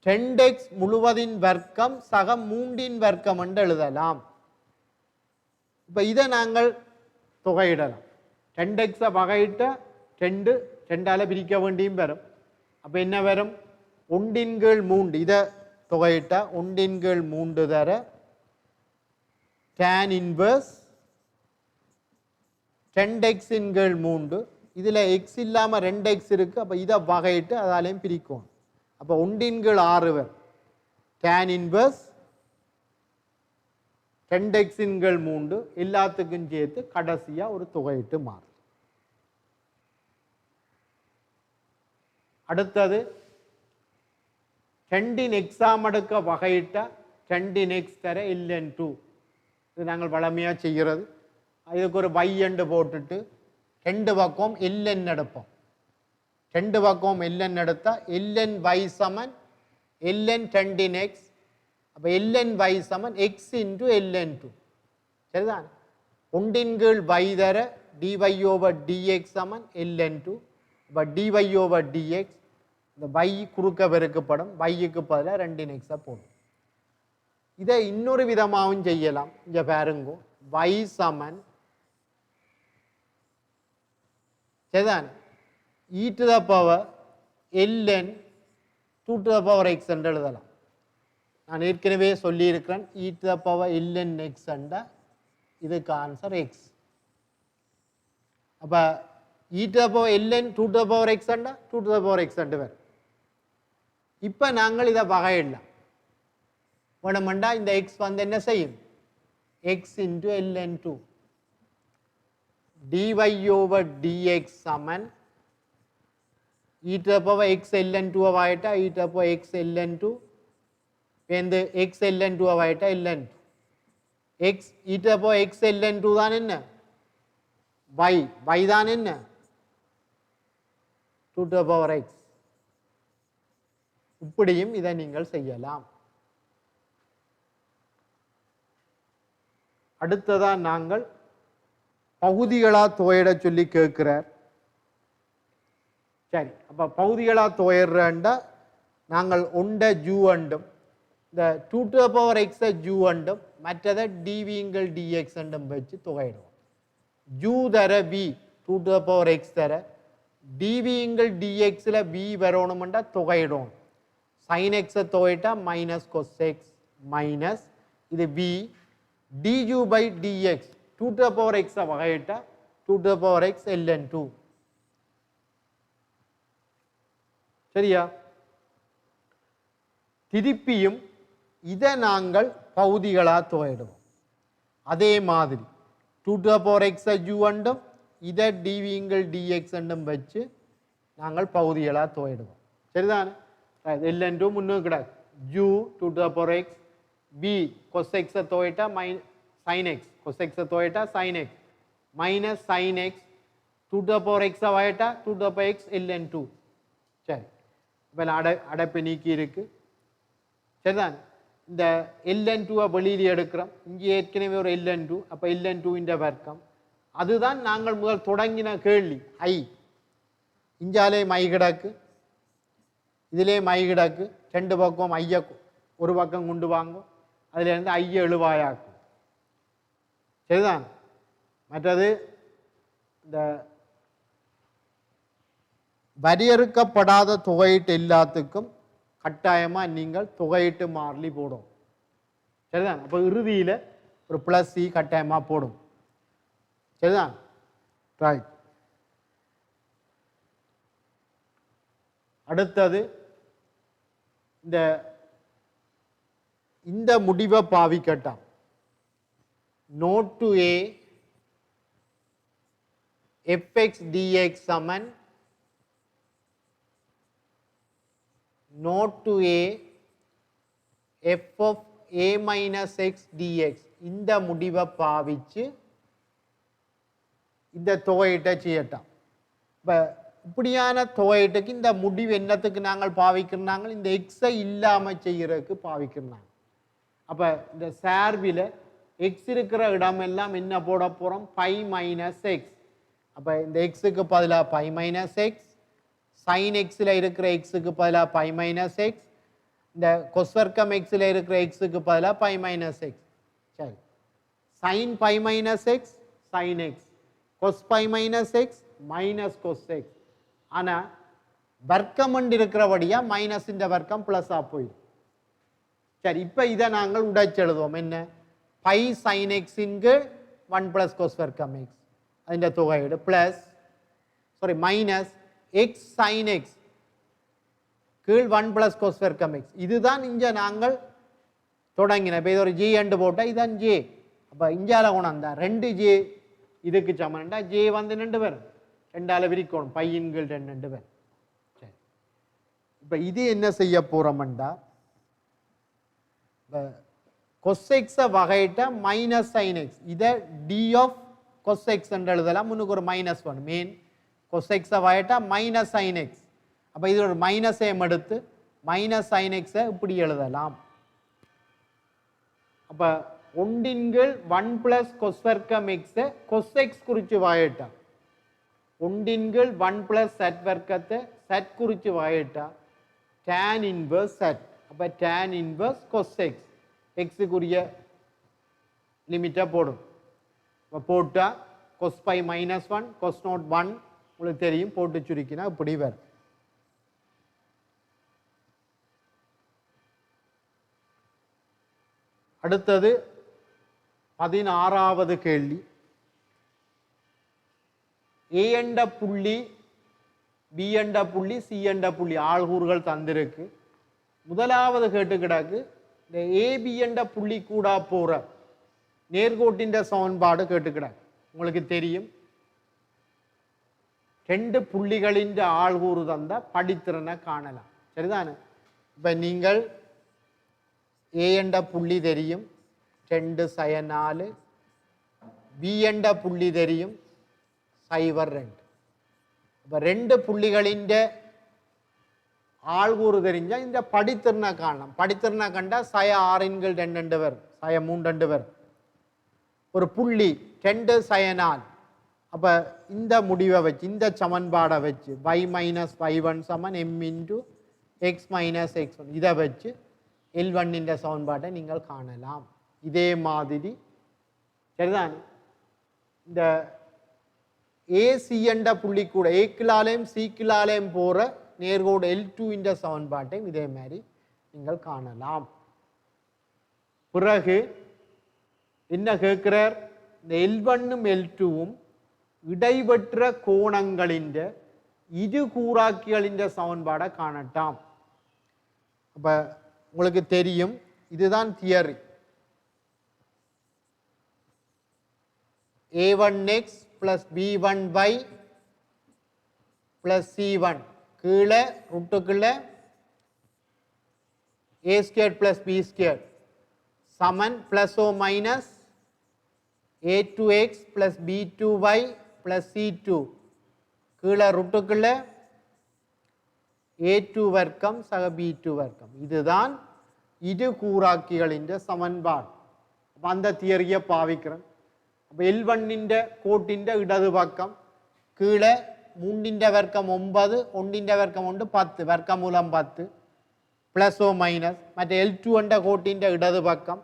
2x முழுவதின் வர்க்கம் சக 3 வர்க்கம் என்று எழுதலாம். இப்போ இதை நாங்கள் தொகையிடலாம். 2x வகையிட்ட 2 பிரிக்க வேண்டியும் வரும். அப்போ என்ன வரும்? 1/3 இதை தொகையிட்ட 1/3 தர tan இன்வர்ஸ் 2x/3. இதில் எக்ஸ் இல்லாமல் 2x இருக்குது. அப்போ இதை வகையிட்டு அதாலையும் பிரிக்கும். அப்போ 1/6 வரும். tan இன்வர்ஸ் 2x/3 எல்லாத்துக்கும் சேர்த்து கடைசியாக ஒரு தொகையிட்டு மாறும். அடுத்தது 2x அடுக்க வகையிட்ட 2x தர ln2. இது நாங்கள் வளமையாக செய்கிறது. இதுக்கு ஒரு y என்று போட்டுட்டு 2 பக்கம் ln எடுப்போம். ரெண்டு பக்கம் ln எடுத்தா ln y சமன் ln 10 x. அப்போ ln y சமன் x into ln 2. சரிதான்? ஒன்றின் கீழ் y தர dy over dx சமன் ln 2. அப்போ dy over dx இந்த y குறுக்க பெருக்கப்படும், yக்கு பதிலாக 2x போடும். இதை இன்னொரு விதமாகவும் செய்யலாம். இங்கே பாருங்க, y சமன் சரிதான் e to the power ln 2 to the power x என்று எழுதலாம். நான் ஏற்கனவே சொல்லியிருக்கிறேன் e to the power ln x என்ற இதுக்கு ஆன்சர் x. அப்போ e to the power ln 2 to the power x என்ற 2 to the power x என்று வரும். இப்போ நாங்கள் இதை வகையிடலாம். வேணுமெண்டா இந்த x வந்து என்ன செய்யும், x into ln 2 dy over dx Saman e to the power x ln 2 ஆயிட்டா e to the power x ln 2 வந்து x ln 2 ஆயிட்டா ln 2 x e to the power x ln 2 தான் என்ன, y தான் என்ன 2 to the power x. இப்படியும் இதை நீங்கள் செய்யலாம். அடுத்ததான் நாங்கள் பகுதிகளா தொகையிட சொல்லி கேட்கிறார். சரி, அப்போ பகுதிகளா தொகையிடுறா நாங்கள் ஒண்ட ஜூ அண்டும் இந்த 2 to the power x ஜூ அண்டும் மற்றதை dvங்கள் dx அண்டும் வச்சு தொகையிடுவோம். ஜூ தர b 2 to the power x தர dvங்கள் dxல b வரணும்னா தொகையிடுவோம். sin x தொகையிட்டா மைனஸ் cos x மைனஸ் இது b du by dx 2 to the power x வகையிட்டா 2 to the power x ln 2. சரியா? திருப்பியும் இதை நாங்கள் பகுதிகளா தொகையிடுவோம். அதே மாதிரி 2 to the power x u அண்டும் இதை dvங்கள் dx அண்டும் வச்சு நாங்கள் பகுதிகளா தொகையிடுவோம். சரிதானே? ln 2 முன்னுக்கு கிடக்கு u 2 to the power x b cos x தொகையிட்டா sin x cos x தொகையிட்டா sin x minus sin x 2 to the power x வகையிட்டா 2 to the power x ln 2. சரி, இப்போ அடைப்பு நீக்கி இருக்கு. சரிதான்? இந்த ln 2 வெளியில் எடுக்கிறோம். இங்கே ஏற்கனவே ஒரு ln 2, அப்போ ln 2 இந்த வர்க்கம். அதுதான் நாங்கள் முதல் தொடங்கின கேள்வி. ஐ இஞ்சாலே மை கிடக்கு, இதிலே மை கிடக்கு, ரெண்டு பக்கம் ஐய ஒரு பக்கம் கொண்டு வாங்கும், அதுல இருந்து ஐய எழுவாயாக்கும். சரிதான்? மற்றது இந்த வரையறுக்கப்படாத தொகையீட்டு எல்லாத்துக்கும் கட்டாயமா நீங்கள் தொகையீட்டு மாறிலி போடும். சரிதான்? அப்போ இறுதியில் ஒரு பிளஸ் சி கட்டாயமா போடும். சரிதான்? ரைட். அடுத்தது இந்த முடிவை பாவிக்கட்டாம். Nought to a fx dx சமன் nought to a f of a minus x dx இந்த முடிவை பாவிச்சு இந்த தொகையிட்ட செய்யட்டாம். இப்போ இப்படியான தொகையீட்டுக்கு இந்த முடிவு என்னத்துக்கு நாங்கள் பாவிக்கிறாங்க, இந்த எக்ஸை இல்லாமல் செய்யறதுக்கு பாவிக்கிறாங்க. அப்போ இந்த சார்பில் எக்ஸ் இருக்கிற இடமெல்லாம் என்ன போட போகிறோம், பை மைனஸ் எக்ஸ். அப்போ இந்த எக்ஸுக்கு பதிலாக பை மைனஸ் எக்ஸ், சைன் எக்ஸில் இருக்கிற எக்ஸுக்கு பதிலாக பை மைனஸ் எக்ஸ், இந்த கொஸ்வர்க்கம் எக்ஸில் இருக்கிற எக்ஸுக்கு பதிலாக பை மைனஸ் எக்ஸ். சரி, sine pi minus x sine x, cos pi minus x minus cos x. ஆனால் வர்க்கம் இருக்கிறபடியா மைனஸ் இந்த வர்க்கம் பிளஸ்ஸாக போயிடும். சரி, இப்போ இதை நாங்கள் உடைச்சு எழுதுவோம். என்ன, பை சைன் எக்ஸின்கு 1 + cos வர்க்கம் எக்ஸ் அதிൻ്റെ தொகையீடு plus minus x sine x கீழ் 1 + cos வர்க்கம் எக்ஸ். இதுதான் இங்கே நாங்கள் தொடங்கின. இப்போ இது ஒரு ஜே என்று போட்டால் இதுதான் ஜே. அப்போ இஞ்சால கொண்டாந்தா 2j இதுக்கு சமன்டா ஜே வந்து 2 பேரும் 2ஆல் விரிக்கணும், பையின் கீழ் 2 பேர். சரி, இப்போ இது என்ன செய்ய போகிறோம்டா, கொசெக்ஸை வகையிட்ட மைனஸ் சைன் எக்ஸ், இதை டி ஆஃப் கொசெக்ஸ் என்று எழுதலாம். முன்னுக்கு ஒரு மைனஸ் ஒன் மீன் கொசெக்ஸை வயட்டா மைனஸ் சைன் எக்ஸ். அப்போ இது ஒரு மைனஸ் எம் எடுத்து மைனஸ் சைன் எக்ஸை இப்படி எழுதலாம். அப்போ ஒன்றின்கள் 1 + கொஸ் வர்க்கம் எக்ஸை கொசெக்ஸ் குறித்து வாயிட்டா, ஒன்றின்கள் 1 + செட் வர்க்கத்தை செட் குறித்து வாயிட்டா tan இன்வர்ஸ் செட். அப்போ tan இன்வர்ஸ் கொசெக்ஸ் எக்ஸுக்குரிய லிமிட்டை போடும். இப்போ போட்டால் கொஸ் பை -1 கொஸ் நோட் 1 உங்களுக்கு தெரியும், போட்டு சுருக்கினா இப்படி வரும். அடுத்தது 16வது கேள்வி. ஏ என்ற புள்ளி, பி என்ற புள்ளி, சி என்ற புள்ளி ஆள்கூறுகள் தந்திருக்கு. முதலாவது கேட்டு கிடக்கு இந்த ஏபி என்ற புள்ளி கூட போற நேர்கோட்டின் சமன்பாடு கேட்டு கிடக்கு. உங்களுக்கு தெரியும் 2 புள்ளிகளின் ஆள்கூறு தந்த படித்திறனை காணலாம். சரிதானே? இப்ப நீங்கள் ஏ என்ற புள்ளி தெரியும் 2 sin 4, பி என்ற புள்ளி தெரியும் 0 2. இப்போ 2 புள்ளிகளின் ஆள்கூறு தெரிஞ்சா இந்த படித்திறனை காணலாம். படித்திறனை கண்டா sin 6 2 வரும், sin 3 வரும். ஒரு புள்ளி 2 sin 4. அப்போ இந்த முடிவை வச்சு, இந்த சமன்பாடை வச்சு y - y1 = m × x - x1 இதை வச்சு L1 சமன்பாட்டை நீங்கள் காணலாம். இதே மாதிரி சரிதான். இந்த ஏசி என்ற புள்ளி கூட ஏக்கிலாலையும் சீக்கிலாலையும் போற நேர்கோடு L2 சமன்பாட்டையும் இதே மாதிரி நீங்கள் காணலாம். பிறகு என்ன கேட்கிறார்? இந்த L1ம் L2ம் இடைபெற்ற கோணங்களின் இரு கூறாக்கிகளின் சமன்பாடை காணட்டாம். அப்ப உங்களுக்கு தெரியும் இதுதான் theory. a1x plus b1y plus c1 கீழே ரூட்டுக்குள்ள a² plus b² Saman plus or minus a2x plus b2y plus c2 கீழே ரூட்டுக்குள்ள a2 வர்க்கம் சக b2 வர்க்கம். இதுதான் இரு கூறாக்கிகளின் சமன்பாடு. அந்த தியரியை பாவிக்கிறேன். அப்போ L1 கோட்டின் இடது பக்கம் கீழே 3 வர்க்கம் 9, 1 வர்க்கம் 10, வர்க்கம் மூலம் 10 ப்ளஸ் ஓ மைனஸ். மற்ற L2 கோட்டின் இடது பக்கம்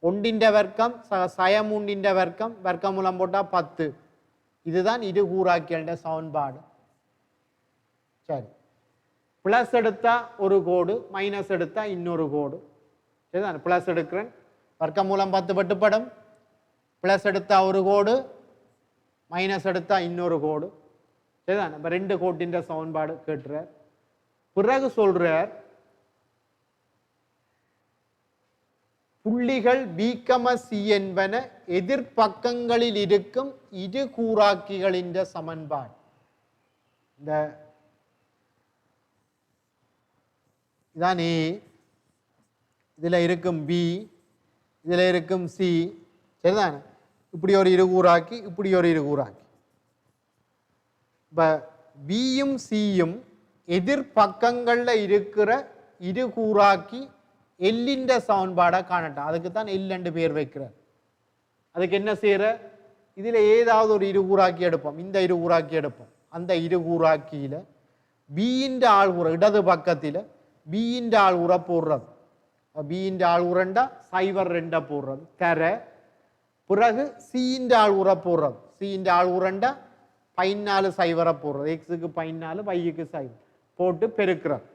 1 வர்க்கம் சய 3 வர்க்கம், வர்க்கம் மூலம் போட்டால் 10. இதுதான் இரு கூறாக்கிகளின் சமன்பாடு. சரி, பிளஸ் எடுத்தா ஒரு கோடு, மைனஸ் எடுத்தா இன்னொரு கோடு. சரிதான்? பிளஸ் எடுக்கிறேன், வர்க்கம் மூலம் 10 வெட்டுப்படும். பிளஸ் எடுத்தா ஒரு கோடு, மைனஸ் எடுத்தா இன்னொரு கோடு. சரிதான்? நம்ம 2 கோட்டின் சமன்பாடு கேட்டுறார். பிறகு சொல்றார் புள்ளிகள் B, C என்பன எதிர்பக்கங்களில் இருக்கும் இரு கூறாக்கிகளின் சமன்பாடு. இந்த இதான் A, இதில் இருக்கும் B, இதில் இருக்கும் C. சரிதானே? இப்படி ஒரு இருகூறாக்கி, இப்படி ஒரு இருகூறாக்கி. இப்போ பியும் சியும் எதிர்பக்கங்களில் இருக்கிற இருகூறாக்கி எல்லின் சமன்பாடை காணட்டும். அதுக்கு தான் எல் பேர் வைக்கிறார். அதுக்கு என்ன செய்யற? இதில் ஏதாவது ஒரு இருகூறாக்கி எடுப்போம். இந்த இருகூறாக்கி எடுப்போம். அந்த இருகூறாக்கியில் பியின் ஆள்கூற இடது பக்கத்தில் பியின் ஆள்கூற போடுறது. பியின் ஆள்கூறண்டா 0 2 போடுறது தர. பிறகு சியின் ஆள்கூற போடுறது. சியின் ஆள்கூறண்டா 14 0 போடுறது. எக்ஸுக்கு 14, வைக்கு 0 போட்டு பெருக்கிறது.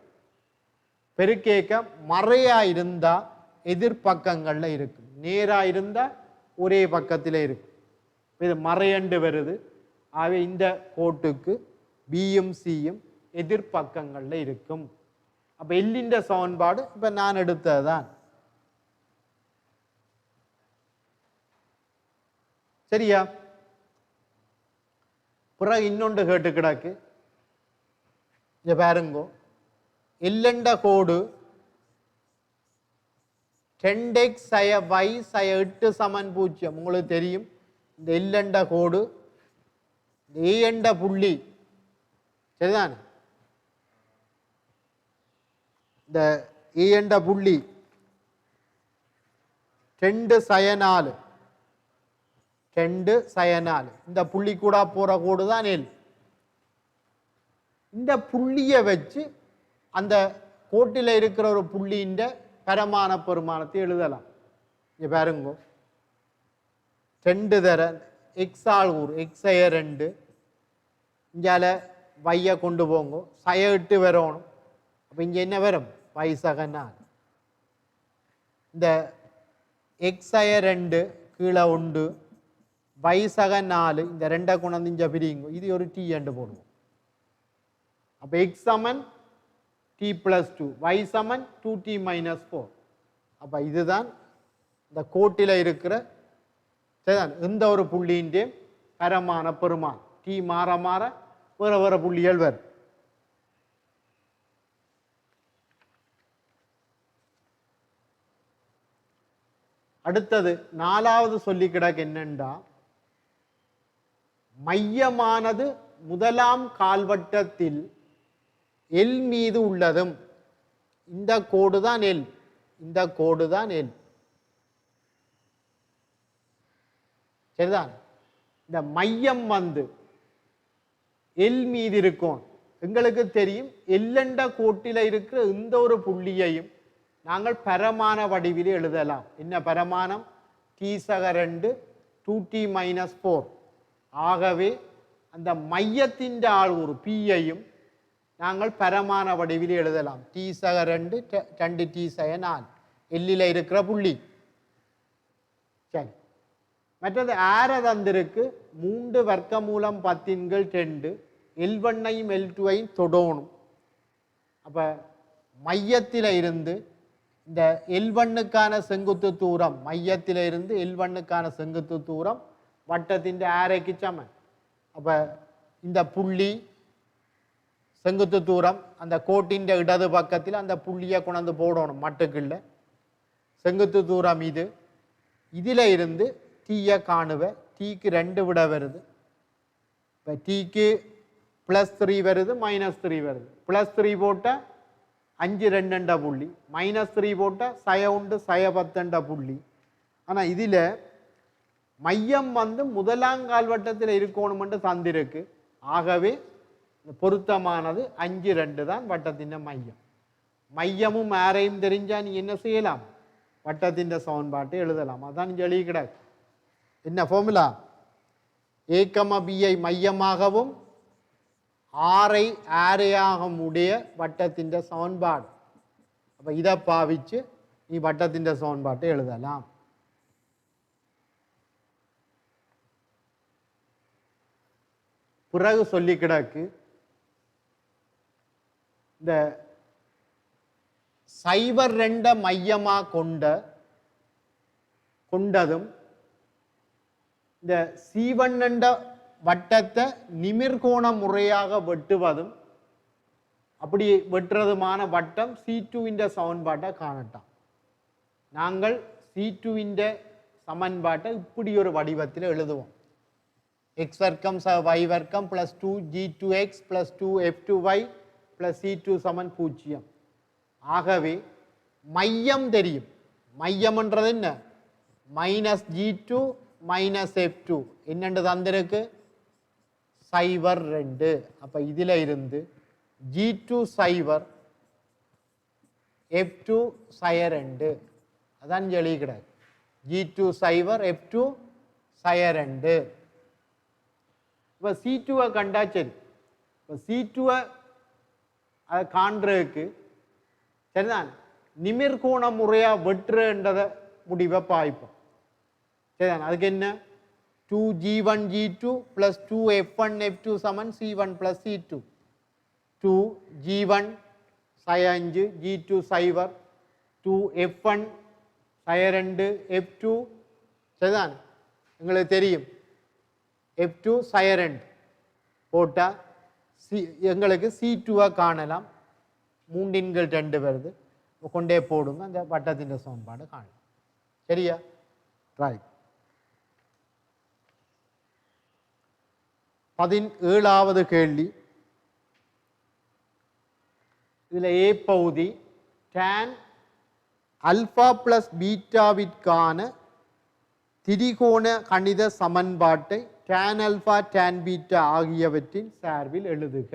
பெருக்கேக்க மறையா இருந்தா எதிர்பக்கங்கள்ல இருக்கு, நேரா இருந்தா ஒரே பக்கத்தில் இருக்கு. இது மறையண்டு வருது. ஆகவே இந்த கோட்டுக்கு பியும் சியும் எதிர்பக்கங்கள்ல இருக்கும். அப்ப எல்லின் சமன்பாடு இப்ப நான் எடுத்ததுதான். சரியா? பிறகு இன்னொன்று கேட்டு கிடக்கு. இங்க பாருங்கோ, எல்லண்ட கோடு 2x சய y சய 8 சமன் 0. உங்களுக்கு தெரியும் இந்த எல்லண்ட கோடு A என்ற புள்ளி சரிதானே? இந்த ஏ என்ற புள்ளி 2 4 இந்த புள்ளி கூட போற கோடு தான் எல். இந்த புள்ளியை வச்சு அந்த கோட்டில் இருக்கிற ஒரு புள்ளியின் பரமான பெருமானத்தை எழுதலாம். இங்க பாருங்க, 2 தர எக்ஸ் ஆள் கூறு எக்ஸைய 2 இங்கால வைய கொண்டு போங்க, சய 8 வரணும். அப்போ இங்கே என்ன வரும்? y சக 4. இந்த எக்ஸைய 2 கீழே உண்டு, y சக 4 இந்த 2 கொண்டு இங்கே பிரிங்க, இது ஒரு டி என்று போடுவோம். அப்போ எக்ஸ் சமன் t + 2, y சமன் 2t - 4. அப்போ இதுதான் இந்த கோட்டில் இருக்கிற எந்த ஒரு புள்ளியின் பரமான பெருமான். டி மாற மாற வேற வேற புள்ளிகள் வரும். அடுத்தது 4வது சொல்லி கிடக்கு என்னண்டா, மையமானது முதலாம் கால்வட்டத்தில் எல் மீது உள்ளதும், இந்த கோடு தான் எல், இந்த கோடு தான் எல். சரிதான்? இந்த மையம் வந்து எல் மீது இருக்கும். எங்களுக்கு தெரியும் எல்லண்ட கோட்டில இருக்கிற இந்த ஒரு புள்ளியையும் நாங்கள் பரமான வடிவில் எழுதலாம். என்ன பரமானம்? t சக 2 2t - 4. ஆகவே அந்த மையத்தின் ஆள்கூறு பியையும் நாங்கள் பரமான வடிவில் எழுதலாம். t சக 2 2t சக 4 எல்லில் இருக்கிற புள்ளி. சரி, மற்றது ஆர தந்திருக்கு 3 வர்க்கமூலம் 10 L1ஐயும் L2ஐயும் தொடணும். அப்போ மையத்தில் இருந்து இந்த L1க்கான செங்குத்து தூரம், மையத்தில் இருந்து L1க்கான செங்குத்து தூரம் வட்டத்தின் ஆரைக்கு சமன். அப்போ இந்த புள்ளி செங்குத்து தூரம் அந்த கோட்டின் இடது பக்கத்தில் அந்த புள்ளியை கொண்டு போடணும் மட்டுக்குள்ள. செங்குத்து தூரம் இது. இதில் இருந்து டீயை காணுவ, டீக்கு 2 விட வருது. இப்போ டீக்கு +3 வருது, -3 வருது. +3 போட்டால் 5 2 புள்ளி, -3 போட்டால் சய 1 சய 10 புள்ளி. ஆனால் இதில் மையம் வந்து முதலாங்கால் வட்டத்தில் இருக்கணும் என்று தந்திருக்கு. ஆகவே பொருத்தமானது 5 2 தான் வட்டத்தின் மையம். மையமும் ஆரையும் தெரிஞ்சா நீ என்ன செய்யலாம்? வட்டத்தின் சமன்பாட்டை எழுதலாம். அதான் இங்கே எழுதி கிடக்கு. என்ன ஃபார்முலா? a, bஐ மையமாகவும் ஆரை ஆரையாகவும் உடைய வட்டத்தின் சமன்பாடு. அப்போ இதை பாவிச்சு நீ வட்டத்தின் சமன்பாட்டை எழுதலாம். பிறகு சொல்லி கிடக்கு, இந்த 0 மையமாக கொண்டதும் இந்த C1 என்ற வட்டத்தை நிமிர்கோண முறையாக வெட்டுவதும், அப்படி வெட்டுறதுமான வட்டம் C2 சமன்பாட்டை காணட்டாம். நாங்கள் C2 சமன்பாட்டை இப்படி ஒரு வடிவத்தில் எழுதுவோம். x வர்க்கம் y வர்க்கம் + 2g2x + 2f2y + c2 = 0. ஆகவே மையம் தெரியும். மையம்ன்றது என்ன? -g2 - f2 என்னென்று தந்திருக்கு? 0 2. அப்போ இதில் இருந்து g2 0 f2 2. அதான் எழுதி கிடக்கு. g2 0 f2 2. இப்போ C2 கண்டா சரி. இப்போ C2 அதை காண்றதுக்கு சரிதான் நிமிர்கோண முறையாக வெட்டுறன்றதை முடிவை பாய்ப்போம். சரிதான்? அதுக்கு என்ன? 2g1 g2 + 2f1 f2 = c1 + c2. 2g1 5 g2 0 2f1 2 f2 சரிதான் எங்களுக்கு தெரியும். f2 2 போட்டால் எங்களுக்கு C2 காணலாம். 3 2 வருது. கொண்டே போடுங்க, அந்த வட்டத்தின் சமன்பாடு காணலாம். சரியா? ரைட். 17வது கேள்வி. இதில் ஏ பகுதி tan அல்ஃபா ப்ளஸ் பீட்டாவிற்கான திரிகோண கணித சமன்பாட்டை tan அல்ஃபா tan பீட்டா ஆகியவற்றின் சார்பில் எழுதுக.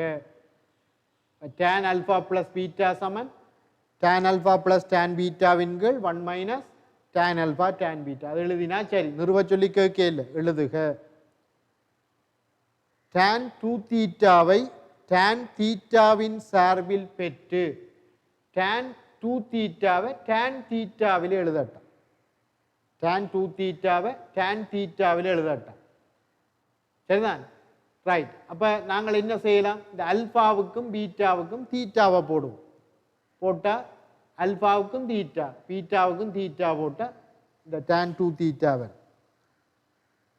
tan அல்ஃபா ப்ளஸ் பீட்டா சமன் tan அல்ஃபா ப்ளஸ் tan பீட்டாவின் கீழ் 1 minus tan alpha tan beta. அது எழுதினா சரி, நிறுவ சொல்லி கேட்கல, எழுதுக. tan 2 தீட்டாவை tan தீட்டாவின் சார்பில் பெற்று tan 2 தீட்டாவை tan தீட்டாவில் எழுதட்டும். tan 2 தீட்டாவை tan தீட்டாவில் எழுதட்டும். சரிதான், ரைட். அப்போ நாங்கள் என்ன செய்யலாம், இந்த அல்ஃபாவுக்கும் பீட்டாவுக்கும் தீட்டாவை போடுவோம். போட்டால் அல்ஃபாவுக்கும் தீட்டா, பீட்டாவுக்கும் தீட்டா போட்டால் இந்த tan 2 தீட்டாவை.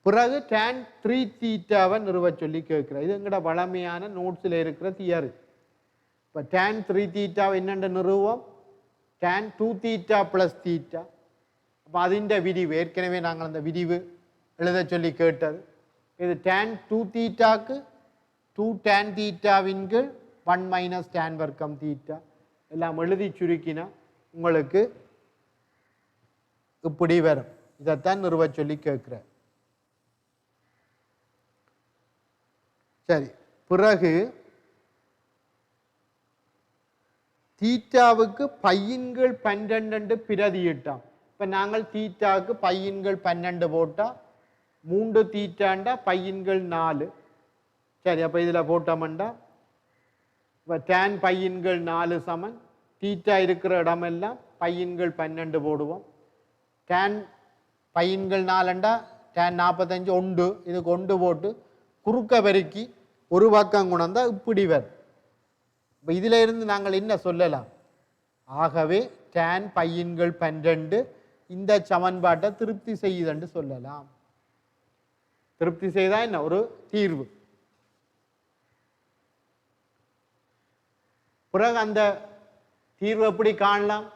பிறகு tan 3 தீட்டாவை நிறுவ சொல்லி கேட்குறேன். இது எங்களோட வளமையான நோட்ஸில் இருக்கிற தியரி. இப்போ tan 3 தீட்டாவை என்னென்று நிறுவோம், tan 2 தீட்டா ப்ளஸ் தீட்டா. அப்போ அதிൻ്റെ விரிவு ஏற்கனவே நாங்கள் அந்த விரிவு எழுத சொல்லி கேட்டது. இது tan 2 தீட்டாக்கு 2 tan தீட்டாவின் கீழ் 1 மைனஸ் tan வர்க்கம் தீட்டா எல்லாம் எழுதி சுருக்கினா உங்களுக்கு இப்படி வரும். இதைத்தான் நிறுவ சொல்லி கேட்குறேன். சரி, பிறகு தீட்டாவுக்கு பையின்கள் 12 பிரதியிட்டோம். இப்போ நாங்கள் தீட்டாவுக்கு பையின்கள் 12 போட்டால் 3 தீட்டாண்டா பையின்கள் 4. சரி, அப்போ இதில் போட்டோம்டா இப்போ tan பையின்கள் 4 சமன் தீட்டா இருக்கிற இடமெல்லாம் பையின்கள் 12 போடுவோம். tan பையின்கள் 4ண்டா tan 45 1, இதுக்கு 1 போட்டு குறுக்க பெருக்கி ஒரு பக்கம் குணந்தா இப்படி வரும். இப்போ இதில் இருந்து நாங்கள் என்ன சொல்லலாம், ஆகவே tan பையின்கள் 12 இந்த சமன்பாட்டை திருப்தி செய்யுதுன்னு சொல்லலாம். திருப்தி செய்தா என்ன ஒரு தீர்வு. பிறகு அந்த தீர்வு எப்படி காணலாம்,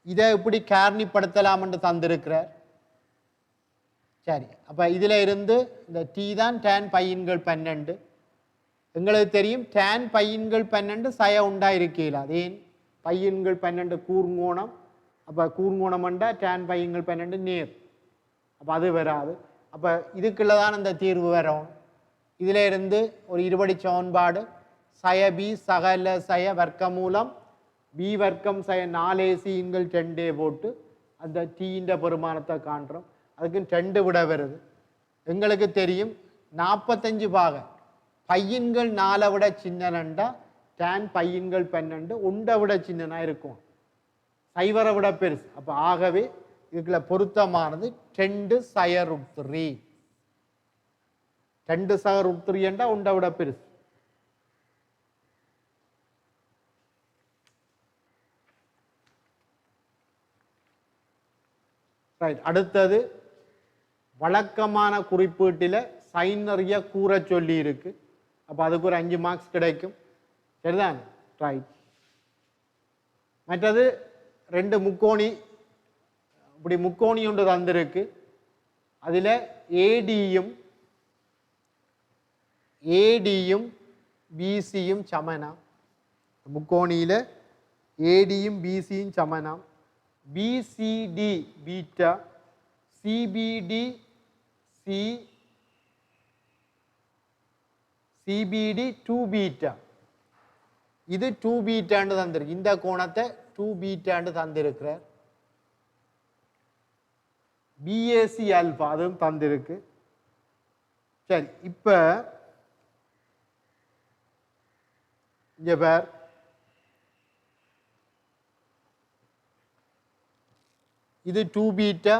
இதை எப்படி காரணிப்படுத்தலாம் என்று தந்திருக்கிறார். சரி, அப்ப இதுல இருந்து இந்த டி தான் tan பையின்கள் 12. எங்களுக்கு தெரியும் tan பையின்கள் 12 சய உண்டாயிருக்கல. அதேன் பையின்கள் 12 கூர்ங்கோணம். அப்ப கூர்ங்கோணம் என்றா tan பையின்கள் 12 நேர். அப்ப அது வராது. அப்போ இதுக்குள்ளதான் அந்த தீர்வு வரும். இதில் இருந்து ஒரு இருபடி சமன்பாடு சய பி சகல சய வர்க்கமூலம் பி வர்க்கம் சய 4ac 2 போட்டு அந்த டீன்ற பெருமானத்தை காண்றோம். அதுக்கு 2 விட வருது. எங்களுக்கு தெரியும் 45 பாகம் பையின்கள் 4 விட சின்னனண்டா tan பையின்கள் 12 1 விட சின்னனா இருக்கும், சைவரை விட பெருசு. அப்போ ஆகவே இதுக்குள்ள பொருத்தமானது 2 சய √3. 2 சய √3 என்றா 1 விட பெருசு. ரைட், அடுத்தது வழக்கமான குறிப்பீட்டில் சைன் நிறைய கூற சொல்லி இருக்கு. அப்போ அதுக்கு ஒரு 5 மார்க்ஸ் கிடைக்கும். சரிதான், ரைட். மற்றது 2 முக்கோணி, இப்படி முக்கோணி ஒன்று தந்திருக்கு. அதில் ஏடியும் பிசியும் சமனாம். முக்கோணியில் ஏடியும் பிசியும் சமனாம். BCD beta, CBD CBD 2 beta. இது 2 பீட்டான்னு தந்திருக்கு. இந்த கோணத்தை 2 பீட்டான்னு தந்திருக்கிறார். பிஏசி ஆல்பா அதுவும் தந்திருக்கு. சரி, இப்ப இங்க பேர் இது 2 பீட்டா,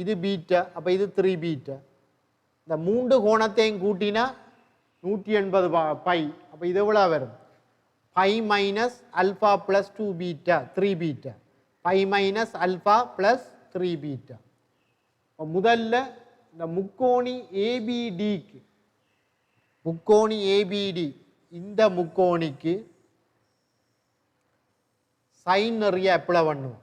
இது பீட்டா, அப்ப இது 3 பீட்டா. இந்த 3 கோணத்தையும் கூட்டினா 180 பை. அப்ப இது எவ்வளவு வரும், pi minus alpha plus 2 beta 3 beta, pi minus alpha plus 3 beta. முதல்ல இந்த முக்கோணி ஏபிடிக்கு, முக்கோணி ஏபிடி இந்த முக்கோணிக்கு சைன் நிறைய அப்ளை பண்ணுவோம்.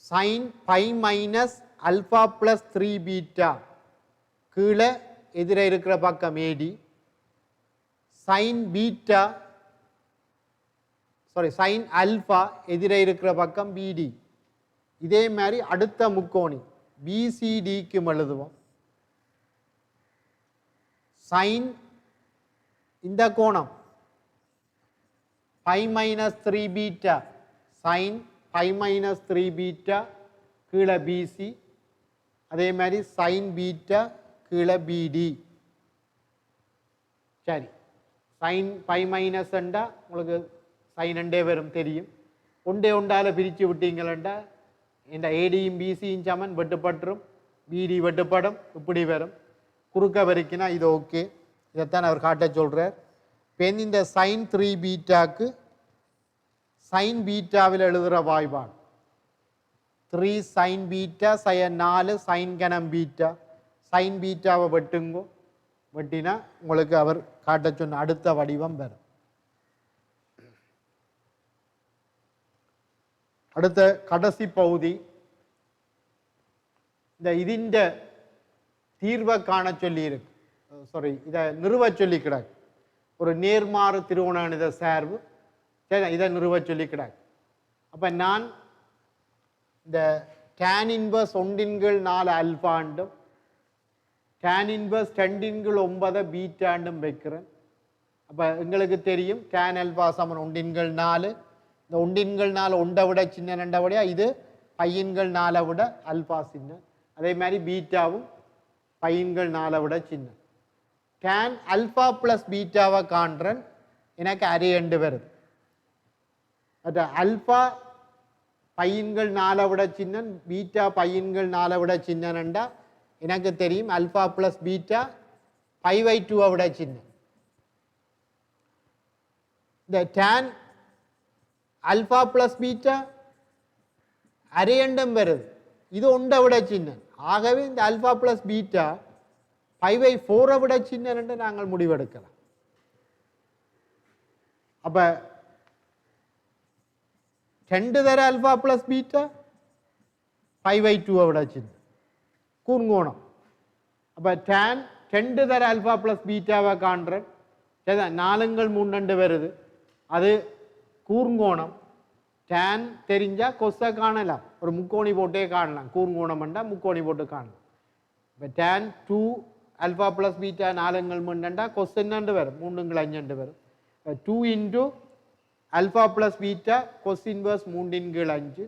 Sine pi minus alpha plus 3 beta கீழே எதிர இருக்கிற பக்கம் AD, sine beta sorry sine alpha எதிரே இருக்கிற பக்கம் பிடி. இதே மாதிரி அடுத்த முக்கோணி பிசிடிக்கு எழுதுவோம். சைன் இந்த கோணம் pi minus 3 beta, sine pi minus 3 beta கீழே பிசி, அதே மாதிரி சைன் பீட்டா கீழே பிடி. சரி, சைன் பை மைனஸ் உங்களுக்கு சைன் ரெண்டே வரும் தெரியும். ஒன்றே ஒன்றால் பிரித்து விட்டீங்களா இந்த ஏடியும் பிசியும் சமன் வெட்டுப்பட்டுரும், பிடி வெட்டுப்படும், இப்படி வரும். குறுக்க வரைக்குனா இது ஓகே. இதைத்தான் அவர் காட்ட சொல்கிறார். இப்போ இந்த சைன் 3 பீட்டாக்கு சைன் பீட்டாவில் எழுதுகிற வாய்பாடு 3 சைன் பீட்டா 4 சைன் கனம் பீட்டா. சைன் பீட்டாவை வெட்டுங்கோ, வெட்டினா உங்களுக்கு அவர் காட்ட சொன்ன அடுத்த வடிவம் வரும். அடுத்த கடைசி பகுதி இந்த இதிண்ட தீர்வை காண சொல்லி இருக்கு. சாரி, இதை நிறுவ சொல்லி கிடக்கு. ஒரு நேர்மாறு திருகோணகணித சார்பு இதை நிறுவ சொல்லி கிடக்கு. அப்போ நான் இந்த tan இன்வர்ஸ் 1/4 ஆல்ஃபாண்டும் tan இன்வர்ஸ் 2/9 பீட்டாண்டும் வைக்கிறேன். அப்போ எங்களுக்கு தெரியும் tan ஆல்ஃபா சமன் 1/4. இந்த 1/4 ஒன்றை விட சின்ன ரெண்டபடியா, இது π/4 விட அல்ஃபா சின்ன. அதே மாதிரி பீட்டாவும் π/4 விட சின்ன. tan ஆல்ஃபா பிளஸ் பீட்டாவை காண்றேன், எனக்கு அரை எண்டு வருது. அது ஆல்ஃபா π/4 விட சின்ன, பீட்டா π/4 விட சின்னண்டா எனக்கு தெரியும் ஆல்ஃபா பிளஸ் பீட்டா π/2 விட சின்ன. இந்த tan ஆல்ஃபா பிளஸ் பீட்டா அரையண்டம் வருது, இது ஒன்றை விட சின்ன. ஆகவே இந்த ஆல்ஃபா பிளஸ் பீட்டா π/4 விட சின்ன என்று நாங்கள் முடிவெடுக்கலாம். அப்ப 2 தர ஆல்ஃபா பிளஸ் பீட்டா π/2 விட சின்ன கூர்ங்கோணம். அப்ப tan 2 தர ஆல்ஃபா பிளஸ் பீட்டாவை காண்றேன். 4×3 வருது, அது கூர்ங்கோணம். tan தெரிஞ்சா கொசை காணலாம், ஒரு முக்கோணி போட்டே காணலாம். கூர்ங்கோணம் என்றா முக்கோணி போட்டு காணலாம். இப்போ tan 2 alpha plus beta 4×3 question வரும், 3×5 வரும். 2 into alpha plus beta cos inverse 3/5.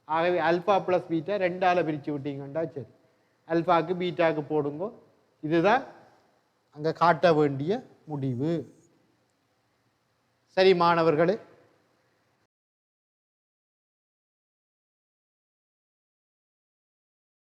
ஆகவே ஆல்ஃபா பிளஸ் பீட்டா 2ஆல் பிரித்து விட்டீங்கண்டா சரி. ஆல்ஃபாக்கு பீட்டாக்கு போடுங்க. இதுதான் அங்கே காட்ட வேண்டிய முடிவு. சரி மாணவர்களே,